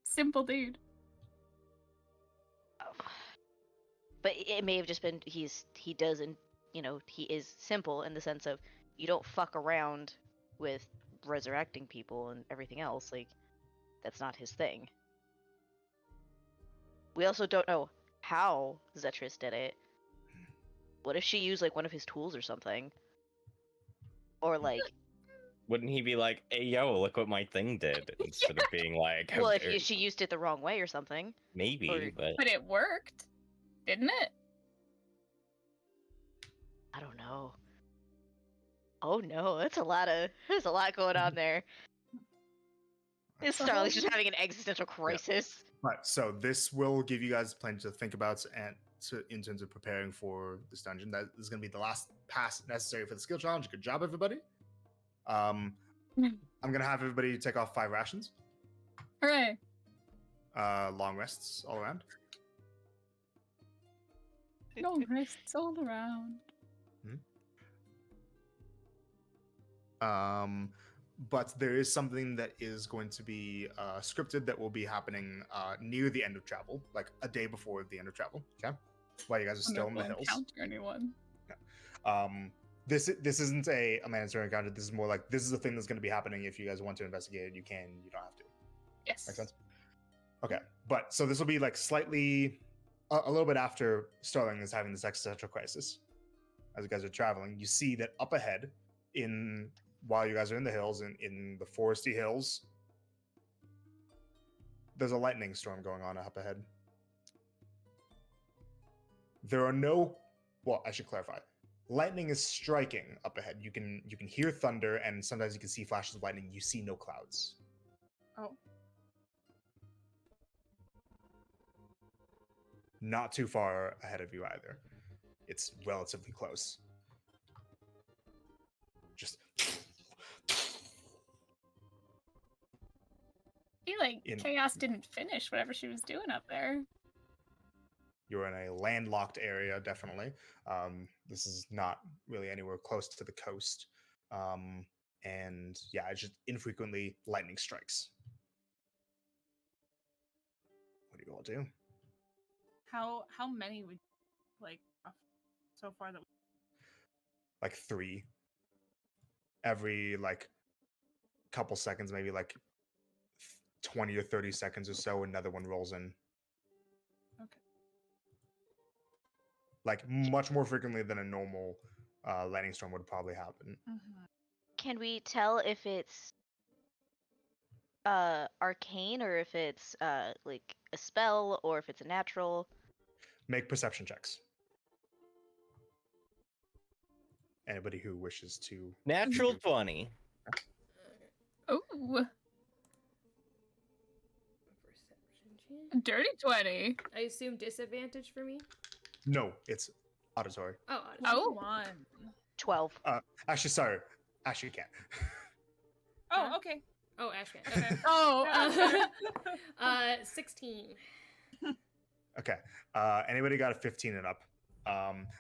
simple dude. But it may have just been he doesn't, he is simple in the sense of you don't fuck around with resurrecting people and everything else. Like, that's not his thing. We also don't know how Zetrus did it. What if she used, like, one of his tools or something? Or, like... Wouldn't he be like, hey, yo, look what my thing did? Instead of being like, well, if she used it the wrong way or something. Maybe, or- but... But it worked, didn't it? I don't know. Oh no, there's a lot going on there. Starly's just having an existential crisis. Right, so this will give you guys plenty to think about and in terms of preparing for this dungeon. That is going to be the last pass necessary for the skill challenge. Good job, everybody. I'm going to have everybody take off 5 rations. Hooray. Long rests all around. No rests all around. But there is something that is going to be scripted that will be happening near the end of travel, like a day before the end of travel. Okay, while you guys are still in the hills. Encounter anyone. This isn't a mandatory encounter. This is more like this is a thing that's going to be happening. If you guys want to investigate it, you can. You don't have to. Yes. Make sense? Okay, but so this will be like slightly a little bit after Starling is having this existential crisis. as you guys are traveling, you see that up ahead, while you guys are in the hills, in the foresty hills, there's a lightning storm going on up ahead. There are no, well, I should clarify. Lightning is striking up ahead. You can hear thunder, and sometimes you can see flashes of lightning. You see no clouds. Oh. Not too far ahead of you either. It's relatively close. Just I feel like Chaos didn't finish whatever she was doing up there. you're in a landlocked area, definitely. This is not really anywhere close to the coast. And yeah, it's just infrequently lightning strikes. What do you all do? How many would like so far that Like 3. Every like couple seconds, maybe like 20 or 30 seconds or so, another one rolls in. Okay. Like much more frequently than a normal lightning storm would probably happen. Can we tell if it's arcane or if it's like a spell or if it's a natural? Make perception checks. Anybody who wishes to. Natural 20. Ooh, dirty 20. I assume disadvantage for me. No, it's auditory. Oh, Oh. 1. 12. Actually, sorry. Actually, you can't. Oh, okay. oh, Ashcan. Okay. Okay. Oh, 16. Okay. Anybody got a 15 and up?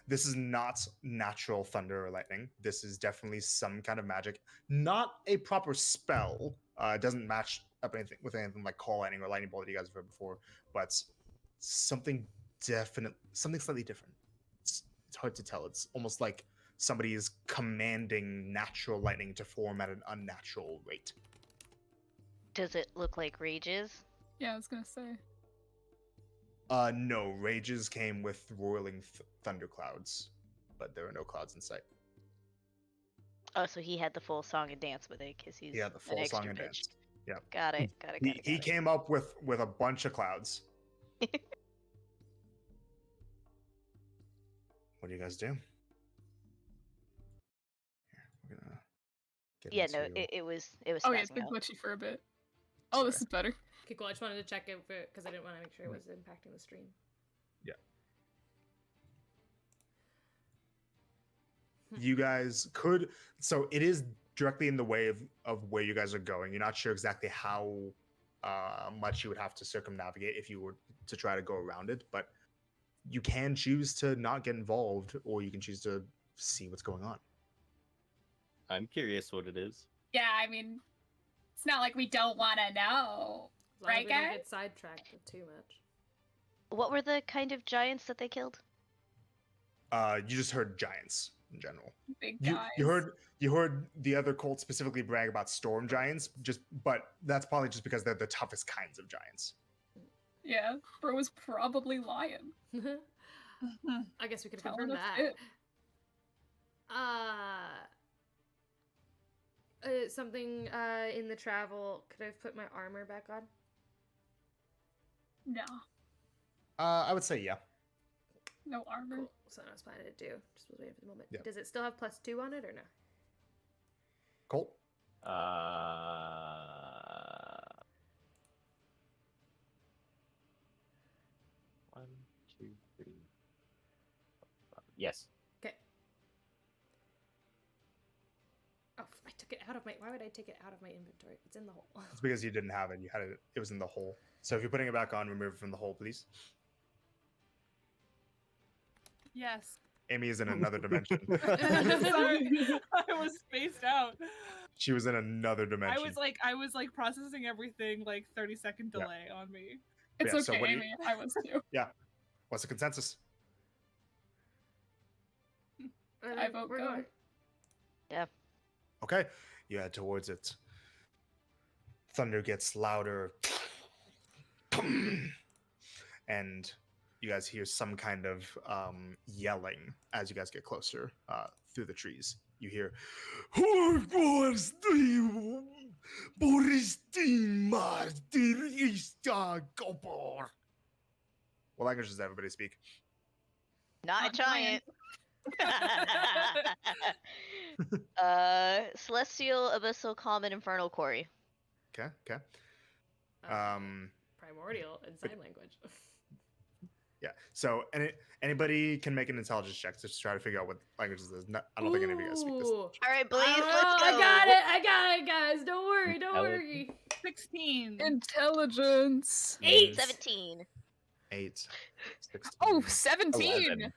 This is not natural thunder or lightning. This is definitely some kind of magic. Not a proper spell. It doesn't match up with anything like call lightning or lightning bolt that you guys have heard before, but something slightly different. It's hard to tell. It's almost like somebody is commanding natural lightning to form at an unnatural rate. Does it look like rages? Yeah, I was gonna say. No, rages came with roiling thunderclouds, but there are no clouds in sight. Oh, so he had the full song and dance with it because he's Yeah, the full an song extra and bitch. dance. Yeah. Got it. He came up with a bunch of clouds. What do you guys do? Here, we're gonna get Yeah, no, into- it was Oh yeah, it's spazzing been out. glitchy for a bit. Oh, this is better. Okay, cool. I just wanted to check it because I didn't want to make sure it was impacting the stream. You guys could, so it is directly in the way of where you guys are going. You're not sure exactly how much you would have to circumnavigate if you were to try to go around it, but you can choose to not get involved, or you can choose to see what's going on. I'm curious what it is. Yeah, I mean, it's not like we don't want to know. As long Right, as we don't guys? get sidetracked with too much. What were the kind of giants that they killed? You just heard giants in general. Big You, guys. you heard the other cult specifically brag about storm giants, but that's probably just because they're the toughest kinds of giants. Yeah, bro was probably lying. I guess we could Telling confirm us that. it. Something in the travel. Could I have put my armor back on? No, I would say yeah. no armor. Cool. So I was planning to do. Just was waiting for the moment. Yeah. Does it still have +2 on it or no? Colt? One, two, three. Yes. Okay. Oh, I took it out of my. Why would I take it out of my inventory? It's in the hole. It's because you didn't have it. You had it. It was in the hole. So if you're putting it back on, remove it from the hole, please. Yes. Amy is in another dimension. Sorry, I was spaced out. She was in another dimension. I was like processing everything, like 30-second Yeah. delay on me. It's Yeah, so okay, what do you- Amy. I was too. What's the consensus? I vote We're go. going. Okay, you head towards it. Thunder gets louder, and you guys hear some kind of yelling as you guys get closer through the trees. You hear, what language does everybody speak? Not a Not giant. Celestial, Abyssal, Common, Infernal, Quarry. Okay, okay. Uh, Primordial and sign language. Yeah. So anybody can make an intelligence check to try to figure out what languages this is. No, I don't think any of you guys speak this. Ooh. All right, Blaze, I don't let's know, go. I got it, guys. Don't worry, don't worry. 16. Intelligence. 17. 8, 16, Oh, 17. 11.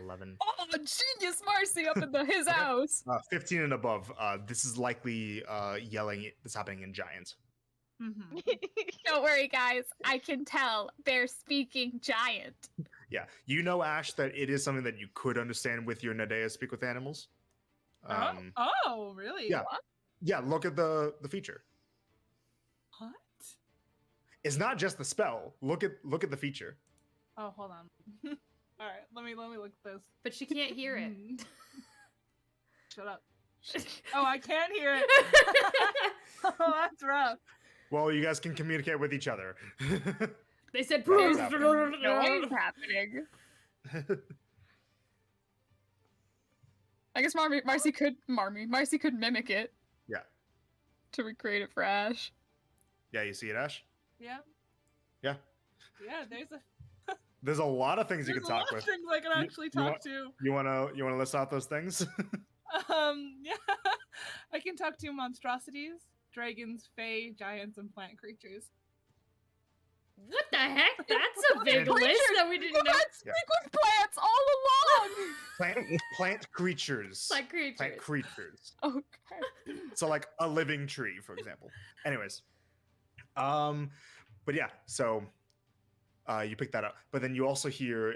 11. Oh, genius Marcy up in his house. 15 and above. This is likely yelling that's happening in giant. Mm-hmm. Don't worry, guys. I can tell they're speaking giant. Yeah. You know, Ash, that it is something that you could understand with your Nadea speak with animals. Oh, really? Yeah. Yeah, look at the feature. What? It's not just the spell. Look at the feature. Oh, hold on. All right, let me look at this. But she can't hear it. Shut up. Oh, I can't hear it. Oh, that's rough. Well, you guys can communicate with each other. They said Noise Noise happening. I guess Marcy could mimic it. Yeah. To recreate it for Ash. Yeah, you see it, Ash? Yeah. Yeah. Yeah, There's a lot of things you can there's a lot talk of with. things I can actually talk to. You wanna list out those things? Yeah. I can talk to monstrosities, dragons, fae, giants, and plant creatures. What the heck? That's a big list that we didn't know. Speak with plants all along. Plant creatures. Like creatures. Plant creatures. Okay. So like a living tree, for example. Anyways. But yeah, so you pick that up. But then you also hear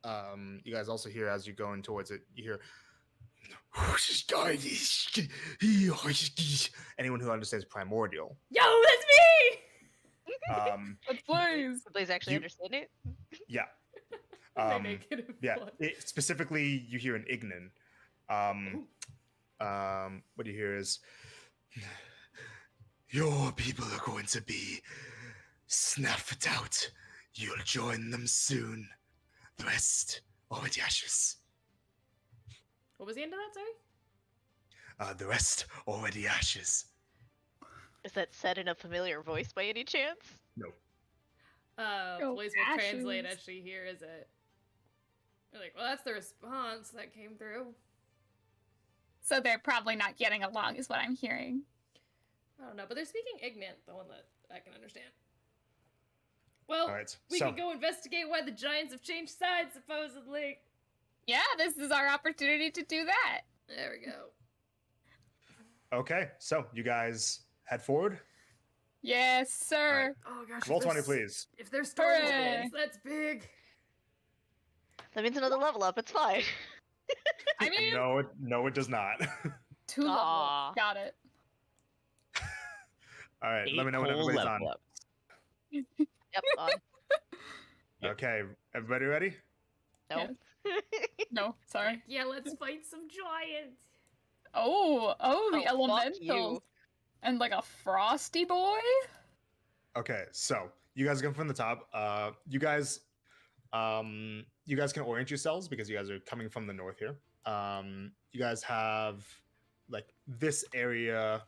you guys also hear as you go in towards it, you hear anyone who understands primordial. Yo, that's me! Let's Blaze. Did Blaze actually You- understand it? Yeah. My negative Yeah. one. Specifically, you hear an Ignan. What you hear is, your people are going to be snuffed out. You'll join them soon. The rest already ashes. What was the end of that, sorry? The rest already ashes. Is that said in a familiar voice by any chance? No. Go Blaze will translate ashes. as she hears it. You're like, well, that's the response that came through. So they're probably not getting along, is what I'm hearing. I don't know, but they're speaking Ignant, the one that I can understand. Well, All right. we so can go investigate why the giants have changed sides, supposedly. Yeah, this is our opportunity to do that. There we go. okay, so you guys head forward. Yes, sir. Oh gosh. Roll if 20, there's- please. If there's story Hooray. points, that's big. That means another level up. It's fine. I mean, No, it does not. 2 level. Aw. Got it. All right, let me 8 know when whole everybody's on. level ups. Yep, on. Yep. Okay, everybody ready? No. No, sorry. Yeah, let's fight some giants. Oh, the Oh, fuck elementals. you. And like a frosty boy? Okay, so you guys come from the top. You guys can orient yourselves because you guys are coming from the north here. You guys have like this area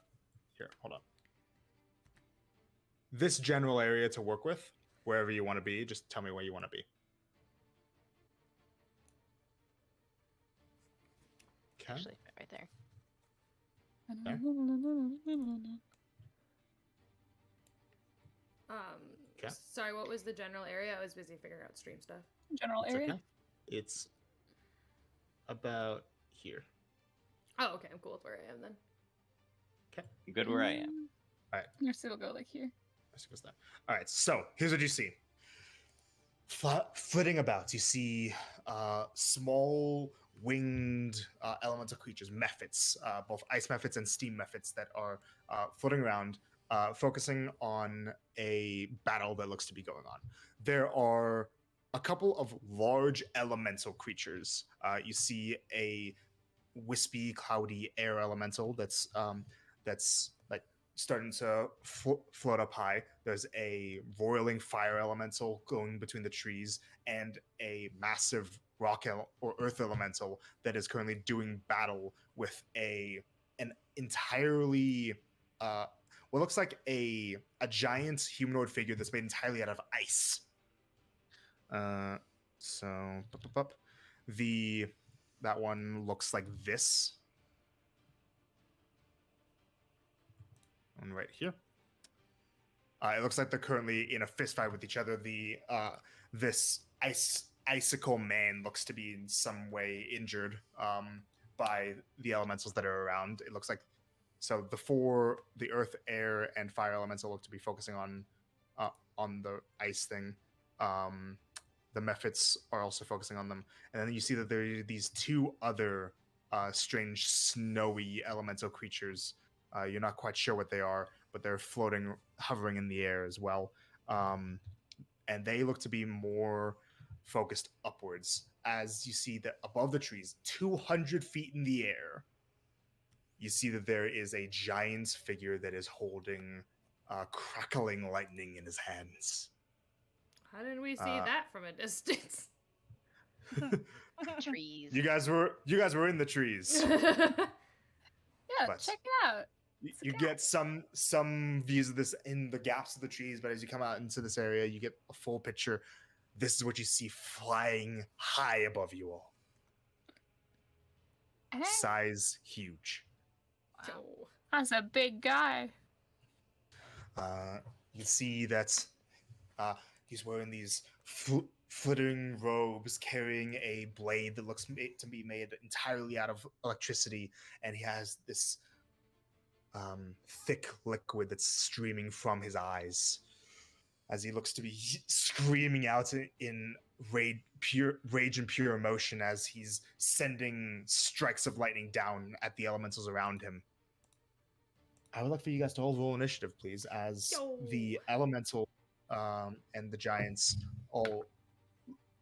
here. Hold on. This general area to work with, wherever you want to be. Just tell me where you want to be. Okay. Actually, right there. Okay. Sorry, what was the general area? I was busy figuring out stream stuff. General It's area. okay. It's about here. Oh, okay, I'm cool with where I am then. I'm good where I am. Mercy will go like here. Let's go with that. All right, so here's what you see. Flitting about, you see small winged elemental creatures, mephits, both ice mephits and steam mephits that are floating around. focusing on a battle that looks to be going on. There are a couple of large elemental creatures. You see a wispy, cloudy air elemental that's like starting to float up high. There's a roiling fire elemental going between the trees, and a massive rock or earth elemental that is currently doing battle with an entirely what looks like a giant humanoid figure that's made entirely out of ice. So that one looks like this one right here. It looks like they're currently in a fist fight with each other. This icicle man looks to be in some way injured by the elementals that are around. It looks like so the earth, air, and fire elemental look to be focusing on the ice thing. The Mephits are also focusing on them, and then you see that there are these two other strange snowy elemental creatures. You're not quite sure what they are, but they're floating, hovering in the air as well. And they look to be more focused upwards. As you see that above the trees, 200 feet in the air, you see that there is a giant figure that is holding crackling lightning in his hands. How did we see that from a distance? Trees. You guys were in the trees. Yeah, But- check it out. You get some views of this in the gaps of the trees, but as you come out into this area, you get a full picture. This is what you see flying high above you all. Hey, Size huge. Oh. that's a big guy. You see that he's wearing these flittering robes, carrying a blade that looks to be made entirely out of electricity, and he has this thick liquid that's streaming from his eyes as he looks to be screaming out in rage and pure emotion as he's sending strikes of lightning down at the elementals around him. I would like for you guys to all roll initiative, please, as the elemental and the giants all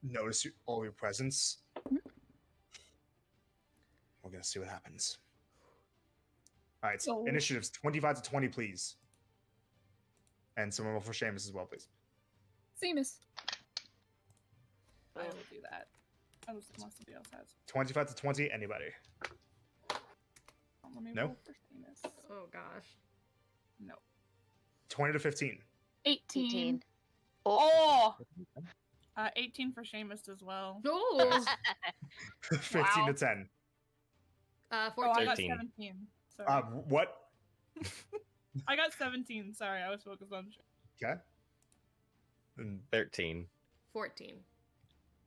notice all your presence. We're gonna see what happens. All right, So- initiatives 25 to 20, please. And someone roll for Seamus as well, please. Seamus. I will do that. Unless somebody else has. 25 to 20, anybody? Let me No? roll for Seamus. Oh gosh. No. 20 to 15. 18. 18. Oh! 18 for Seamus as well. Oh. 15 Wow. to 10. 14. I got 13. 17. Sorry. What? I got 17. Sorry, I was focused on. Okay. And 13. 14.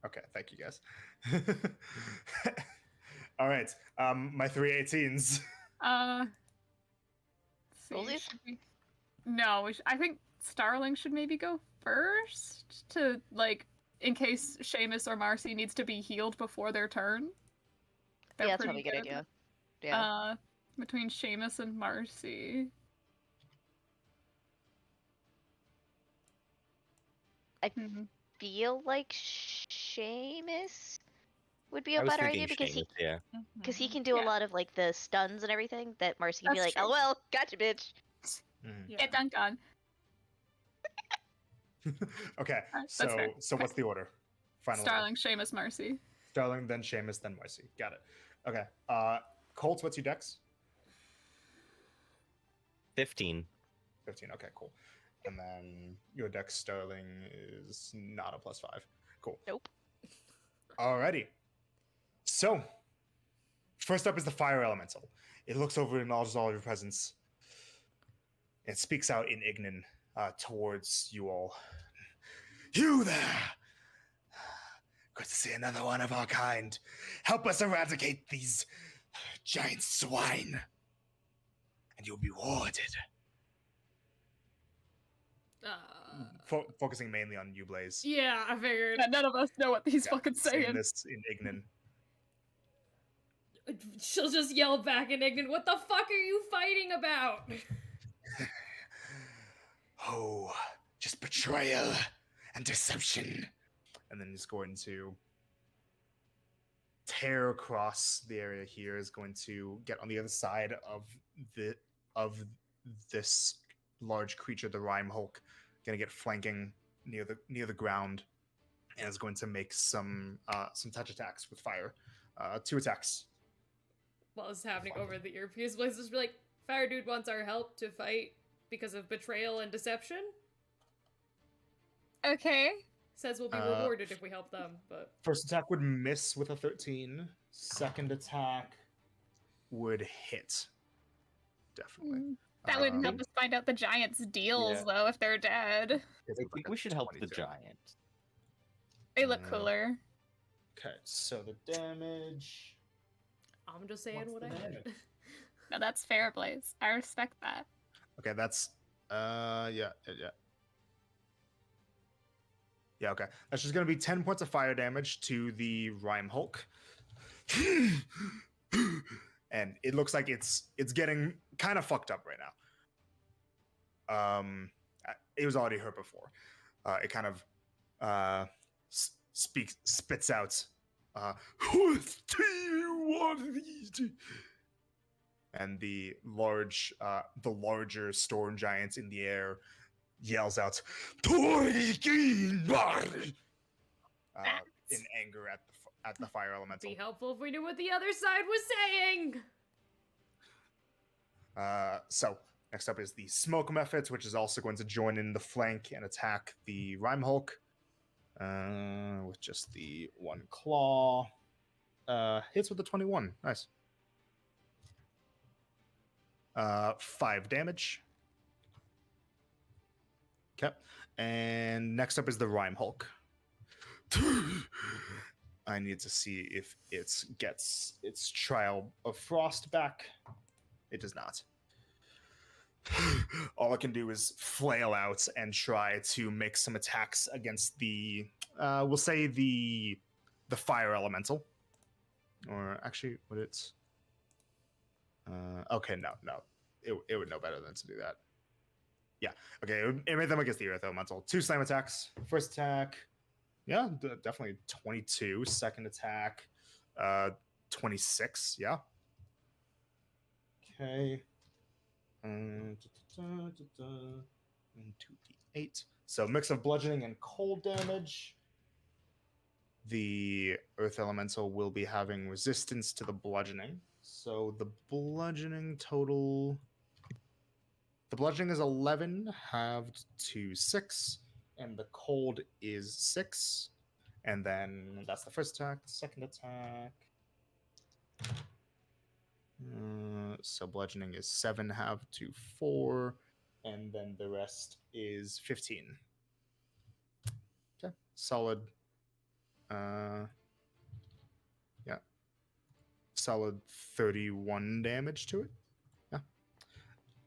okay, thank you guys. All right, my 3 18s. Let's see, Rollies? should we- No, I think Starling should maybe go first to, like, in case Seamus or Marcy needs to be healed before their turn. They're Yeah, that's pretty probably a good good. idea. Yeah. Between Seamus and Marcy. Mhm. Feel like Seamus would be I a was better thinking idea because Seamus, yeah. because he can do Yeah. a lot of like the stuns and everything that Marcy can be That's like, true. "LOL, gotcha, bitch." Yeah. Get dunked on. Okay, That's so fair. what's the order? Final Starling, Seamus, Marcy. order. Starling, then Seamus, then Marcy. Got it. Okay. Colt, what's your dex? 15. 15. Okay, cool. And then your dex, Starling, is not a +5. Cool. Nope. Alrighty. So, first up is the fire elemental. It looks over and acknowledges all of your presence. It speaks out in Ignan towards you all. You there! Good to see another one of our kind. Help us eradicate these giant swine, and you'll be rewarded. Focusing mainly on you, Blaze. Yeah, I figured. Yeah, none of us know what he's Yeah, fucking saying saying. this in Ignan. She'll just yell back in Ignan, "What the fuck are you fighting about?" Oh, just betrayal and deception. And then he's going to tear across the area here, is going to get on the other side of this large creature, the Rhyme Hulk, gonna get flanking near the ground, and is going to make some touch attacks with fire. 2 attacks. While this is happening over the earpiece, Blaze just be like, Fire Dude wants our help to fight because of betrayal and deception. Okay. Says we'll be rewarded if we help them, but... First attack would miss with a 13. Second attack would hit. Definitely. That wouldn't help us find out the giants' deals, though, if they're dead. I think we should help the 22. giant. They look cooler. Okay, so the damage. I'm just saying What's what the I damage? did. No, that's fair, Blaze. I respect that. Okay, that's yeah. Yeah, okay. That's just gonna be 10 points of fire damage to the Rhyme Hulk. And it looks like it's getting kind of fucked up right now. It was already hurt before. It kind of spits out. And the larger storm giant in the air yells out, in anger at the fire elemental. Be helpful if we knew what the other side was saying. So next up is the Smoke Method, which is also going to join in the flank and attack the Rhyme Hulk with just the 1 claw. Hits with the 21. Nice. 5 damage. Okay. And next up is the Rhyme Hulk. I need to see if it gets its Trial of Frost back. It does not. All it can do is flail out and try to make some attacks against the, we'll say the fire elemental. Or actually, would it? Okay, no. It would know better than to do that. Yeah, okay, it made them against the earth elemental. 2 slam attacks. First attack, yeah, definitely 22. Second attack, 26, yeah. Okay. And 2d8. So mix of bludgeoning and cold damage. The earth elemental will be having resistance to the bludgeoning. So the bludgeoning total... The bludgeoning is 11, halved to 6, and the cold is 6. And then that's the first attack. Second attack. So bludgeoning is 7, halved to 4, and then the rest is 15. Okay, solid. Yeah, solid 31 damage to it. Yeah.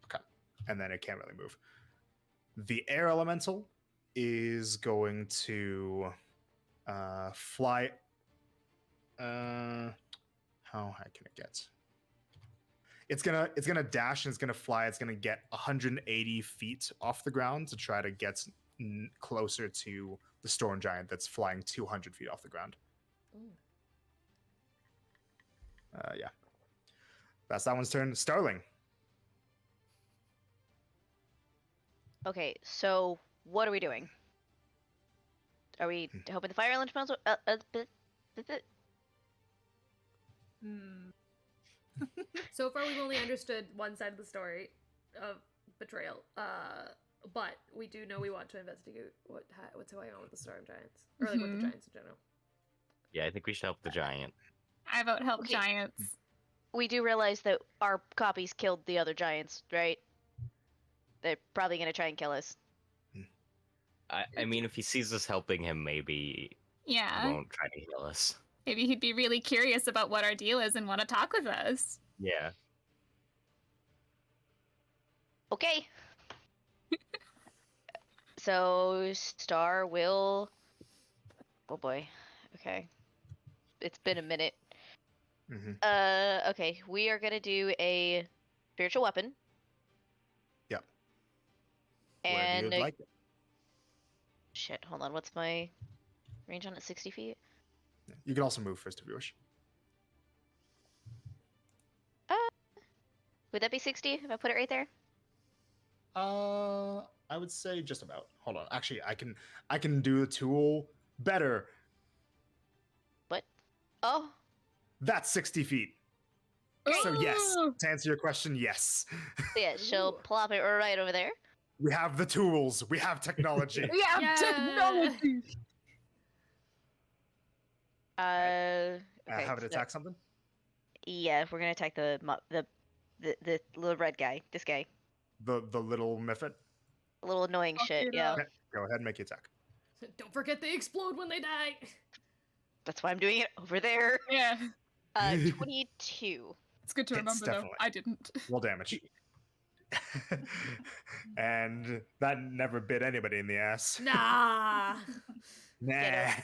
Okay, and then it can't really move. The air elemental is going to fly. How high can it get? It's gonna dash and it's gonna fly. It's gonna get 180 feet off the ground to try to get closer to the storm giant that's flying 200 feet off the ground. Yeah, that's that one's turn. Starling. Okay, so what are we doing? Are we hoping the fire elemental? So far, we've only understood one side of the story of betrayal. But we do know we want to investigate what's going on with the storm giants, or like with the giants in general. Yeah, I think we should help the giant. I vote help Okay. giants. We do realize that our copies killed the other giants, right? They're probably gonna try and kill us. I mean, if he sees us helping him, maybe he Yeah. won't try to heal us. Maybe he'd be really curious about what our deal is and want to talk with us. Yeah. Okay. So Star will. Oh boy. Okay. It's been a minute. Mm-hmm. Okay. We are gonna do a spiritual weapon. Yep. Wherever And you'd like it. shit, hold on. What's my range on it? 60 feet? You can also move first if you wish. Would that be 60 if I put it right there? I would say just about. Hold on. Actually, I can do the tool better. What? Oh, That's 60 feet. So yes, Ooh. to answer your question, yes. yeah, she'll Ooh. plop it right over there. We have the tools. We have technology. We have Yeah. technology. Okay, Have it so- attack something. Yeah, we're gonna attack the little red guy. This guy. The little Miffit. A little annoying Fuck shit, it yeah. up. Okay, go ahead and make your attack. Don't forget they explode when they die. That's why I'm doing it over there. Yeah. 22. It's good to Hits, remember though. definitely. I didn't. Roll damage. And that never bit anybody in the ass. Nah. Nah. Get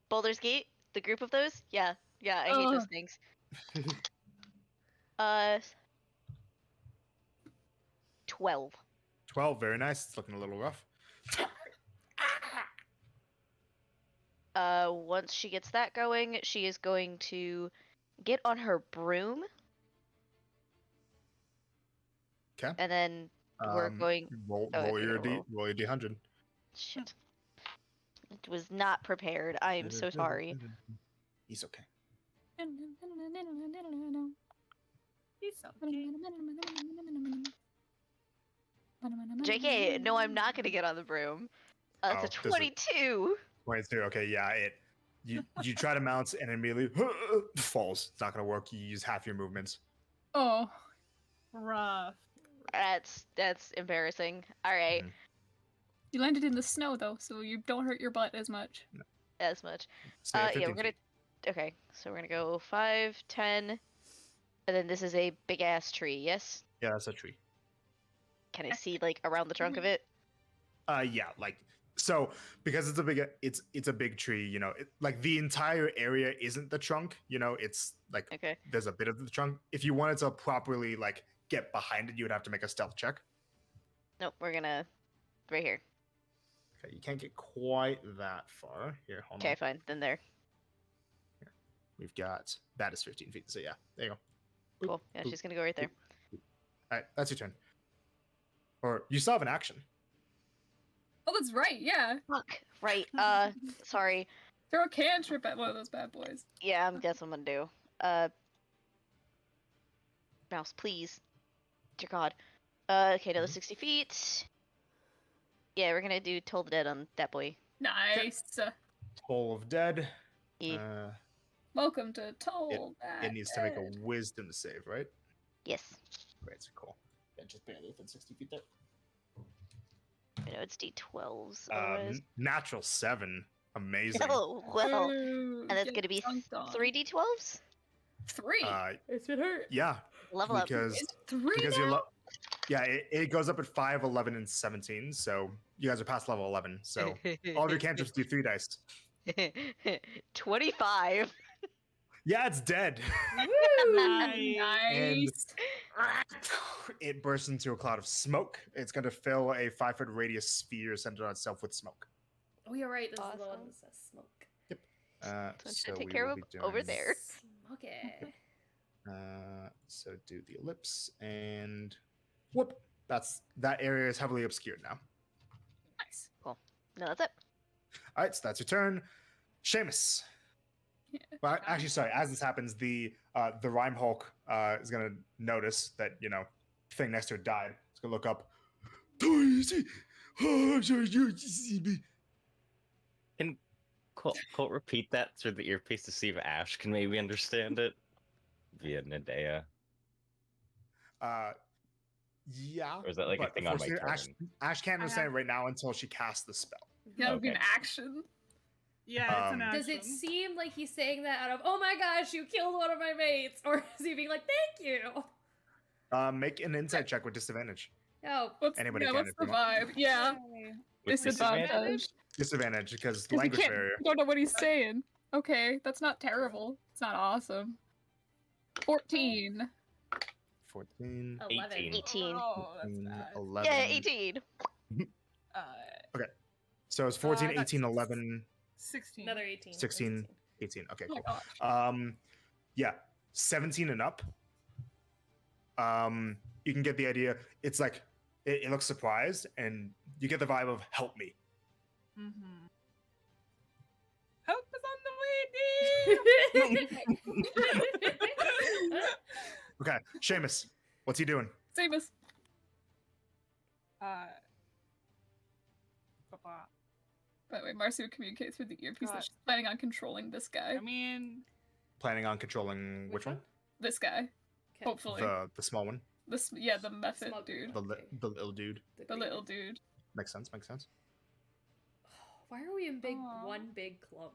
Boulder's Gate, the group of those? Yeah, I hate those Ugh. things. 12. 12, very nice. It's looking a little rough. Once she gets that going, she is going to get on her broom, Okay. and then we're going. Roll, oh, roll, okay, your roll. roll your D100. Shit. It was not prepared. I am so sorry. He's okay. He's so cute. JK, no, I'm not gonna get on the broom. It's Oh, a does it- 22. 22. Okay, yeah. You try to mount and immediately falls. It's not gonna work. You use half your movements. Oh. Rough. That's embarrassing. All right, Mhm. You landed in the snow though, so you don't hurt your butt as much. as much. Stay at Yeah, 15 we're gonna. feet. Okay, so we're gonna go 5, 10, and then this is a big ass tree. Yes. Yeah, that's a tree. Can I see like around the trunk of it? Yeah, like so because it's a big tree. You know, like the entire area isn't the trunk. You know, it's like Okay. there's a bit of the trunk. If you wanted to properly like get behind it, you would have to make a stealth check. Nope, we're gonna right here. Okay, you can't get quite that far. Here, hold Okay, on. fine. Then there. We've got that is 15 feet. So yeah, there you go. Cool. Yeah, she's gonna go right there. All right, that's your turn. Or you still have an action. Oh, that's right. Yeah. Fuck. Right. Sorry. Throw a cantrip at one of those bad boys. Yeah, that's what I'm gonna do. Mouse, please. Dear God. Okay, another 60 feet. Yeah, we're gonna do Toll the Dead on that boy. Nice. Toll of Dead. Yeah. Welcome to Toll. It needs to make a wisdom save, right? Yes. Great, so cool. Yeah, just barely within 60 feet there. I know it's D12s. Otherwise. Natural 7. Amazing. Oh well. Ooh, And it's get gonna be dunked on. 3 D12s. 3. It's been hurt. Yeah, Level up. because It's 3 because now? you're yeah, it goes up at 5, 11, and 17. So you guys are past level 11. So all of your cantrips do 3 dice. 25. Yeah, it's dead. Nice. It bursts into a cloud of smoke. It's going to fill a 5-foot radius sphere centered on itself with smoke. Oh, you're right. This is the one Awesome. that says smoke. So I'm So gonna take we care will of be over doing- there. Smoke it. So do the ellipse and whoop. That area is heavily obscured now. Nice. No, that's it. All right, so that's your turn, Seamus. Yeah. Well, actually, sorry. As this happens, the Rhyme Hulk is gonna notice that thing next to it died. It's gonna look up. Can Colt repeat that through the earpiece to see if Ash can maybe understand it via Nadea? Yeah. Or is that like a but thing on my unfortunately, turn? Ash can't I understand have- it right now until she casts the spell. That would be an Okay. action. Yeah, it's an Um, action. Does it seem like he's saying that out of, oh my gosh, you killed one of my mates? Or is he being like, thank you? Make an insight check with disadvantage. Oh, What's, Anybody yeah, can what's if the they want. vibe? Yeah. Yay. With Disadvantage. Disadvantage because 'Cause you language can't, barrier. you don't know what he's saying. Okay, that's not terrible. It's not awesome. 14. 14, 11. 18. Oh, that's 15, bad. 11. Yeah, 18. So it's 14, that's 18, 11, 16. Another 18. 16. 18. Okay, Oh my cool. gosh. Yeah, 17 and up. You can get the idea. It's like it looks surprised, and you get the vibe of "help me." Mm-hmm. Help is on the way, Dave! Okay, Seamus, what's he doing? Save us. Papa. By the way, Marcy would communicate through the earpiece God. that she's planning on controlling this guy. I mean, Planning on controlling which one? This guy. Okay. Hopefully. The small one, The method Small dude. the little dude. The little dude. Makes sense. Makes sense. Why are we in Aw. one big clump?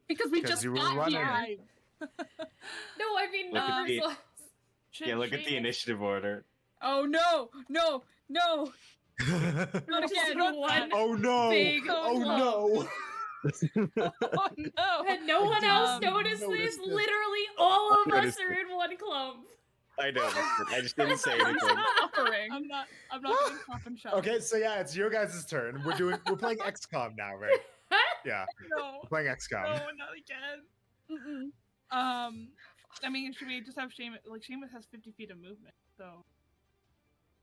Because we 'Cause just you were got running. here. No, I mean Look at numbers. the- wise. Yeah, look at the initiative order. Oh no! No! No! Not Just again! one Oh no! big Oh clump. no! oh no! Had no one else didn't noticed notice this? this. Literally, all of us noticed are in one clump. I know. I just didn't say anything. Offering. I'm not getting pop and shot. Okay, so yeah, it's your guys' turn. We're playing XCOM now, right? Yeah, No, we're playing XCOM. no, not again. Mm-mm. I mean, should we just have Seamus? Like, Seamus has 50 feet of movement, so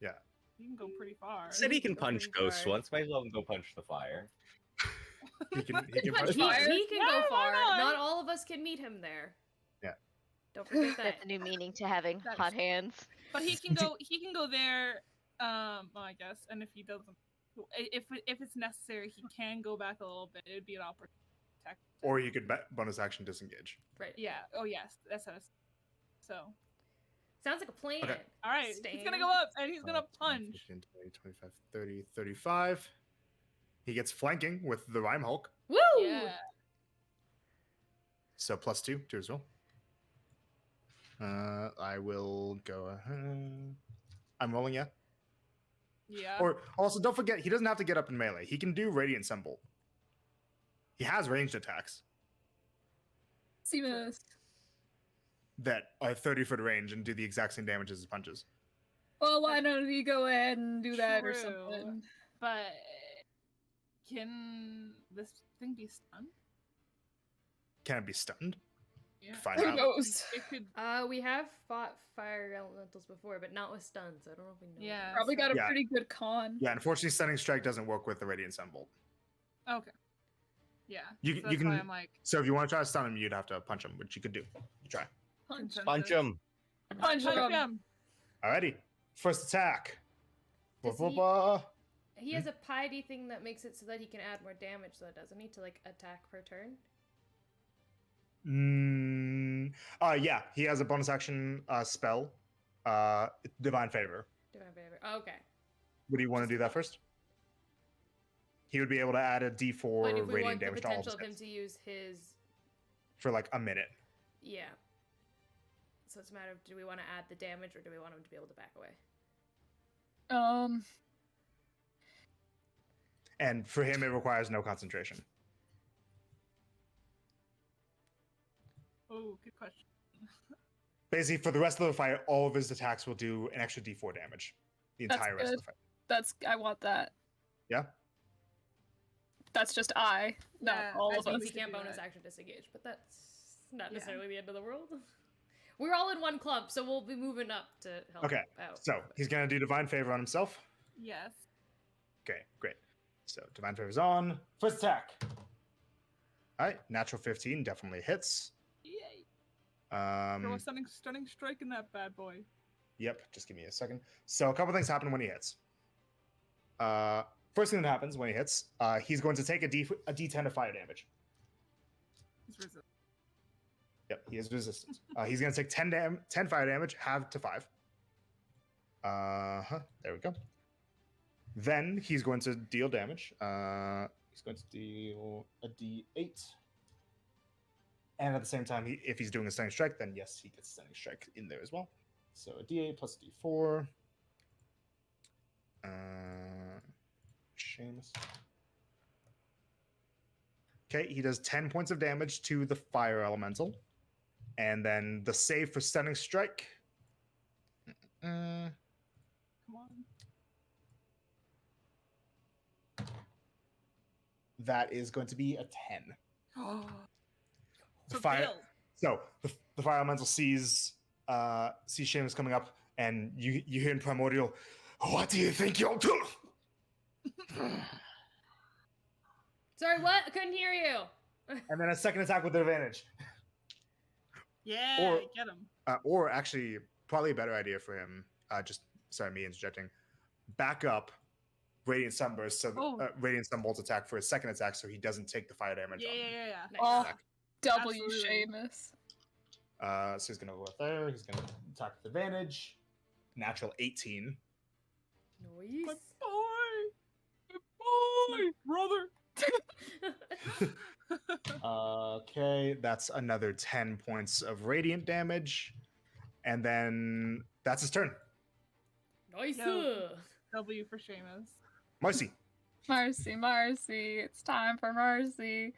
Yeah. he can go pretty far. Said he can Go punch pretty ghosts far. once. Might as well go punch the fire. He can punch punch He, fire. he can Yeah, go why far. not? Not all of us can meet him there. Yeah. Don't forget that. That's a new meaning to having That's- hot hands. But he can go. He can go there. Well, I guess. And if he doesn't, if it's necessary, he can go back a little bit. It would be an opportunity attack. Or you could bonus action disengage. Right. Yeah. Oh yes. That's us. So. Sounds like a plan. Okay. All right. He's Stan. gonna go up and he's gonna 5, 10, punch. 15, 20, 25, 30, 35. He gets flanking with the Rhyme Hulk. Woo! Yeah. So +2 to his roll. I will go ahead. I'm rolling, yeah. Yeah. Or also, don't forget, he doesn't have to get up in melee. He can do Radiant Symbol. He has ranged attacks Seamus. that are 30-foot range and do the exact same damage as his punches. Well, why don't we go ahead and do that or True. something? But can this thing be stunned? Can it be stunned? Yeah. Find Who out. knows? It could. We have fought fire elementals before, but not with stuns. I don't know if we know. Yeah. that. Probably got a Yeah. pretty good con. Yeah, unfortunately, Stunning Strike doesn't work with the Radiant Symbol. Okay. Yeah. You- so you that's can- why I'm like. So if you want to try to stun him, you'd have to punch him, which you could do. You try. Punch. Punch him. Punch him. him. Alrighty. First attack. Does Ba, he- ba, ba. He has a piety thing that makes it so that he can add more damage, though, doesn't he? To like attack per turn. Yeah, he has a bonus action spell, Divine Favor. Divine favor. Oh, okay. Would you want to do that first? He would be able to add a But D4 if we radiant want the damage to all of potential his of him hits to use his, for like a minute. yeah. So it's a matter of do we want to add the damage or do we want him to be able to back away? And for him, it requires no concentration. Oh, good question. Basically, for the rest of the fight, all of his attacks will do an extra D4 damage. The That's entire rest of good. the fight. I want that. Yeah? That's just not Yeah, all I of think us. We could can't do bonus that. action disengage, but that's not Yeah. necessarily the end of the world. We're all in one clump, so we'll be moving up to help Okay, out. So he's going to do Divine Favor on himself. Yes. Okay, great. So Divine Favor's on. First attack. All right, natural 15 definitely hits. Yay. Throw a Um, stunning strike in that bad boy. Yep, just give me a second. So a couple things happen when he hits. First thing that happens when he hits, he's going to take a D10 of fire damage. He's resistant. Yep, he has resistance. He's going to take 10 fire damage, halved to 5. There we go. Then he's going to deal damage. He's going to deal a D8. And at the same time, if he's doing a stunning strike, then yes, he gets a stunning strike in there as well. So a D8 plus a D4. Seamus. Okay, he does 10 points of damage to the fire elemental. And then the save for stunning strike. Come on. that is going to be a 10. The So fire. failed. So the fire elemental sees Seamus coming up, and you hear in primordial, "What do you think you'll do?" Sorry, what? I couldn't hear you. And then a second attack with advantage. Yeah, Or- get him. Or actually, probably a better idea for him. Me interjecting. Back up, Radiant Sunburst, so Oh. Radiant Sunbolt attack for a second attack, so he doesn't take the fire damage. Yeah, on yeah, yeah. Nice. Oh, attack. W Absolutely. Seamus. So he's gonna go up there. He's gonna attack with advantage. Natural 18. Nice. My boy! My brother! Okay, that's another 10 points of radiant damage, and then that's his turn. Nice. Yo. W for Seamus. Marcy. Marcy. It's time for Marcy.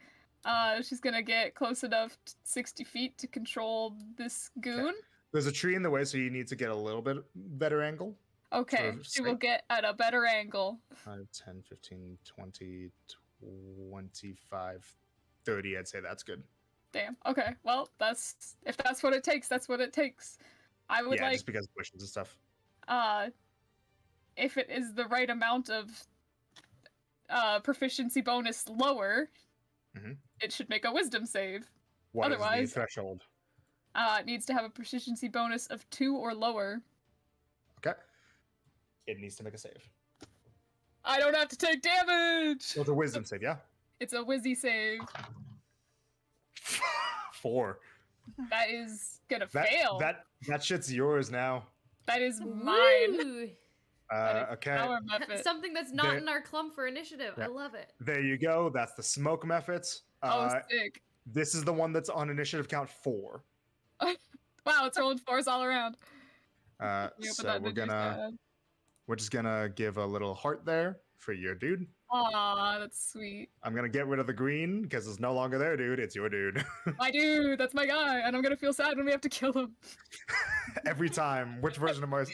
She's gonna get close enough 60 feet to control this goon. There's a tree in the way, so you need to get a little bit better angle. Okay, For she will sight? get at a better angle. 5, 10, 15, 20, 25, 30. I'd say that's good. Damn. Okay. Well, if that's what it takes, that's what it takes. I would Just because of bushes and stuff. if it is the right amount of proficiency bonus lower, Mhm. it should make a wisdom save. What is Otherwise- the threshold? It needs to have a proficiency bonus of 2 or lower. Okay. It needs to make a save. I don't have to take damage! So it's a wisdom save, yeah? It's a wizzy save. 4. That is gonna That, fail. that shit's yours now. That is mine. Woo! Okay. Power method. Something that's not There- in our clump for initiative. I Yeah. love it. There you go. That's the smoke method. Oh, sick. This is the one that's on initiative count 4. Wow, it's rolling 4s all around. So we're just gonna give a little heart there for your dude. Aw, that's sweet. I'm gonna get rid of the green because it's no longer there, dude. It's your dude. My dude, that's my guy, and I'm gonna feel sad when we have to kill him. Every time. Which version of of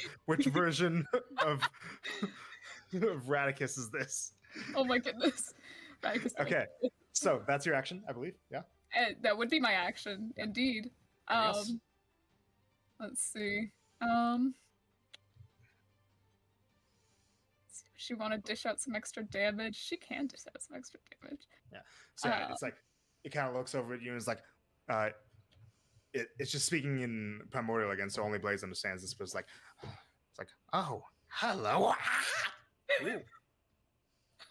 Radicus is this? Oh my goodness. Right, 'cause Okay. So that's your action, I believe. Yeah. that would be my action, indeed. Yes. Let's see. Does she want to dish out some extra damage? She can dish out some extra damage. So it's like it kind of looks over at you and it's like, it's just speaking in primordial again, so only Blaze understands this. But it's like, oh, hello. Ooh.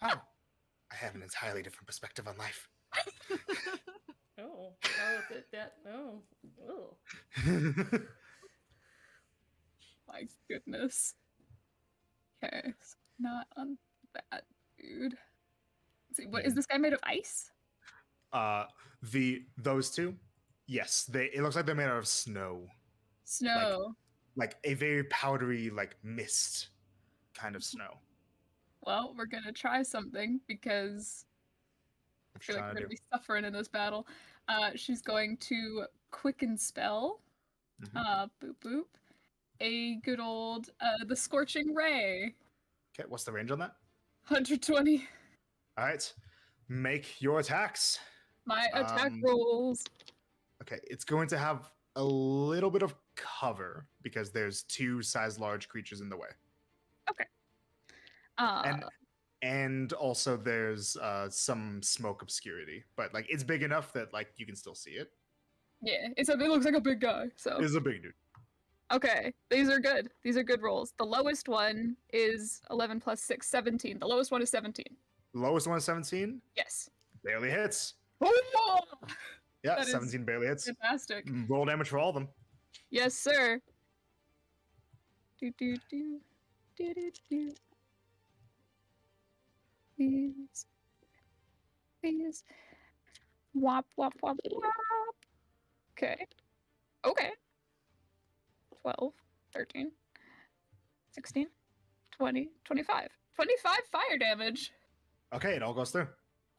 Oh, I have an entirely different perspective on life. Oh, oh. My goodness. Okay, so not on that dude. Let's see, what is this guy made of ice? Those two, yes, it looks like they're made out of snow, Snow. like a very powdery, like mist kind of snow. Well, we're gonna try something because I What feel you like we're trying to gonna do? be suffering in this battle. She's going to quicken spell. Mhm. Boop boop. A good old the scorching ray. Okay, what's the range on that? 120. All right, make your attacks. My attack Um, rolls. Okay, it's going to have a little bit of cover because there's 2 size large creatures in the way, and also there's some smoke obscurity, but like it's big enough that like you can still see it. Yeah, it looks like a big guy. So It's a big dude. okay, these are good. These are good rolls. The lowest one is 11 plus 6, 17. The lowest one is 17. Lowest one is 17, Yes. barely hits. Oh, Yeah, That is 17 barely hits. fantastic. Roll damage for all of them. Yes, sir. Do do do do do do. Please. Wop wop wop wop. Okay. Okay. 12, 13, 16, 20, 25. 25 fire damage. Okay, it all goes through.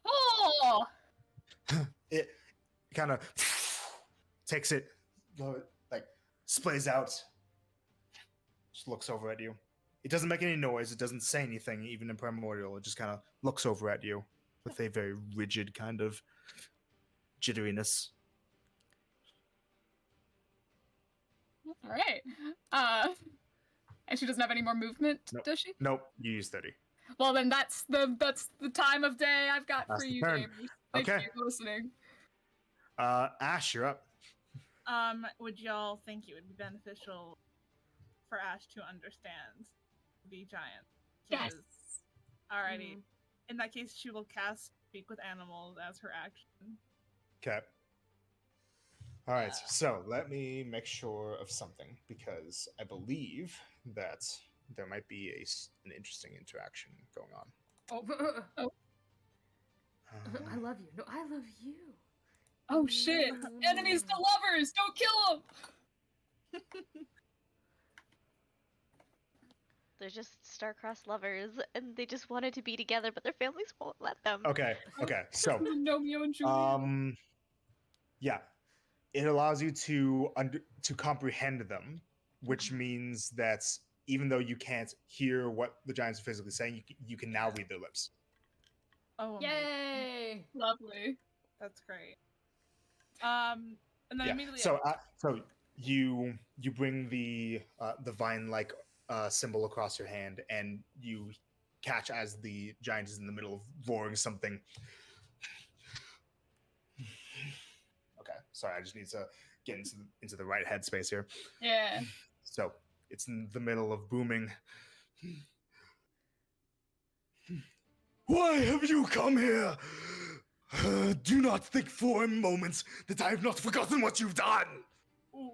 Oh! It kind of takes it, like splays out, just looks over at you. It doesn't make any noise. It doesn't say anything, even in primordial. It just kind of looks over at you. with a very rigid kind of jitteriness. All right. And she doesn't have any more movement, Nope. does she? Nope, you use 30. Well, then that's the time of day I've got That's for the you, turn. gamers. Thank Okay. you for listening. Ash, you're up. Would y'all think it would be beneficial for Ash to understand the giant? Yes. Alrighty. In that case, she will cast Speak with Animals as her action. Okay. All right, so let me make sure of something because I believe that there might be an interesting interaction going on. I love you. No, I love you. Oh shit! Enemies to lovers! Don't kill them! They're just star-crossed lovers, and they just wanted to be together, but their families won't let them. Okay, so Romeo and Juliet. yeah, it allows you to comprehend them, which means that even though you can't hear what the giants are physically saying, you can now read their lips. Oh, Yay! Lovely. that's great. And then immediately. So you bring the vine-like symbol across your hand, and you catch as the giant is in the middle of roaring something. Okay, sorry, I just need to get into the right headspace here. Yeah. So it's in the middle of booming. Why have you come here? Do not think for a moment that I have not forgotten what you've done. Ooh.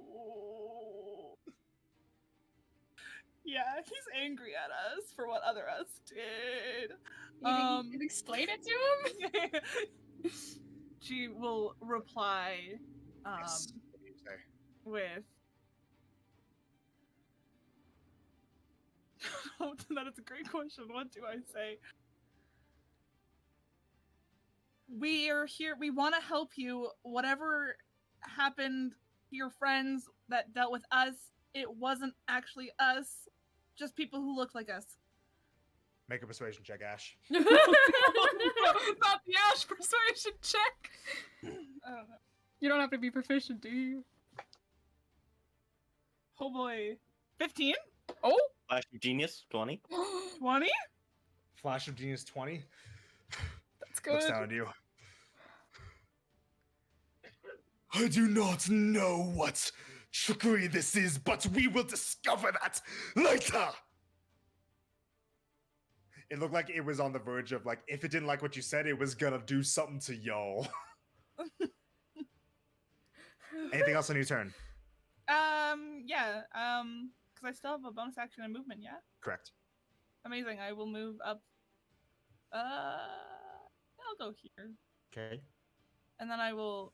Yeah, he's angry at us for what other us did. You can explain it to him? She will reply Yes. What do you say? with that is a great question. What do I say? We are here. We want to help you. Whatever happened to your friends that dealt with us, it wasn't actually us. Just people who look like us. Make a persuasion check, Ash. Not the Ash persuasion check. I don't know. You don't have to be proficient, do you? Oh boy. 15? Oh? Flash of Genius, 20. 20? Flash of Genius 20. That's good. Looks down at you. I do not know what trickery this is, but we will discover that later. It looked like it was on the verge of, like, if it didn't like what you said, it was gonna do something to y'all. Anything else on your turn? Yeah. Because I still have a bonus action and movement, yeah? Correct. Amazing. I will move up. I'll go here. Okay. And then I will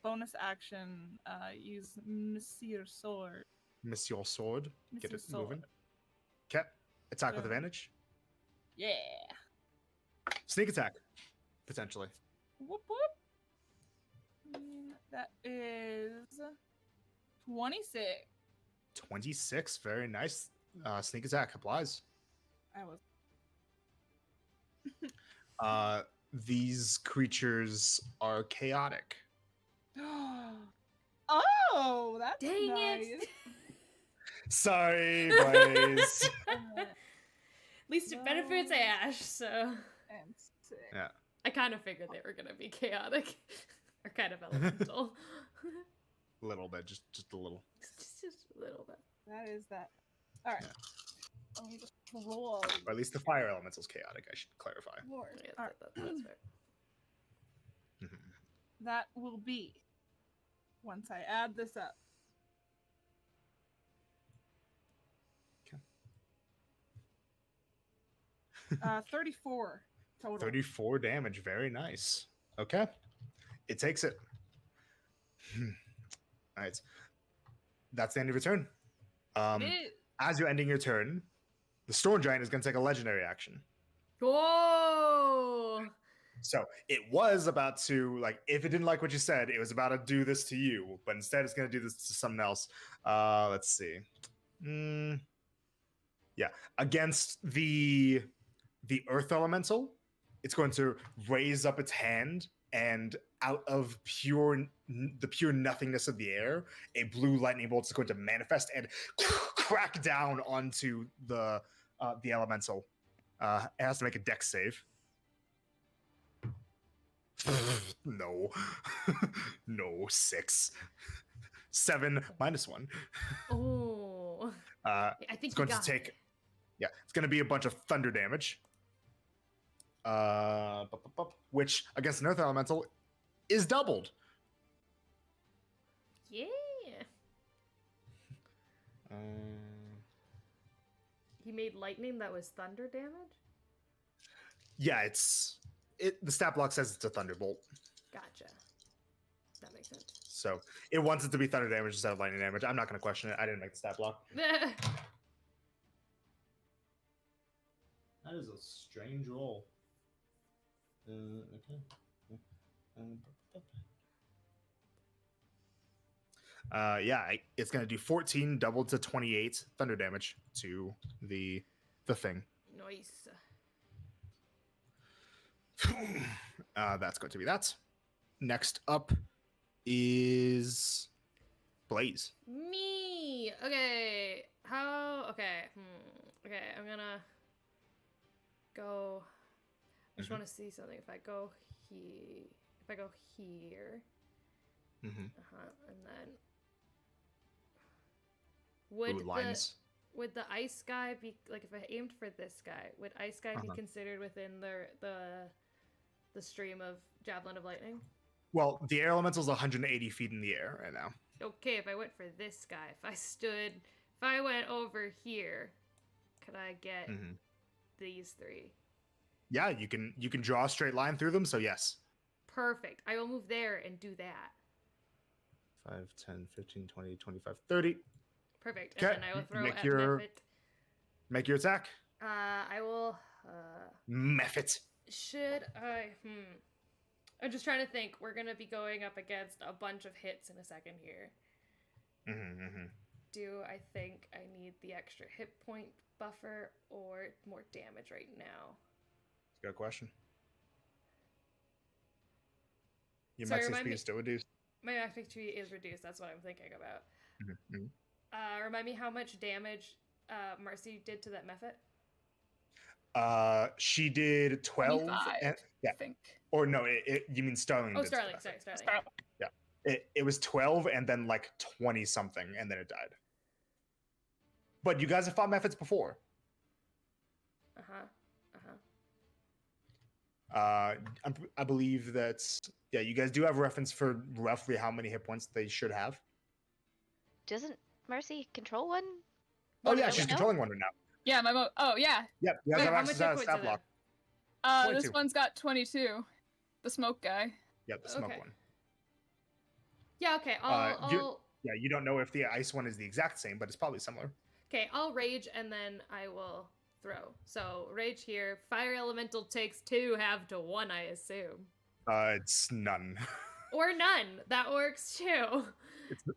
bonus action use Monsieur Sword. Monsieur Sword. Get Monsieur it Sword. moving. Okay. Attack with Yeah. advantage. Yeah. Sneak attack. Potentially. Whoop whoop. That is 26. 26. Very nice. Sneak attack applies. I was. These creatures are chaotic. Oh, that's Dang nice. it! Sorry, boys. At least it benefits Ash, so and 6. Yeah. I kind of figured they were gonna be chaotic or kind of elemental. A little bit, just a little. just a little bit. That is that. All right. Yeah. Let me just roll. Or at least the fire elemental's chaotic, I should clarify. Lord. Yeah, All right. that's fair. That will be once I add this up. Okay. 34 total. 34 damage, very nice. Okay. It takes it. Alright. That's the end of your turn. It is. As you're ending your turn, the Storm Giant is going to take a legendary action. Whoa! So it was about to, like, if it didn't like what you said, it was about to do this to you, but instead it's going to do this to someone else. Let's see. Yeah. Against the Earth Elemental, it's going to raise up its hand, and out of the pure nothingness of the air, a blue lightning bolt is going to manifest and crack down onto the elemental. It has to make a dex save. No. No, 6. 7 minus 1. Oh. Uh, I think it's going you to got take. it. Yeah, it's going to be a bunch of thunder damage. Which against an earth elemental is doubled. Yeah. He made lightning that was thunder damage? Yeah, the stat block says it's a thunderbolt, Gotcha. That makes sense. so it wants it to be thunder damage instead of lightning damage. I'm not going to question it. I didn't make the stat block. That is a strange roll. Okay. It's going to do 14 doubled to 28 thunder damage to the thing. Nice. That's going to be that. Next up is Blaze. Me. Okay. How? Okay. Okay. I'm gonna go. I just want to see something. If I go here, and then would the ice guy be like, if I aimed for this guy, would ice guy be considered within the stream of javelin of lightning? Well, the air elemental is 180 feet in the air right now. Okay, if I went for this guy, if I went over here, could I get these 3? Yeah, you can draw a straight line through them, so yes. Perfect. I will move there and do that. 5, 10, 15, 20, 25, 30. Perfect. Okay. And then I will throw Make at your- Mephit. Make your attack. I will Mephit. should I I'm just trying to think. We're gonna be going up against a bunch of hits in a second here. Do I think I need the extra hit point buffer or more damage right now? Good question. Your Sorry, max remind HP me- is still reduced. My max HP is reduced. That's what I'm thinking about. Mhm. Remind me how much damage Marcy did to that Mephit? She did 12. 25, And, I think. Or no, you mean Starling? Oh, did Starling. stuff. Sorry, Starling. It was 12 and then like 20 something, and then it died. But you guys have fought methods before. I believe that, you guys do have a reference for roughly how many hit points they should have. Doesn't Mercy control one? Oh, yeah, I she's would know. controlling one right now. Yeah, oh, yeah. Yep, you guys Wait, have how access much to hit that points are stat block. This 22. one's got 22. The smoke guy. Yep, the smoke Okay. one. Yeah, okay. You don't know if the ice one is the exact same, but it's probably similar. Okay, I'll rage and then I will throw. So rage here. Fire elemental takes 2, half to 1, I assume. It's none. Or none. That works too.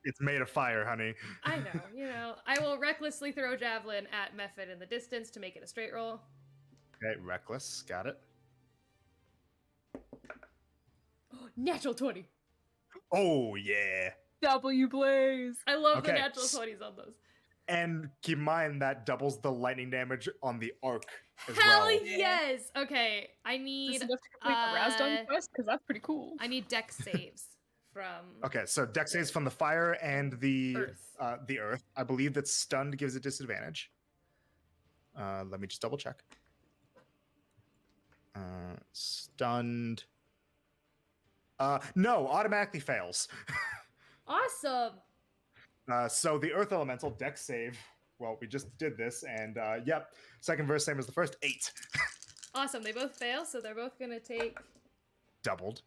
It's made of fire, honey. I know, I will recklessly throw javelin at Mephit in the distance to make it a straight roll. Okay, reckless, got it. Natural 20. Oh yeah. W Blaze. I love the Okay. natural 20s on those. And keep in mind that doubles the lightning damage on the arc as Hell well. yes! Okay, I Does need it have to complete the Rasdun quest? Because that's pretty cool. I need dex saves from Okay, so dex saves from the fire and the Earth. the earth. I believe that stunned gives a disadvantage. Let me just double check. Stunned. No, automatically fails. Awesome. So the earth elemental dex save. Well, we just did this, and yep, second verse same as the first. 8. Awesome. They both fail, so they're both gonna take. Doubled.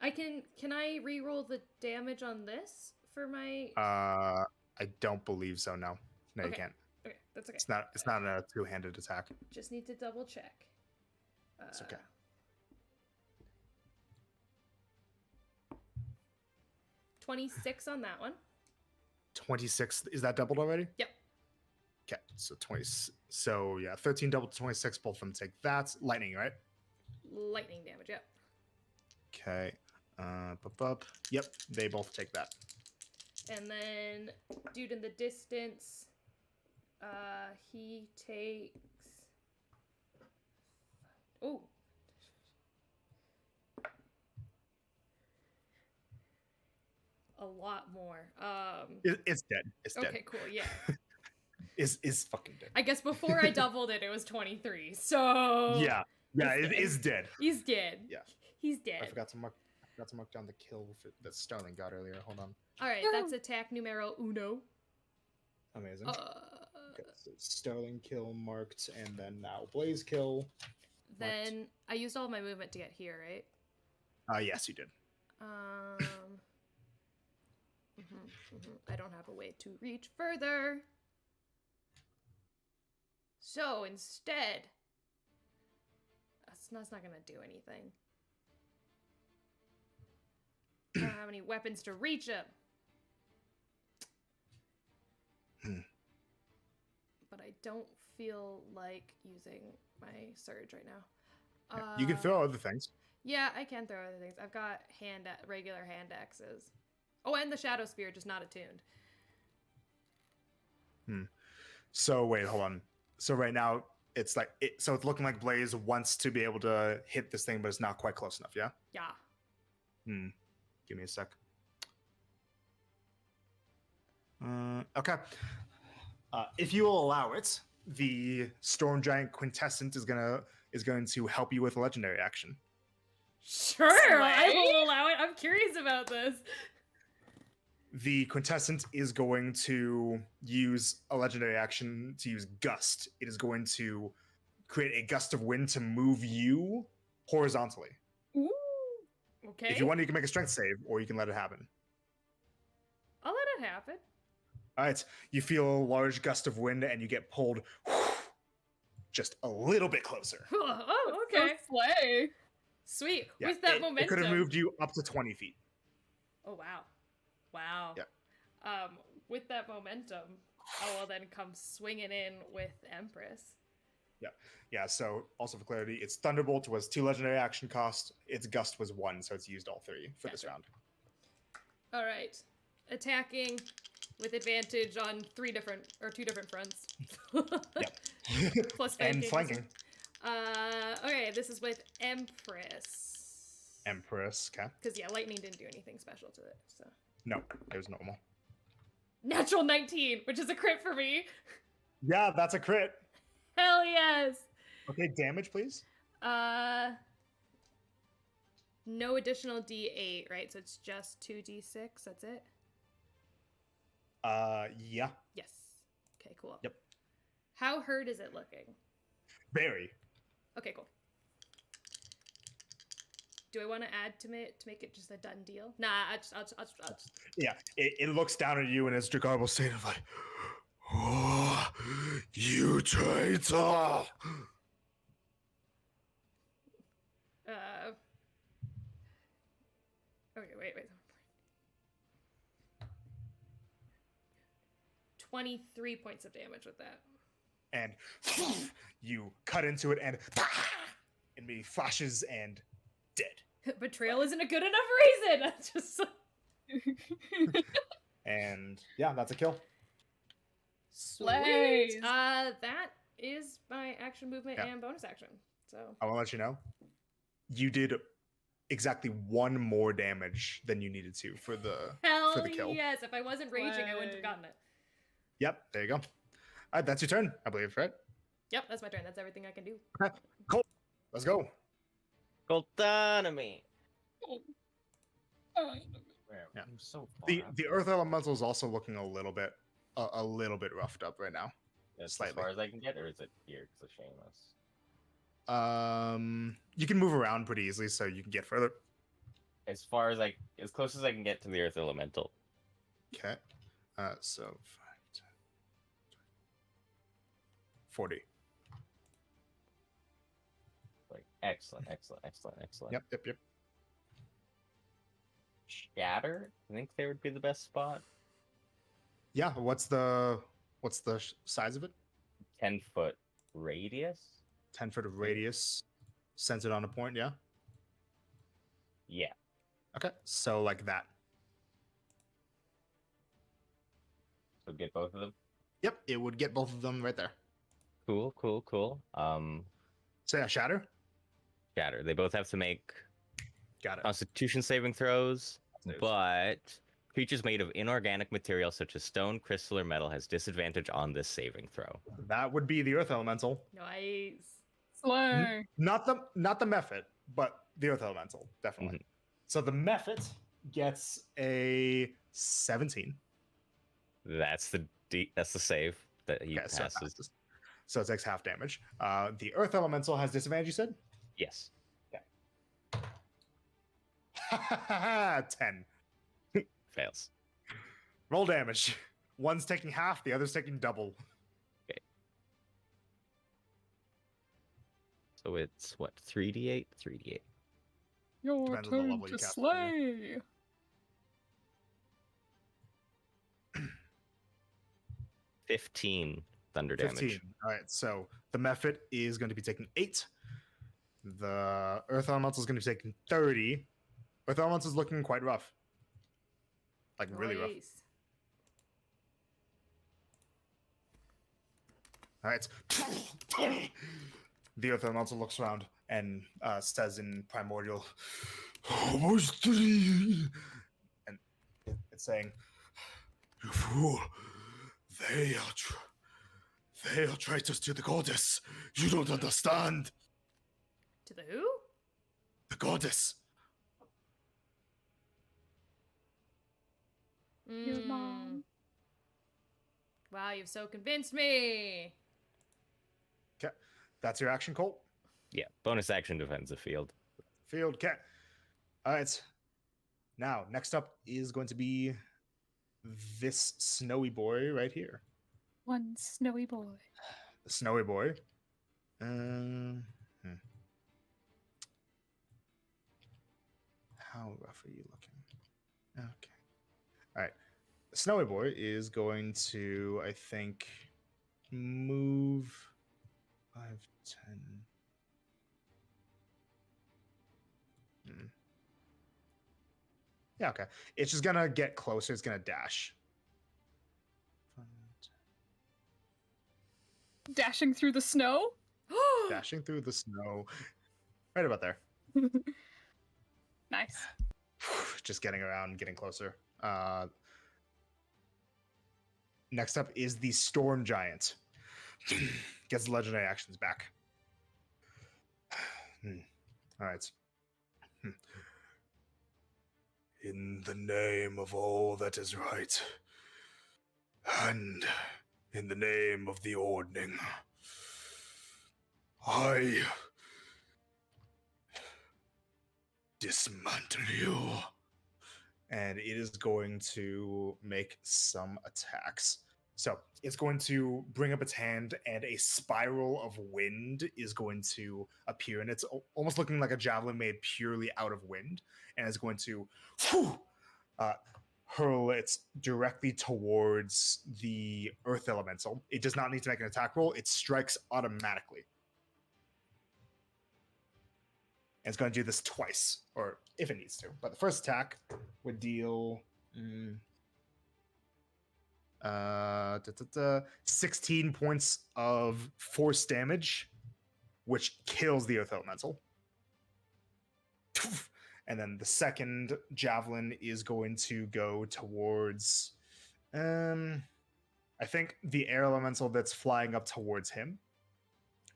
Can I re-roll the damage on this for my? I don't believe so. No, you Okay. can't. Okay, that's okay. It's not a two-handed attack. Just need to double check. It's okay. 26 on that one. 26. Is that doubled already? Yep. Okay, so 20. So yeah, 13 doubled to 26. Both of them take that. Lightning, right? lightning damage. Yep. Okay. Yep, they both take that. And then, dude in the distance, he takes. Oh. A lot more. It's dead. It's dead. Okay, cool. Yeah. Is fucking dead. I guess before I doubled it, it was 23. So Yeah, He's it dead. is dead. he's dead. Yeah. He's dead. I forgot to mark down the kill that Starling got earlier. Hold on. All right, that's attack numero uno. Amazing. Okay, so Starling kill marked, and then now Blaze kill. Then I used all my movement to get here, right? Yes, you did. I don't have a way to reach further. So instead, that's not gonna do anything. I don't have any weapons to reach him. But I don't feel like using my surge right now. You can throw other things. Yeah, I can throw other things. I've got regular hand axes. Oh, and the shadow spear, just not attuned. So wait, hold on. So right now it's like so it's looking like Blaze wants to be able to hit this thing, but it's not quite close enough. Yeah. Yeah. Give me a sec. Okay. If you will allow it, the Storm Giant Quintessence is going to help you with a legendary action. Sure, I will allow it. I'm curious about this. The Quintessence is going to use a legendary action to use Gust. It is going to create a gust of wind to move you horizontally. Ooh. Okay. If you want, you can make a strength save, or you can let it happen. I'll let it happen. All right, you feel a large gust of wind, and you get pulled just a little bit closer. Oh, okay. Slay. Sweet. Yeah, With that it momentum. could have moved you up to 20 feet. Oh, wow. Wow. Yeah. With that momentum, I will then come swinging in with Empress. Yeah, so also for clarity, its Thunderbolt was 2 legendary action cost, its Gust was 1, so it's used all 3 for this round. All right. Attacking with advantage on 2 different fronts. Yep. Plus And flanking. Okay, this is with Empress. Empress, okay. Because, yeah, lightning didn't do anything special to it, so. No, it was normal. Natural 19, which is a crit for me. Yeah, that's a crit. Hell yes. Okay, damage, please. No additional D8, right? So it's just 2D6. That's it. Yeah. Yes. Okay, cool. Yep. How hurt is it looking? Very. Okay, cool. Do I want to add to make it just a done deal? Nah, I'll just... Yeah, it looks down at you in its Dragarbal state of like, oh, you traitor! Okay, wait. 23 points of damage with that. And you cut into it and me flashes and dead. Betrayal isn't a good enough reason! Just... And yeah, that's a kill. Slays. Sweet. That is my action movement Yeah. and bonus action. So I want to let you know, you did exactly 1 more damage than you needed to for the kill. Yes, if I wasn't raging, I wouldn't have gotten it. Yep, there you go. All right, that's your turn, I believe, right? Yep, that's my turn. That's everything I can do. Okay, cool. Let's go. Goldonomy. Yeah. I'm so far. The Earth Elemental is also looking a little bit roughed up right now. That's as slightly. far as I can get, or is it here? Because of Shameless. You can move around pretty easily, so you can get further. As close as I can get to the Earth Elemental. Okay. So 5, 10, 40. Like excellent. Yep. Shatter. I think they would be the best spot. Yeah. What's the size of it? 10-foot radius. 10 foot of radius. centered on a point, yeah? Yeah. Okay, so like that. So get both of them. Yep, it would get both of them right there. Cool. So yeah, shatter. Shatter. They both have to make Got it. Constitution saving throws, Saves. but creatures made of inorganic material such as stone, crystal, or metal has disadvantage on this saving throw. That would be the Earth Elemental. Nice. Slay. Not the Mephit, but the Earth Elemental, definitely. So the Mephit gets a 17. That's the save that he Okay, passes. So it takes half damage. The Earth Elemental has disadvantage, you said? Yes. 10. Fails. Roll damage. One's taking half, the other's taking double. Okay. So it's what, 3d8? 3d8. Your Depends on the turn level you to cast it on, slay. 15 thunder 15. damage. All right, so the Mephit is going to be taking 8. The Earth Elemental is going to be taking 30. Earth Elemental is looking quite rough. Like, really rough. Nice. All right. The Earth Elemental looks around and says in Primordial, "Almost 3." And it's saying, "You fool. They are traitors to the goddess. You don't understand. To the who? The goddess." Your mom. Wow, you've so convinced me. Okay. That's your action, Colt. Yeah, bonus action defends the field. Field cat. All right. Now, next up is going to be this snowy boy right here. One snowy boy. The snowy boy. How rough are you looking? Okay. All right. The snowy boy is going to, I think, move 5, 10. Yeah, okay. It's just gonna get closer. It's gonna dash. Dashing through the snow? Dashing through the snow. Right about there. Nice. Just getting around, getting closer. Next up is the Storm Giant. Gets the legendary actions back. All right. In the name of all that is right, and in the name of the Ordning, I dismantle you. And it is going to make some attacks. So it's going to bring up its hand, and a spiral of wind is going to appear, and it's almost looking like a javelin made purely out of wind, and it's going to hurl it directly towards the Earth Elemental. It does not need to make an attack roll; it strikes automatically. And it's going to do this twice, or if it needs to. But the first attack would deal 16 points of force damage, which kills the Earth Elemental. And then the second javelin is going to go towards, I think, the air elemental that's flying up towards him.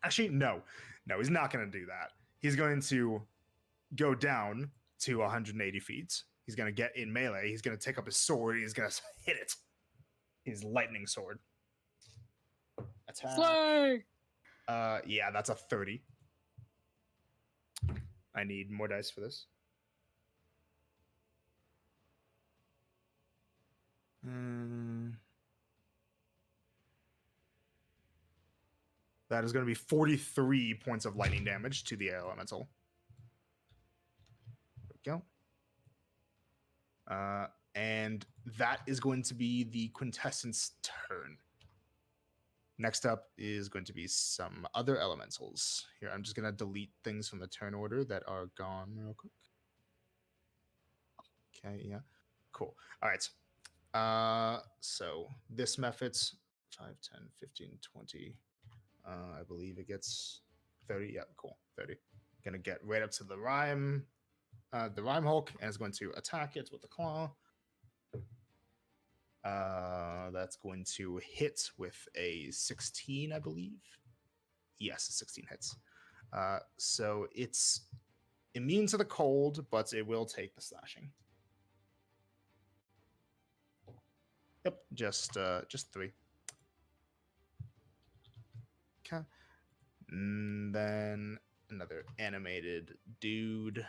Actually, no, he's not going to do that. He's going to go down to 180 feet. He's going to get in melee. He's going to take up his sword. He's going to hit it. His lightning sword. Attack. Slay! Yeah, that's a 30. I need more dice for this. That is going to be 43 points of lightning damage to the air elemental. There we go. And that is going to be the Quintessence turn. Next up is going to be some other elementals. Here, I'm just going to delete things from the turn order that are gone real quick. Okay, yeah. Cool. All right. So this method's 5, 10, 15, 20. I believe it gets 30. Yeah, cool. 30. Gonna get right up to the rhyme Hulk, and it's going to attack it with the claw. That's going to hit with a 16, I believe. Yes, a 16 hits. So it's immune to the cold, but it will take the slashing. Yep, just 3. Okay. And then another animated dude.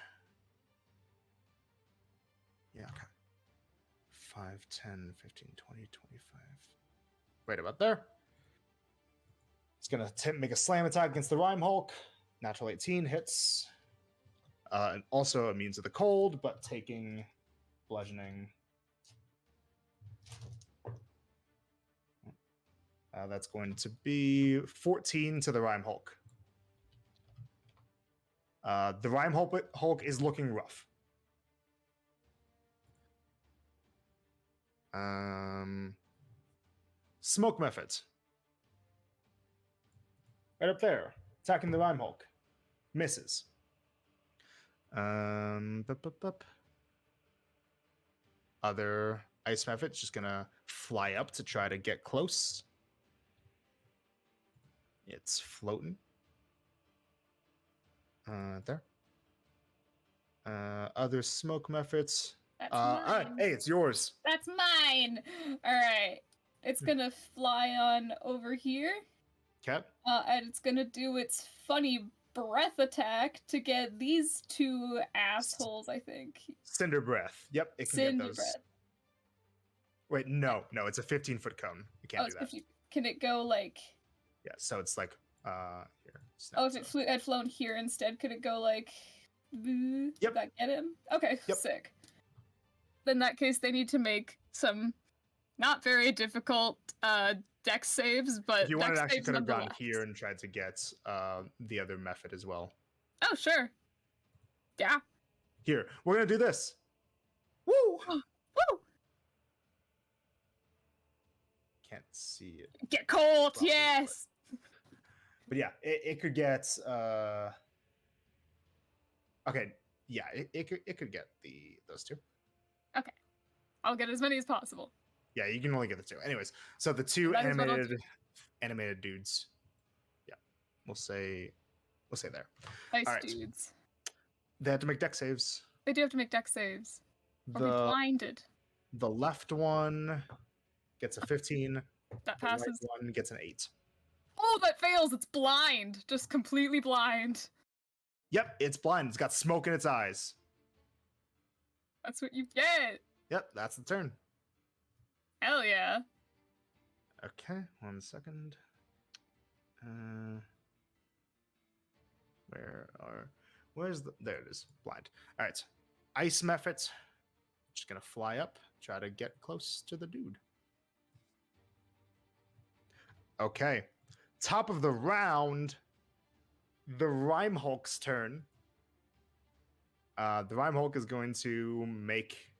Yeah, okay. 5, 10, 15, 20, 25. Right about there. It's going to make a slam attack against the Rhyme Hulk. Natural 18 hits. And also immune to the cold, but taking bludgeoning. That's going to be 14 to the Rhyme Hulk. The Rhyme Hulk is looking rough. Smoke method. Right up there. Attacking the Rhyme Hulk. Misses. Other ice method just gonna fly up to try to get close. It's floating. There. Other smoke methods. That's All right. mine. Hey, it's yours. That's mine. All right. It's gonna fly on over here. Okay. And it's gonna do its funny breath attack to get these two assholes, I think. Cinder breath. Yep, it can Cinder get those. breath. Wait, no, it's a 15-foot cone. You can't do that. Can it go like? Yeah, so it's like here. Oh, if it had flown here instead, could it go like? Yep. Did that get him? Okay, yep. Sick. In that case, they need to make some not very difficult dex saves, but if you wanted, actually could have gone nonetheless. here and tried to get the other method as well. Oh, sure. Yeah. Here, we're gonna do this. Woo! Woo! Can't see it. Get cold, Probably, yes. But yeah, it could get. Okay, yeah, it could get those two. Okay, I'll get as many as possible. Yeah, you can only get the 2. Anyways, so the 2 animated dudes. Yeah, we'll say there. Nice All right. dudes. They have to make dex saves. They do have to make dex saves. Or be blinded. The left one gets a 15. That the right passes. one gets an 8. Oh, that fails. It's blind. Just completely blind. Yep, it's blind. It's got smoke in its eyes. That's what you get. Yep, that's the turn. Hell yeah. Okay, 1 second. Where's there it is, blind. All right, ice method. Just gonna fly up, try to get close to the dude. Okay, top of the round, the Rhyme Hulk's turn. The Rhyme Hulk is going to make.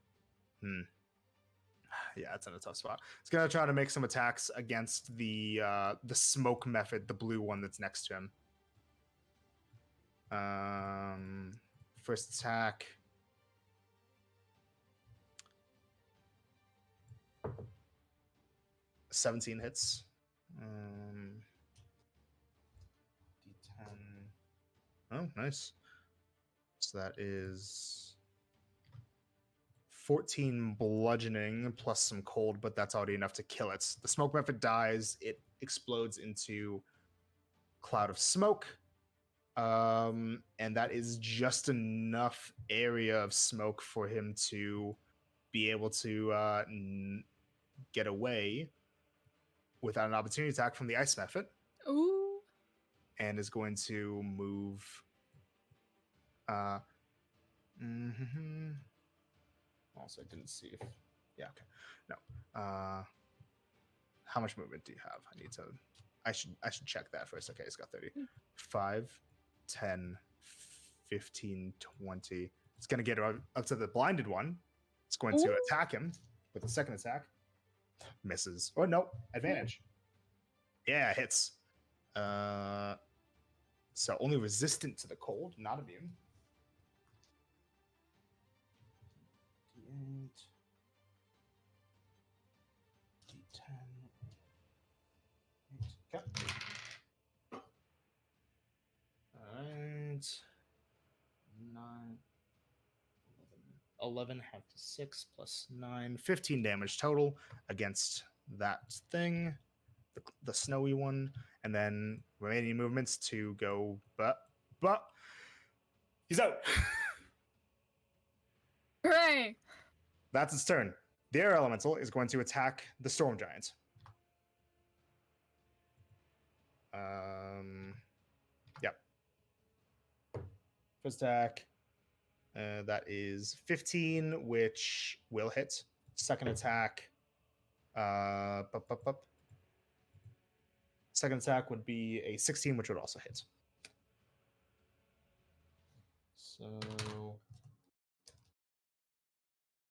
Yeah, it's in a tough spot. It's gonna try to make some attacks against the smoke method, the blue one that's next to him. First attack. $17 hits. D10. Oh, nice. So that is 14 bludgeoning plus some cold, but that's already enough to kill it. The smoke method dies. It explodes into cloud of smoke. And that is just enough area of smoke for him to be able to get away without an opportunity attack from the ice method. Ooh. And is going to move. Also, I didn't see if. Yeah, okay. No. How much movement do you have? I need to I should check that first. Okay, it's got 30. 5, 10, 15, 20. It's going to get up to the blinded one. It's going to Ooh. attack him with a second attack. Misses. Or no, advantage. Yeah, hits. So only resistant to the cold, not immune. D8. D10. Okay. Alright. 9. 11 half to 6 plus 9. 15 damage total against that thing. The snowy one. And then remaining movements to go but he's out. Hooray! That's its turn. The air elemental is going to attack the storm giant. Yep. First attack. That is 15, which will hit. Second attack. Second attack would be a 16, which would also hit. So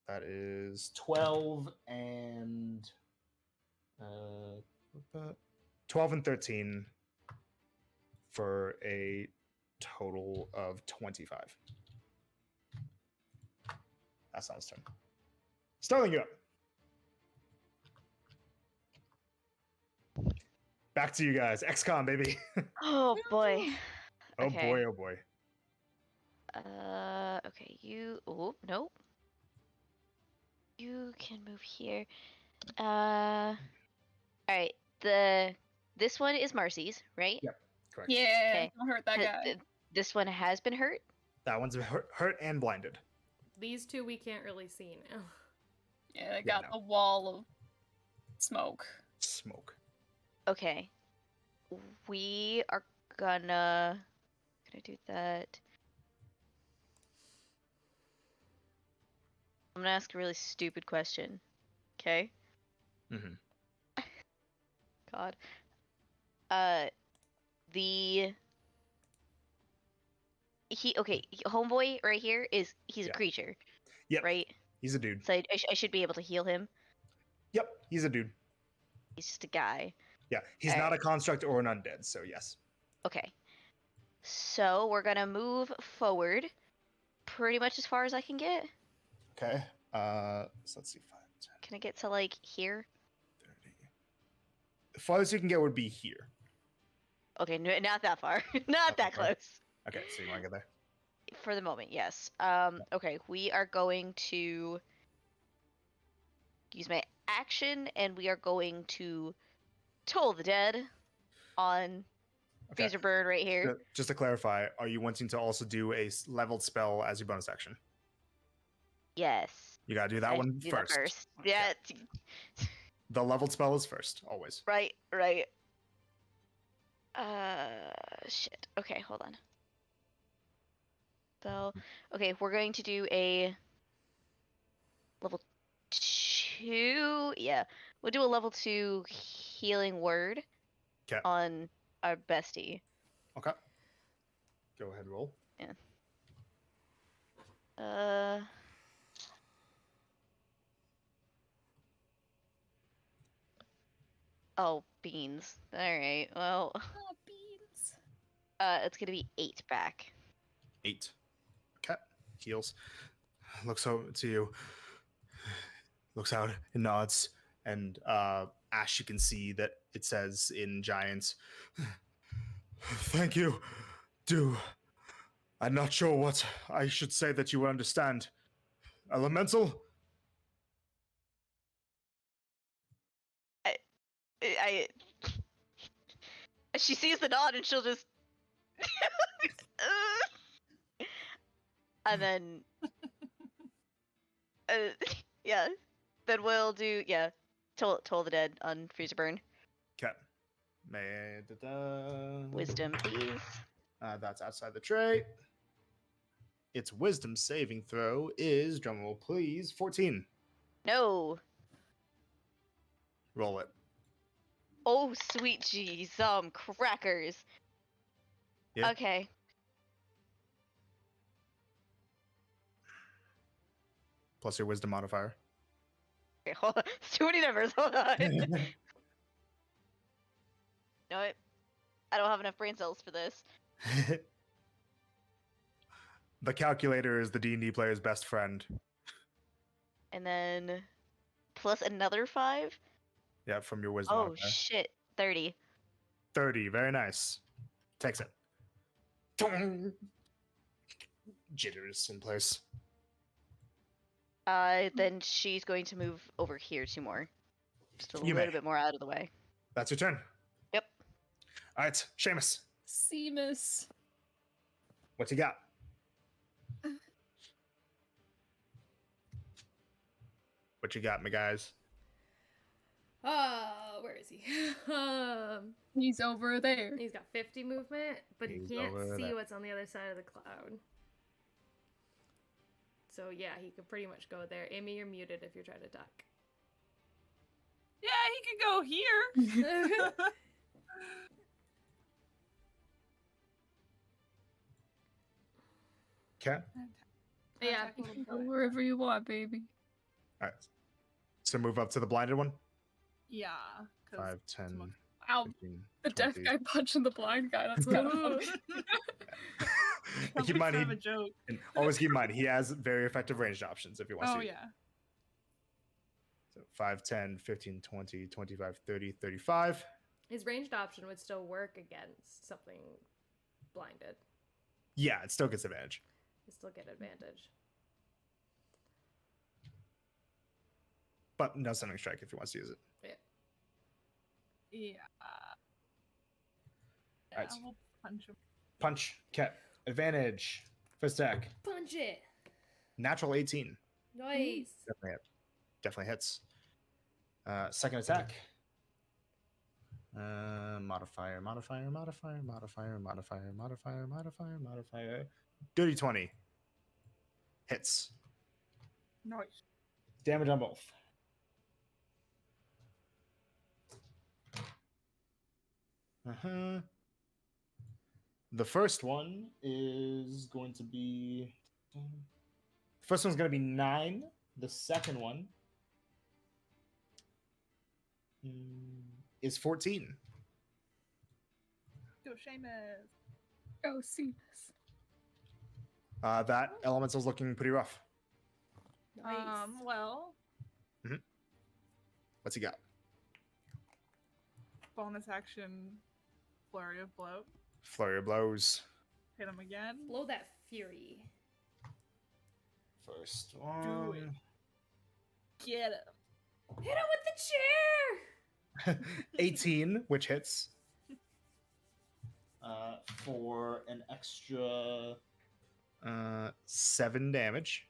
that is 12 and 12 and 13 for a total of 25. That's not his turn. Starling, you up. Back to you guys. XCOM, baby. Oh boy. Oh Okay. boy, oh boy. Okay, you. Oh, nope. You can move here. All right. This one is Marcy's, right? Yep, correct. Yeah, Okay. don't hurt that guy. This one has been hurt. That one's hurt and blinded. These two we can't really see now. Yeah, they got no. the wall of smoke. Smoke. Okay. We are gonna do that. I'm gonna ask a really stupid question. Okay? Mm-hmm. God. Homeboy right here he's a creature. Yep. Right? He's a dude. So I should be able to heal him. Yep, he's a dude. He's just a guy. Yeah, he's not a construct or an undead, so yes. Okay. So we're gonna move forward pretty much as far as I can get. Okay. So let's see. 5, 10, Can I get to like here? 30. The farthest you can get would be here. Okay, not that far. Not that far. close. Okay, so you want to get there? For the moment, yes. Okay, we are going to use my action, and we are going to Toll the Dead on Okay. Freezer Burn right here. Just to clarify, are you wanting to also do a leveled spell as your bonus action? Yes. You gotta do that I one do that first. first. Yeah. The leveled spell is first, always. Right. Shit. Okay, hold on. So, okay, we're going to do a level 2. Yeah, we'll do a level 2 healing word on our bestie. Okay. Go ahead, roll. Yeah. Oh, beans. All right. Well. Oh, beans. It's gonna be 8 back. 8. Okay. Heals. Looks over to you. Looks out and nods. And Ash, you can see that it says in Giant, "Thank you. I'm not sure what I should say that you will understand. Elemental?" She sees the nod and she'll just and then yeah, then we'll do Toll the Dead on Freezer Burn. Okay. Wisdom, please. That's outside the tray. Its wisdom saving throw is, drumroll please, 14. No. Roll it. Oh, sweet gee, some crackers. Yeah. Okay. Plus your wisdom modifier. Okay, hold on. It's too many numbers. Hold on. No, I don't have enough brain cells for this. The calculator is the D&D player's best friend. And then plus another 5? Yeah, from your wisdom Oh, modifier. shit. 30. 30, very nice. Takes it. Jitters in place. Then she's going to move over here 2 more. Just a You little may. bit more out of the way. That's your turn. Yep. All right, Seamus, Seamus. what you got? What you got, my guys? Where is he? He's over there. He's got 50 movement, but he He's can't over see there. what's on the other side of the cloud. So yeah, he could pretty much go there. Amy, you're muted if you're trying to talk. Yeah, he could go here. Okay. Yeah. Attack a little Go bit. wherever you want, baby. All right. So move up to the blinded one. Yeah. 'cause 5, 10, much- Ow, 15, the deaf 20. guy punching the blind guy. That's kind of funny. And keep in mind, Probably kind of a joke. and always keep in mind, he has very effective ranged options if he wants Oh to. yeah. So 5, 10, 15, 20, 25, 30, 35. His ranged option would still work against something blinded. Yeah, it still gets advantage. He'd still get advantage. But no stunning strike if he wants to use it. Yeah. Alright. We'll punch him. Punch, cat, advantage, first attack, Punch it! natural 18. Nice! Definitely hits. Second attack. Modifier. Dirty 20. Hits. Nice. Damage on both. The first one is going to be. The first one's going to be 9. The second one is 14. Go Seamus. Go Seamus. That elemental's looking pretty rough. Nice. Well, What's he got? bonus action, flurry of blow. Flurry of blows. Hit him again. Blow that fury. First Do one. it. Get him. Hit him with the chair! 18, which hits. For an extra 7 damage.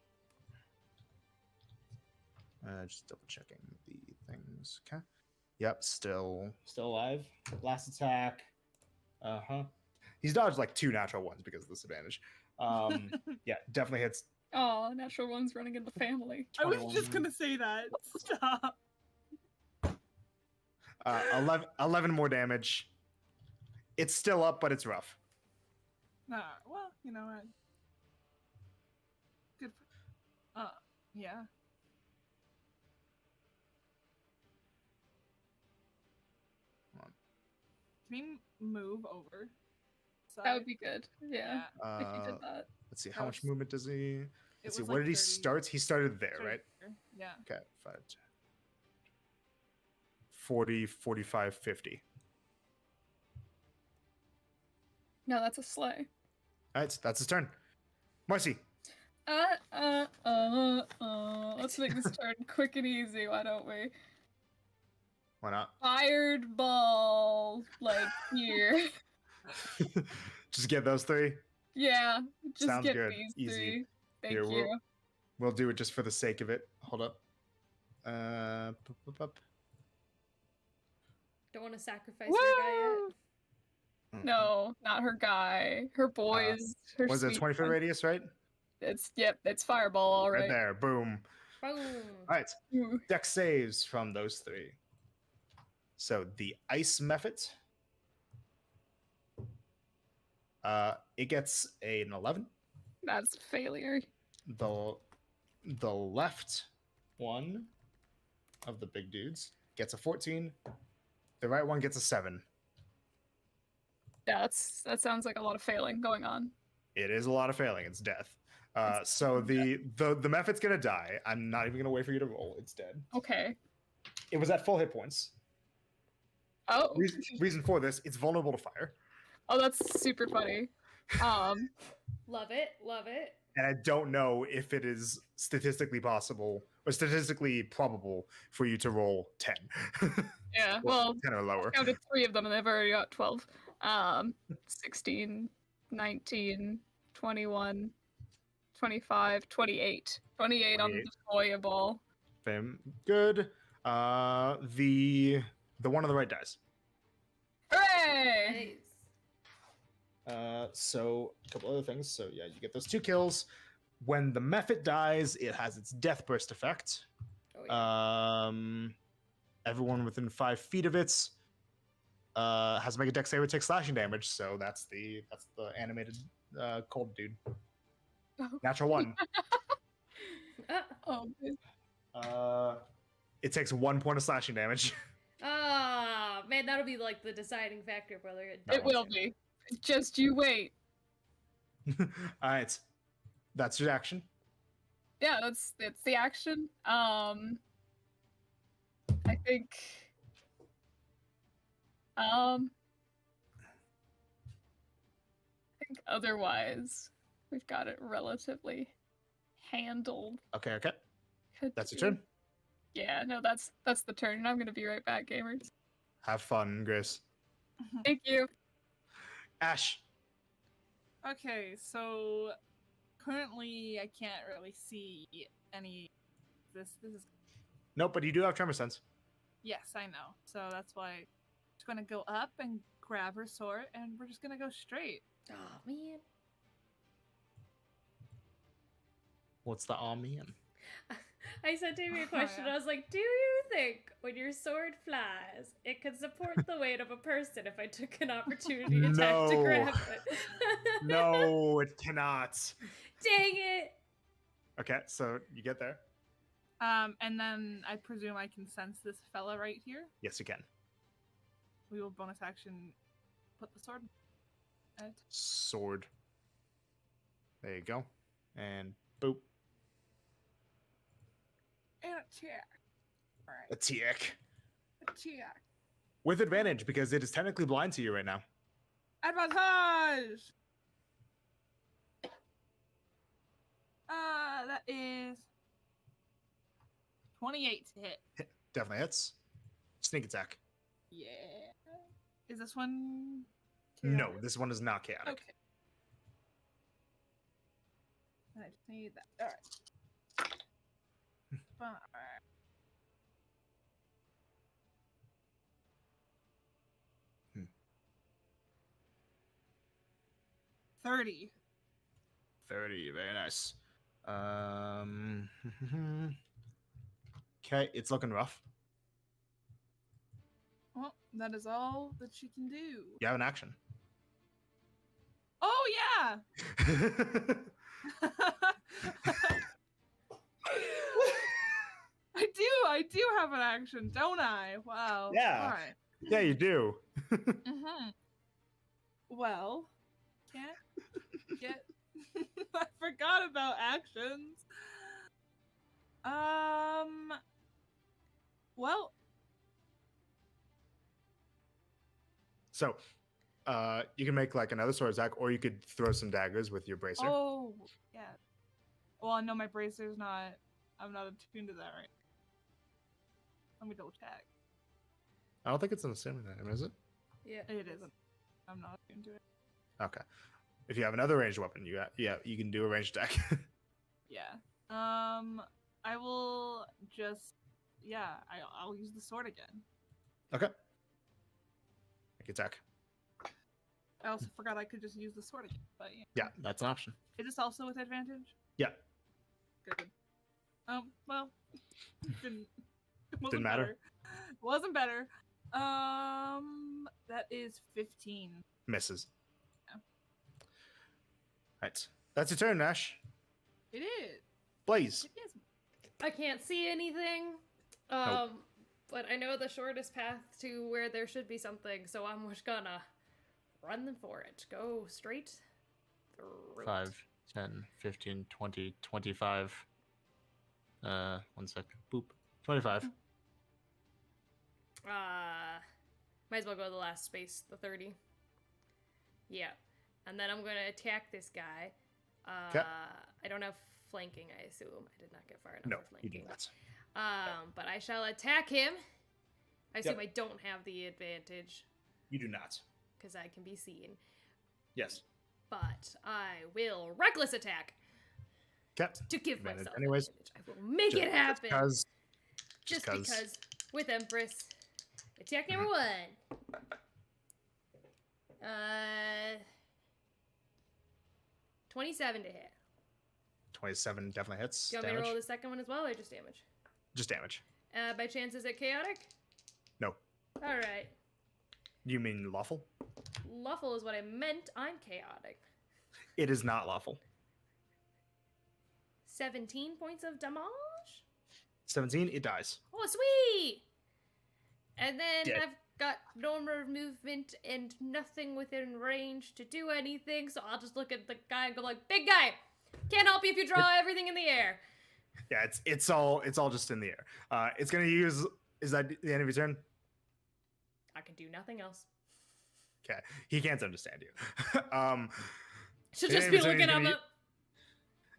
Just double checking the things. Okay. Yep, still alive. Last attack. He's dodged like 2 natural ones because of this advantage. Yeah, definitely hits. Oh, natural one's running in the family. I was 21. just gonna say that. Stop. 11 more damage. It's still up, but it's rough. Well, you know what? Good. Yeah. Can we move over? That would be good. Yeah, if you Uh, did that. let's see, how much movement does he? Let's see, was where like did he 30 start? He started there, 30 right? here. Yeah. Okay, 5, 10, 40, 45, 50. No, that's a sleigh. All right, that's his turn. Marcy. Let's make this turn quick and easy, why don't we? Why not? Fired ball, like here. Just get those 3. Yeah, just Sounds get good. these Easy. 3. Thank Here, you. We'll do it just for the sake of it. Hold up. Up. Don't want to sacrifice your guy yet. No, not her guy. Her boys. Her Was it sweet 20 foot one. radius, right? It's fireball, all Right right. there. Boom. Boom. All right. Ooh. Dex saves from those 3. So the ice method, it gets an 11. That's a failure. The left one of the big dudes gets a 14. The right one gets a 7. Yeah, that sounds like a lot of failing going on. It is a lot of failing. It's death. It's So the method's gonna die. I'm not even gonna wait for you to roll. It's dead. Okay. It was at full hit points. Oh. Reason for this: it's vulnerable to fire. Oh, that's super funny. Love it. Love it. And I don't know if it is statistically possible or statistically probable for you to roll 10. Yeah. Well, Well, 10 or lower. I counted 3 of them and they've already got 12. 16, 19, 21, 25, 28. 28 on the 28. deployable. Good. The one on the right dies. Hooray! Nice. So a couple other things. So yeah, you get those 2 kills. When the method dies, it has its death burst effect. Oh, yeah. Everyone within 5 feet of it has to make a dex save or take slashing damage. So that's the animated cold dude. Oh. Natural 1. Oh, It takes 1 point of slashing damage. Ah, man, that'll be like the deciding factor, brother. it will be. Just you wait. All right, that's your action. Yeah, it's the action. I think otherwise we've got it relatively handled. Okay. Could That's your be- turn. Yeah, no, that's the turn, and I'm gonna be right back, gamers. Have fun, Grace. Thank you. Ash. Okay, so currently I can't really see any. This is Nope, but you do have tremor sense. yes, I know. So that's why I'm just gonna go up and grab her sword, and we're just gonna go straight. Oh, man. What's the man? I sent Amy a question. yeah. I was like, do you think when your sword flies, it could support the weight of a person if I took an opportunity attack to No. grab it? No, it cannot. Dang it. Okay, so you get there. And then I presume I can sense this fella right here. Yes, you can. We will bonus action put the sword. At Sword. There you go. And boop. and attack. All right, Attack. attack. With advantage because it is technically blind to you right now. Advantage. That is 28 to hit. Definitely hits. Sneak attack. Yeah. Is this one? No, chaotic? this one is not chaotic. Okay. I just need that. All right. All right. Hmm. 30. 30, very nice. Okay, it's looking rough. Well, that is all that she can do. You have an action. Oh yeah. I do have an action, don't I? Wow. Yeah. All right. Yeah, you do. Mm-hmm. Well, can't get. I forgot about actions. Well, So, you can make like another sword attack, or you could throw some daggers with your bracer. oh yeah. Well, I know my bracer's not. I'm not attuned to that right. Let me double check. I don't think it's an assuming item, is it? Yeah. It isn't. I'm not attuned to it. Okay. If you have another ranged weapon, you can do a ranged attack. Yeah. I will just. Yeah. I'll use the sword again. Okay. Make attack. I also forgot I could just use the sword again. But yeah. Yeah, that's an option. Is this also with advantage? Yeah. Good. Well, didn't. It wasn't Didn't matter? better. Wasn't better. That is 15. Misses. Yeah. Right. That's your turn, Nash. It is. Blaze. It is. I can't see anything. But I know the shortest path to where there should be something, so I'm just gonna run for it. Go straight through. 5, 10, 15, 20, 25. 1 sec. Boop. 25. Might as well go to the last space, the 30. Yeah. And then I'm gonna attack this guy. Okay. I don't have flanking, I assume. I did not get far enough No, for you flanking. do not. But I shall attack him. I assume Yep. I don't have the advantage, You do not. because I can be seen. Yes. But I will reckless attack Okay. to give Advantage myself anyways. advantage. I will make it happen. Just Because with Empress. Attack number 1. 27 to hit. 27 definitely hits. Do you want me to Damage. roll the second one as well, or just damage? Just damage. By chance, is it chaotic? No. Alright. You mean lawful? Lawful is what I meant. I'm chaotic. It is not lawful. 17 points of damage? 17, it dies. Oh, sweet! And then Dead. I've got no more movement and nothing within range to do anything, so I'll just look at the guy and go like, "Big guy! Can't help you if you draw everything in the air." Yeah, it's all just in the air. It's gonna use. Is that the end of your turn? I can do nothing else. Okay, he can't understand you. Should Yeah, just be so he's looking gonna up.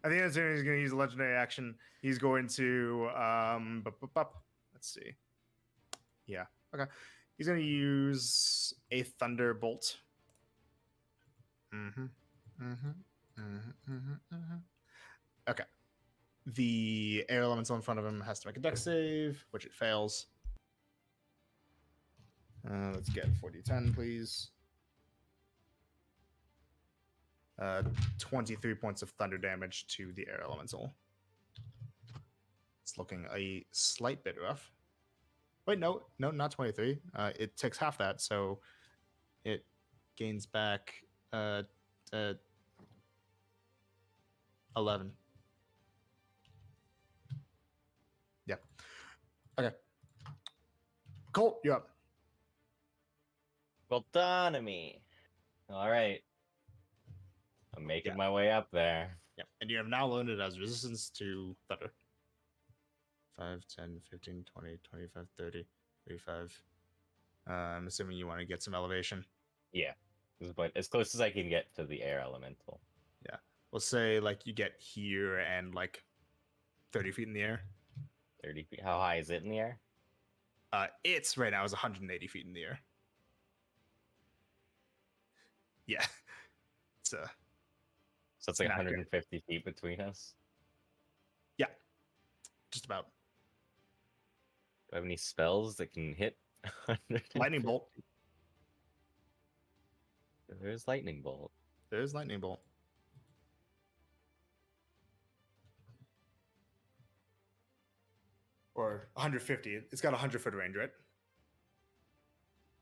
I think that's he's going to use a legendary action. He's going to let's see. Yeah. Okay. He's going to use a thunderbolt. Okay. The air elemental in front of him has to make a dex save, which it fails. Let's get 40-10, please. 23 points of thunder damage to the air elemental. It's looking a slight bit rough. Wait, no, not 23. It takes half that, so it gains back 11. Yeah. Okay. Colt, you're up. Autonomy. All right. I'm making my way up there. Yep. And you have now learned it as resistance to thunder. 5, 10, 15, 20, 25, 30, 35. I'm assuming you want to get some elevation. Yeah. But as close as I can get to the air elemental. Yeah. We'll say like you get here and like 30 feet in the air. 30 feet. How high is it in the air? It's right now is 180 feet in the air. Yeah. It's So it's like not good. 150 feet between us. Yeah. Just about. Do I have any spells that can hit? 150? Lightning bolt. There's lightning bolt. There's lightning bolt. Or 150. It's got a 100-foot range, right?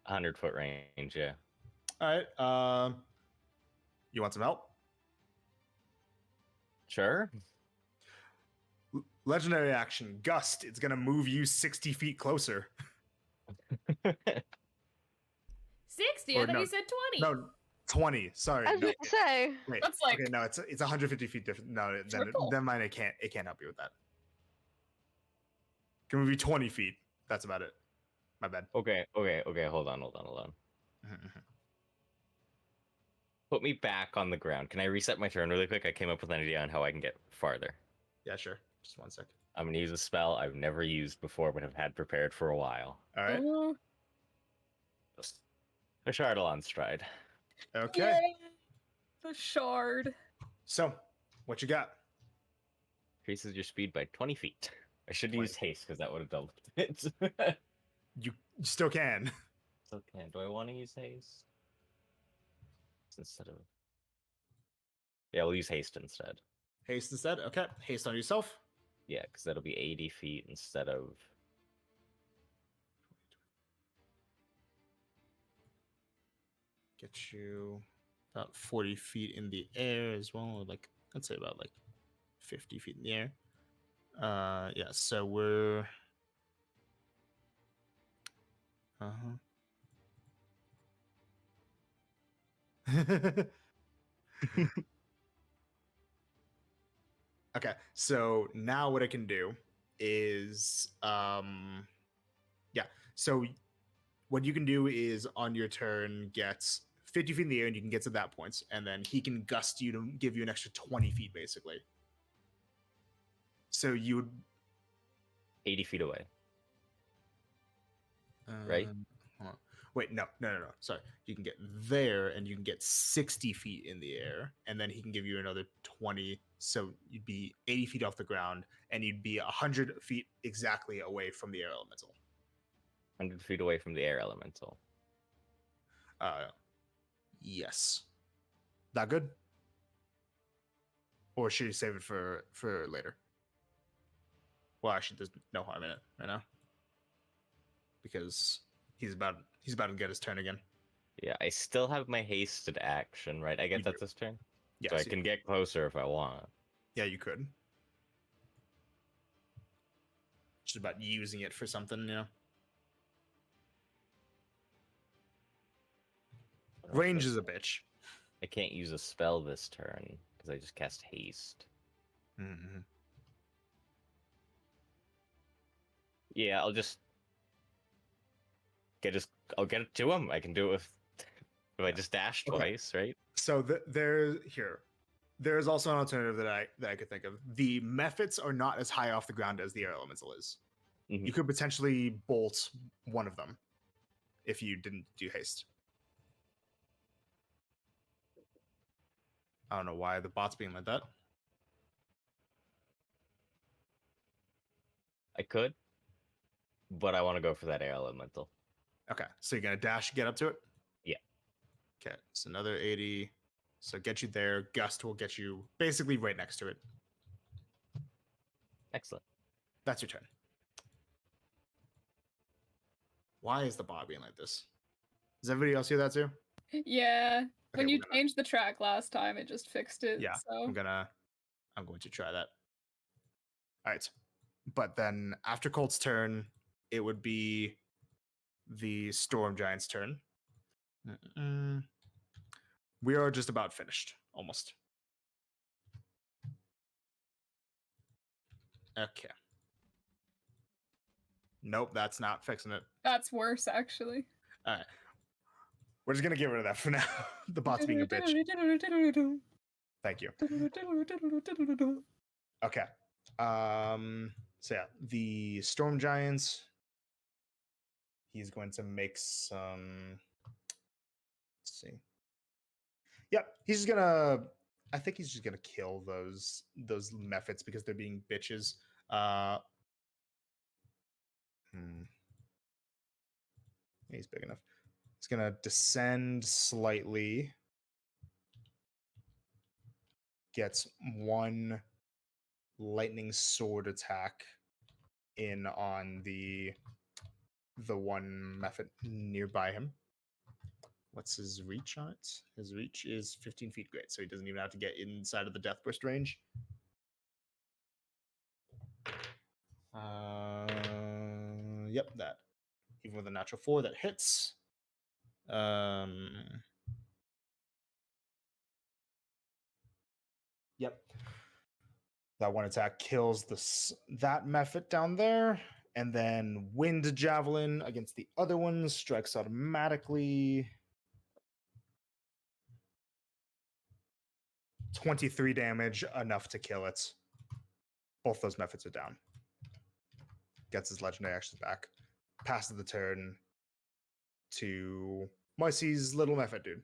100-foot range, yeah. All right. You want some help? Sure. Legendary action, gust. It's gonna move you 60 feet closer. 60? Or I thought no, you said 20. No, 20. Sorry. I was No, going to say. wait. That's like Okay, no, it's 150 feet different. No, triple. then mine. It can't help you with that. Can move you 20 feet. That's about it. My bad. Okay. Hold on. Put me back on the ground. Can I reset my turn really quick? I came up with an idea on how I can get farther. Yeah, sure. Just 1 sec. I'm going to use a spell I've never used before, but have had prepared for a while. All right. Just a Shardalon Stride. Okay. Yay! The shard. So, what you got? Increases your speed by 20 feet. I should 20. use haste because that would have doubled it. You still can. Okay, do I want to use haste? Instead of... Yeah, we'll use haste instead. Haste instead. Okay. Haste on yourself. Yeah, because that'll be 80 feet instead of... get you about 40 feet in the air as well. Or like, I'd say about like 50 feet in the air. Yeah, so we're... Uh-huh. Okay, so now what I can do is, yeah, so what you can do is on your turn get 50 feet in the air and you can get to that point, and then he can gust you to give you an extra 20 feet, basically. So you would... 80 feet away. Right? Hold on. Wait, no. Sorry. You can get there and you can get 60 feet in the air, and then he can give you another 20. So you'd be 80 feet off the ground, and you'd be 100 feet exactly away from the air elemental. 100 feet away from the air elemental. Yes. That good? Or should you save it for later? Well, actually, there's no harm in it right now, because he's about to get his turn again. Yeah, I still have my hasted action, right? I You guess that's do. his turn. Yes, So I can get closer if I want. Yeah, you could. Just about using it for something, you know. Range is a bitch. I can't use a spell this turn because I just cast haste. Mm-hmm. Yeah, I'll get it to him. I can do it with if I just dash twice, right? So there's also an alternative that I could think of. The Mephits are not as high off the ground as the air elemental is. Mhm. You could potentially bolt one of them if you didn't do haste. I don't know why the bot's being like that. I could, but I want to go for that air elemental. Okay, so you're gonna dash, get up to it. Yeah. Okay, so another 80. So get you there. Gust will get you basically right next to it. Excellent. That's your turn. Why is the bot being like this? Does everybody else hear that too? Yeah. When Okay, you we're gonna- changed the track last time, it just fixed it. Yeah, So I'm going to try that. All right, but then after Colt's turn, it would be the Storm Giant's turn. We are just about finished, almost. Okay. Nope, that's not fixing it. that's worse, actually. All right. We're just gonna get rid of that for now. The bot's being a bitch. Thank you. Okay. So yeah, the Storm Giants. He's going to make some. Let's see. Yep, he's just gonna. I think he's just gonna kill those Mephits because they're being bitches. He's big enough. He's gonna descend slightly. Gets one lightning sword attack in on the one Mephit nearby him. What's his reach on it? His reach is 15 feet. Great, so he doesn't even have to get inside of the death burst range. Yep, that. Even with a natural 4, that hits. Yep. That one attack kills that Mephit down there. And then Wind Javelin against the other one strikes automatically. 23 damage, enough to kill it. Both those Mephits are down. Gets his legendary actions back. Passes the turn to Marcy's little Mephit dude.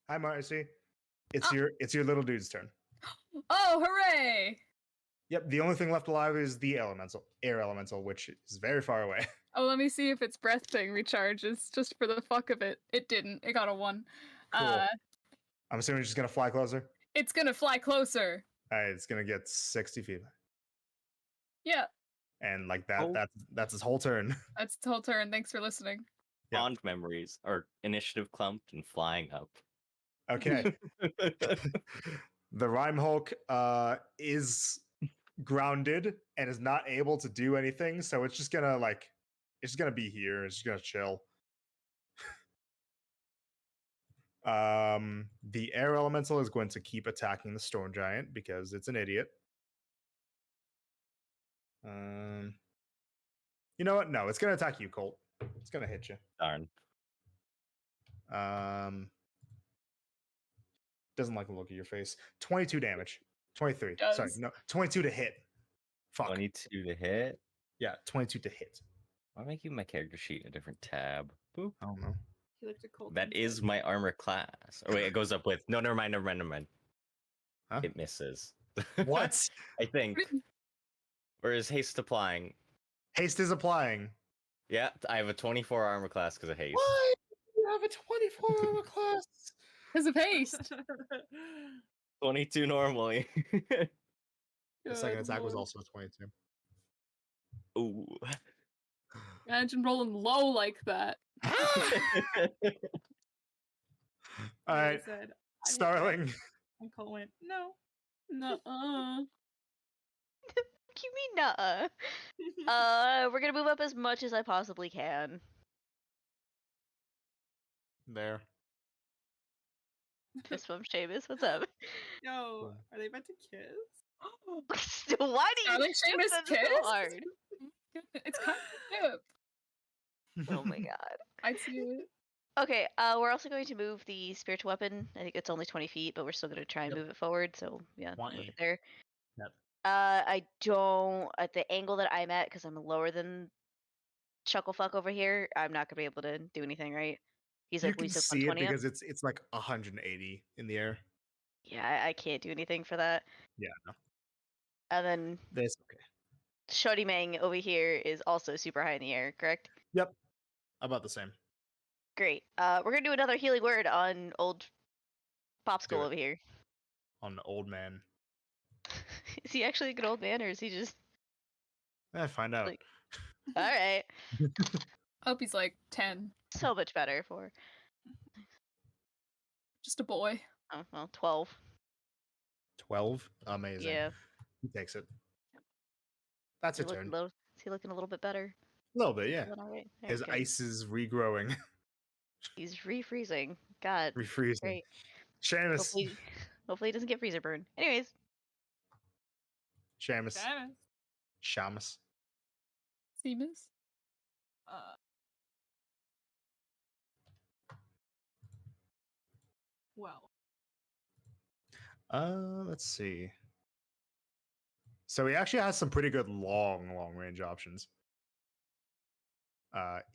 Hi, Marcy. It's your little dude's turn. Oh, hooray! Yep, the only thing left alive is the air elemental, which is very far away. Oh, let me see if its breath thing recharges just for the fuck of it. It didn't. It got a 1. Cool. I'm assuming it's just gonna fly closer. It's gonna fly closer. All right, it's gonna get 60 feet. Yeah. And like that, Oh. that's his whole turn. That's the whole turn. Thanks for listening. Yeah. Fond memories are initiative clumped and flying up. Okay. The Rhyme Hulk is grounded and is not able to do anything, so it's just gonna be here. It's just gonna chill. The air elemental is going to keep attacking the storm giant because it's an idiot. You know what? No, it's gonna attack you, Colt. It's gonna hit you. Darn. Doesn't like the look of your face. 22 damage. 23. Does. Sorry, no, 22 to hit. Fuck. 22 to hit. Yeah, 22 to hit. Why am I keeping my character sheet in a different tab? Boop. I don't know. He looked at Colt. That and is said, my armor class. Oh wait, it goes up with. No, never mind. Huh? It misses. What? I think. Or is haste applying? Haste is applying. Yeah, I have a 24 armor class because of haste. What? You have a 24 armor class. Because of haste. 22 normally. The second Good attack was lord. also a 22. Ooh. Imagine rolling low like that. All He right, said, "I need that." Starling. And Colt went, no. Nuh-uh. You mean nuh-uh? We're gonna move up as much as I possibly can. There. Fist bump Seamus, what's up? Yo, are they about to kiss? Why do you Starling skip Seamus them kiss? so hard? It's kind of cute. Oh my god. I'd see it. Okay, we're also going to move the spiritual weapon. I think it's only 20 feet, but we're still going to try and Yep. move it forward. So yeah, Want move you. it there. Yep. I don't at the angle that I'm at because I'm lower than Chucklefuck over here. I'm not gonna be able to do anything, right? He's You like, can we said see it 120 up. because it's like 180 in the air. Yeah, I can't do anything for that. Yeah, no. And then That's okay. Shody Mang over here is also super high in the air, correct? Yep. About the same. Great. We're gonna do another healing word on old Do Popsicle it. over here. On the old man. Is he actually a good old man, or is he just Find out. like, all right? I hope he's like 10. So much better for Just a boy. oh well 12. 12. Amazing. Yeah. He takes it. That's Is a he, turn. is he looking a little bit better? A little bit, yeah. Feeling all right? His Okay. ice is regrowing, He's refreezing. God. refreezing. Great. Seamus. Hopefully he doesn't get freezer burn. Anyways, Seamus. Seamus. Shamus. Seamus? Uh, well, Let's see. So he actually has some pretty good long range options.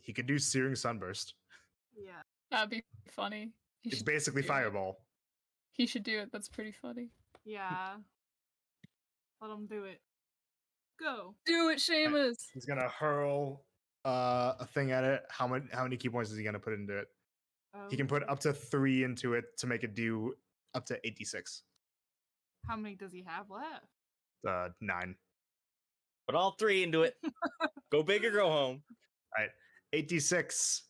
He could do Searing Sunburst. yeah. That'd be funny. He It's should basically do it. Fireball. He should do it. That's pretty funny. Yeah. Let him do it. Go. Do it, Seamus! He's gonna hurl a thing at it. How many key points is he gonna put into it? He can put up to 3 into it to make it do up to 86. How many does he have left? 9. Put all 3 into it. Go big or go home. 86.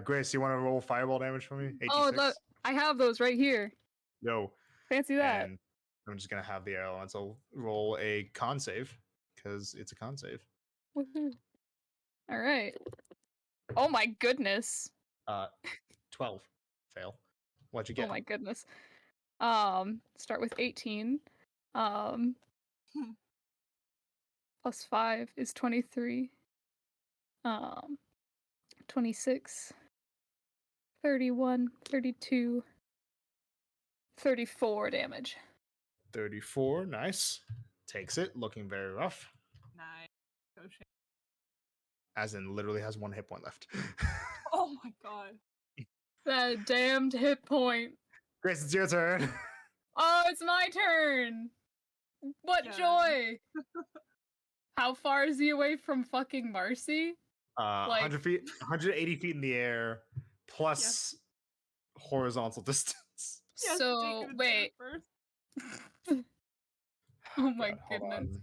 Grace, you want to roll fireball damage for me? 86. Oh, look, I have those right here. Yo. Fancy that. And I'm just gonna have the air elemental roll a con save because it's a con save. Woohoo. All right. Oh my goodness. 12. Fail. What'd you Oh get? my goodness. Start with 18. Plus 5 is 23. 26. 31, 32, 34 damage. 34. Nice. Takes it. Looking very rough. Nice. Go Seamus. As in, literally has 1 hit point left. Oh my god. That damned hit point. Grace, it's your turn. Oh, it's my turn. What Yeah. joy. How far is he away from fucking Marcy? 100 feet, 180 feet in the air, plus horizontal distance. Yes, So, Jacob, it's wait. first. Oh my God, hold goodness. on.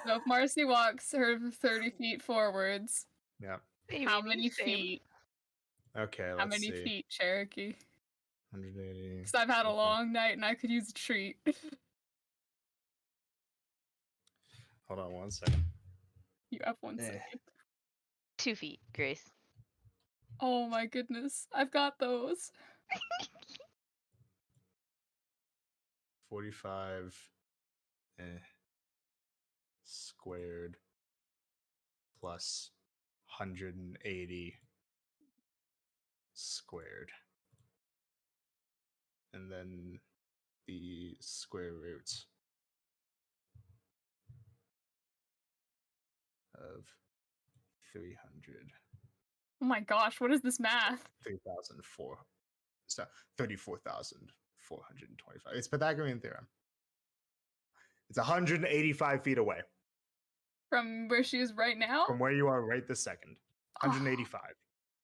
So if Marcy walks her 30 feet forwards, Yeah. You how mean many same. feet? Okay, How let's many see. feet, Cherokee? 180. Because I've had a Okay. long night and I could use a treat. Hold on 1 second. You have 1 Eh. second. 2 feet, Grace. Oh my goodness. I've got those. 45 squared plus 180 squared. And then the square root of 300. Oh my gosh, what is this math? 3,004. So 34,425. It's Pythagorean theorem. It's 185 feet away From where she is right now? from where you are right this second. 185.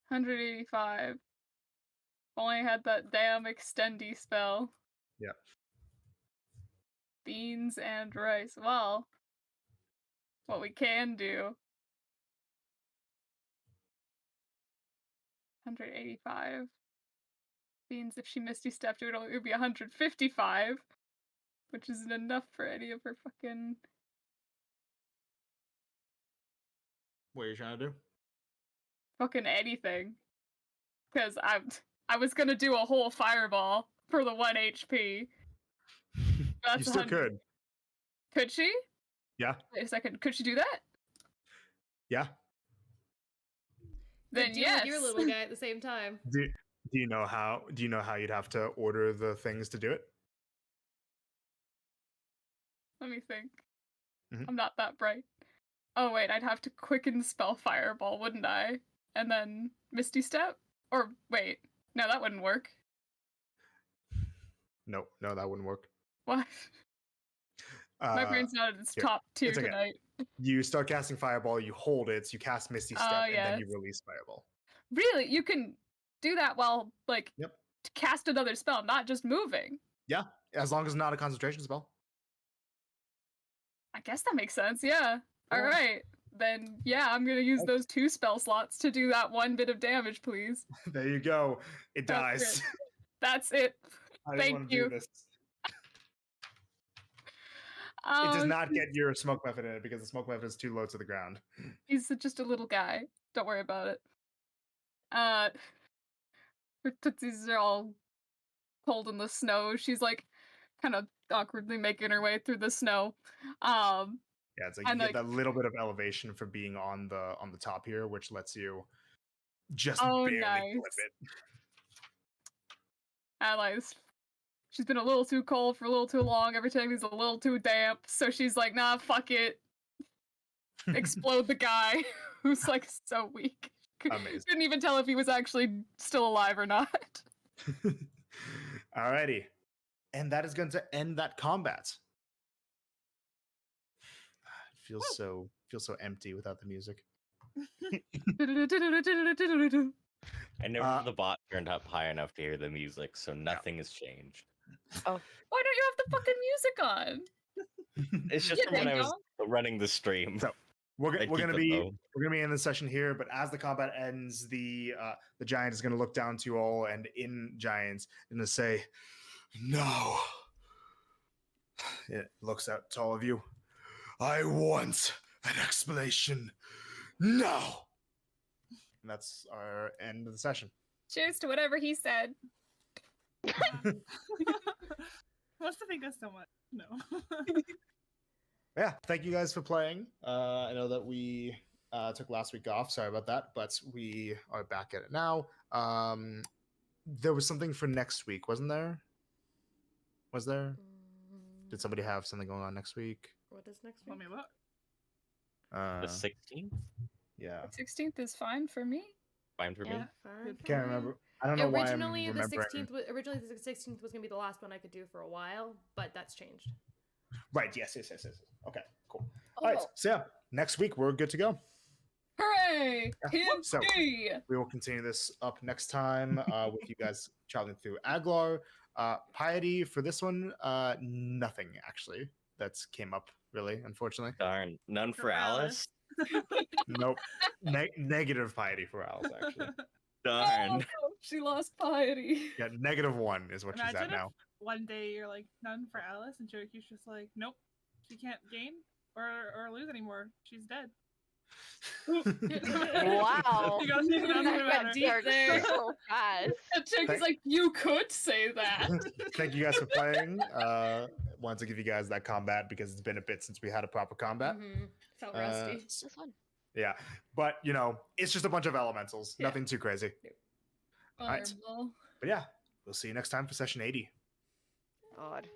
185. Only had that damn extendy spell. Yep. Beans and rice. Well, what we can do. 185. Beans, if she Misty stepped, it would be 155. Which isn't enough for any of her fucking. What are you trying to do? Fucking anything. Because I was gonna do a whole fireball for the 1 HP. That's You still 100. could. Could she? Yeah. Wait a second. Could she do that? Yeah. Then Could do yes. with your little guy at the same time. Do you know how you'd have to order the things to do it? Let me think. Mhm. I'm not that bright. Oh wait, I'd have to quicken spell fireball, wouldn't I? And then Misty Step? Or wait, no, that wouldn't work. No, that wouldn't work. What? My Uh, brain's not at its here, top tier it's okay. tonight. You start casting Fireball, you hold it, so you cast Misty Step, Oh, and then you yes. release Fireball. Really? You can do that while, like, Yep. cast another spell, not just moving. Yeah, as long as it's not a concentration spell. I guess that makes sense, yeah. Yeah. Alright. Then, yeah, I'm gonna use those 2 spell slots to do that 1 bit of damage, please. There you go. It That's dies. it. That's it. I didn't Thank want to you. do this. It does not get your smoke method in it because the smoke method is too low to the ground. He's just a little guy. Don't worry about it. Her tootsies are all cold in the snow. She's like kind of awkwardly making her way through the snow. Yeah, it's like you And, get like- that little bit of elevation for being on the top here, which lets you just Oh, barely nice. flip it. And like she's been a little too cold for a little too long. Every time he's a little too damp. So she's like, nah, fuck it. Explode the guy who's like so weak. Amazing. Couldn't even tell if he was actually still alive or not. Alrighty. And that is going to end that combat. It feels so empty without the music. I never Uh, the bot turned up high enough to hear the music, so nothing has changed. Why don't you have the fucking music on? It's just Yeah, when there I you was running the stream. So, We're I keep gonna it be low. in the session here, but as the combat ends, the giant is gonna look down to you all, and in giants, gonna say, "No." It looks out to all of you. I want an explanation now. And that's our end of the session. Cheers to whatever he said. Wants to thank us so much. No. Yeah, thank you guys for playing. I know that we took last week off. Sorry about that, but we are back at it now. There was something for next week, wasn't there? Was there? Did somebody have something going on next week? What is next Let week? me look. The 16th? Yeah, 16th is fine for me. Fine for me. Yeah, fine. can't remember. I don't know why I'm Originally, the remembering. 16th. Originally, the 16th was gonna be the last one I could do for a while, but that's changed. Right. Yes. Okay. Cool. All right. So yeah, next week we're good to go. Hooray! Yeah, so- PMC! We will continue this up next time with you guys traveling through Aglar. Piety for this one, nothing actually that's came up, really, unfortunately. Darn, none For for Alice. Nope. Negative piety for Alice, actually. Darn. Oh, she lost piety. Yeah, -1 is what she's Imagine at if now. one day you're like, none for Alice, and Chirikyu's just like, nope, she can't gain or lose anymore. She's dead. Wow. You gotta think about That it got better. deep there. So fast. And Chicky's like, you could say that. Thank you guys for playing. Wanted to give you guys that combat because it's been a bit since we had a proper combat. Felt rusty. This is fun. Yeah, but it's just a bunch of elementals. Yeah. Nothing too crazy. Alright. Vulnerable. But yeah, we'll see you next time for session 80. God.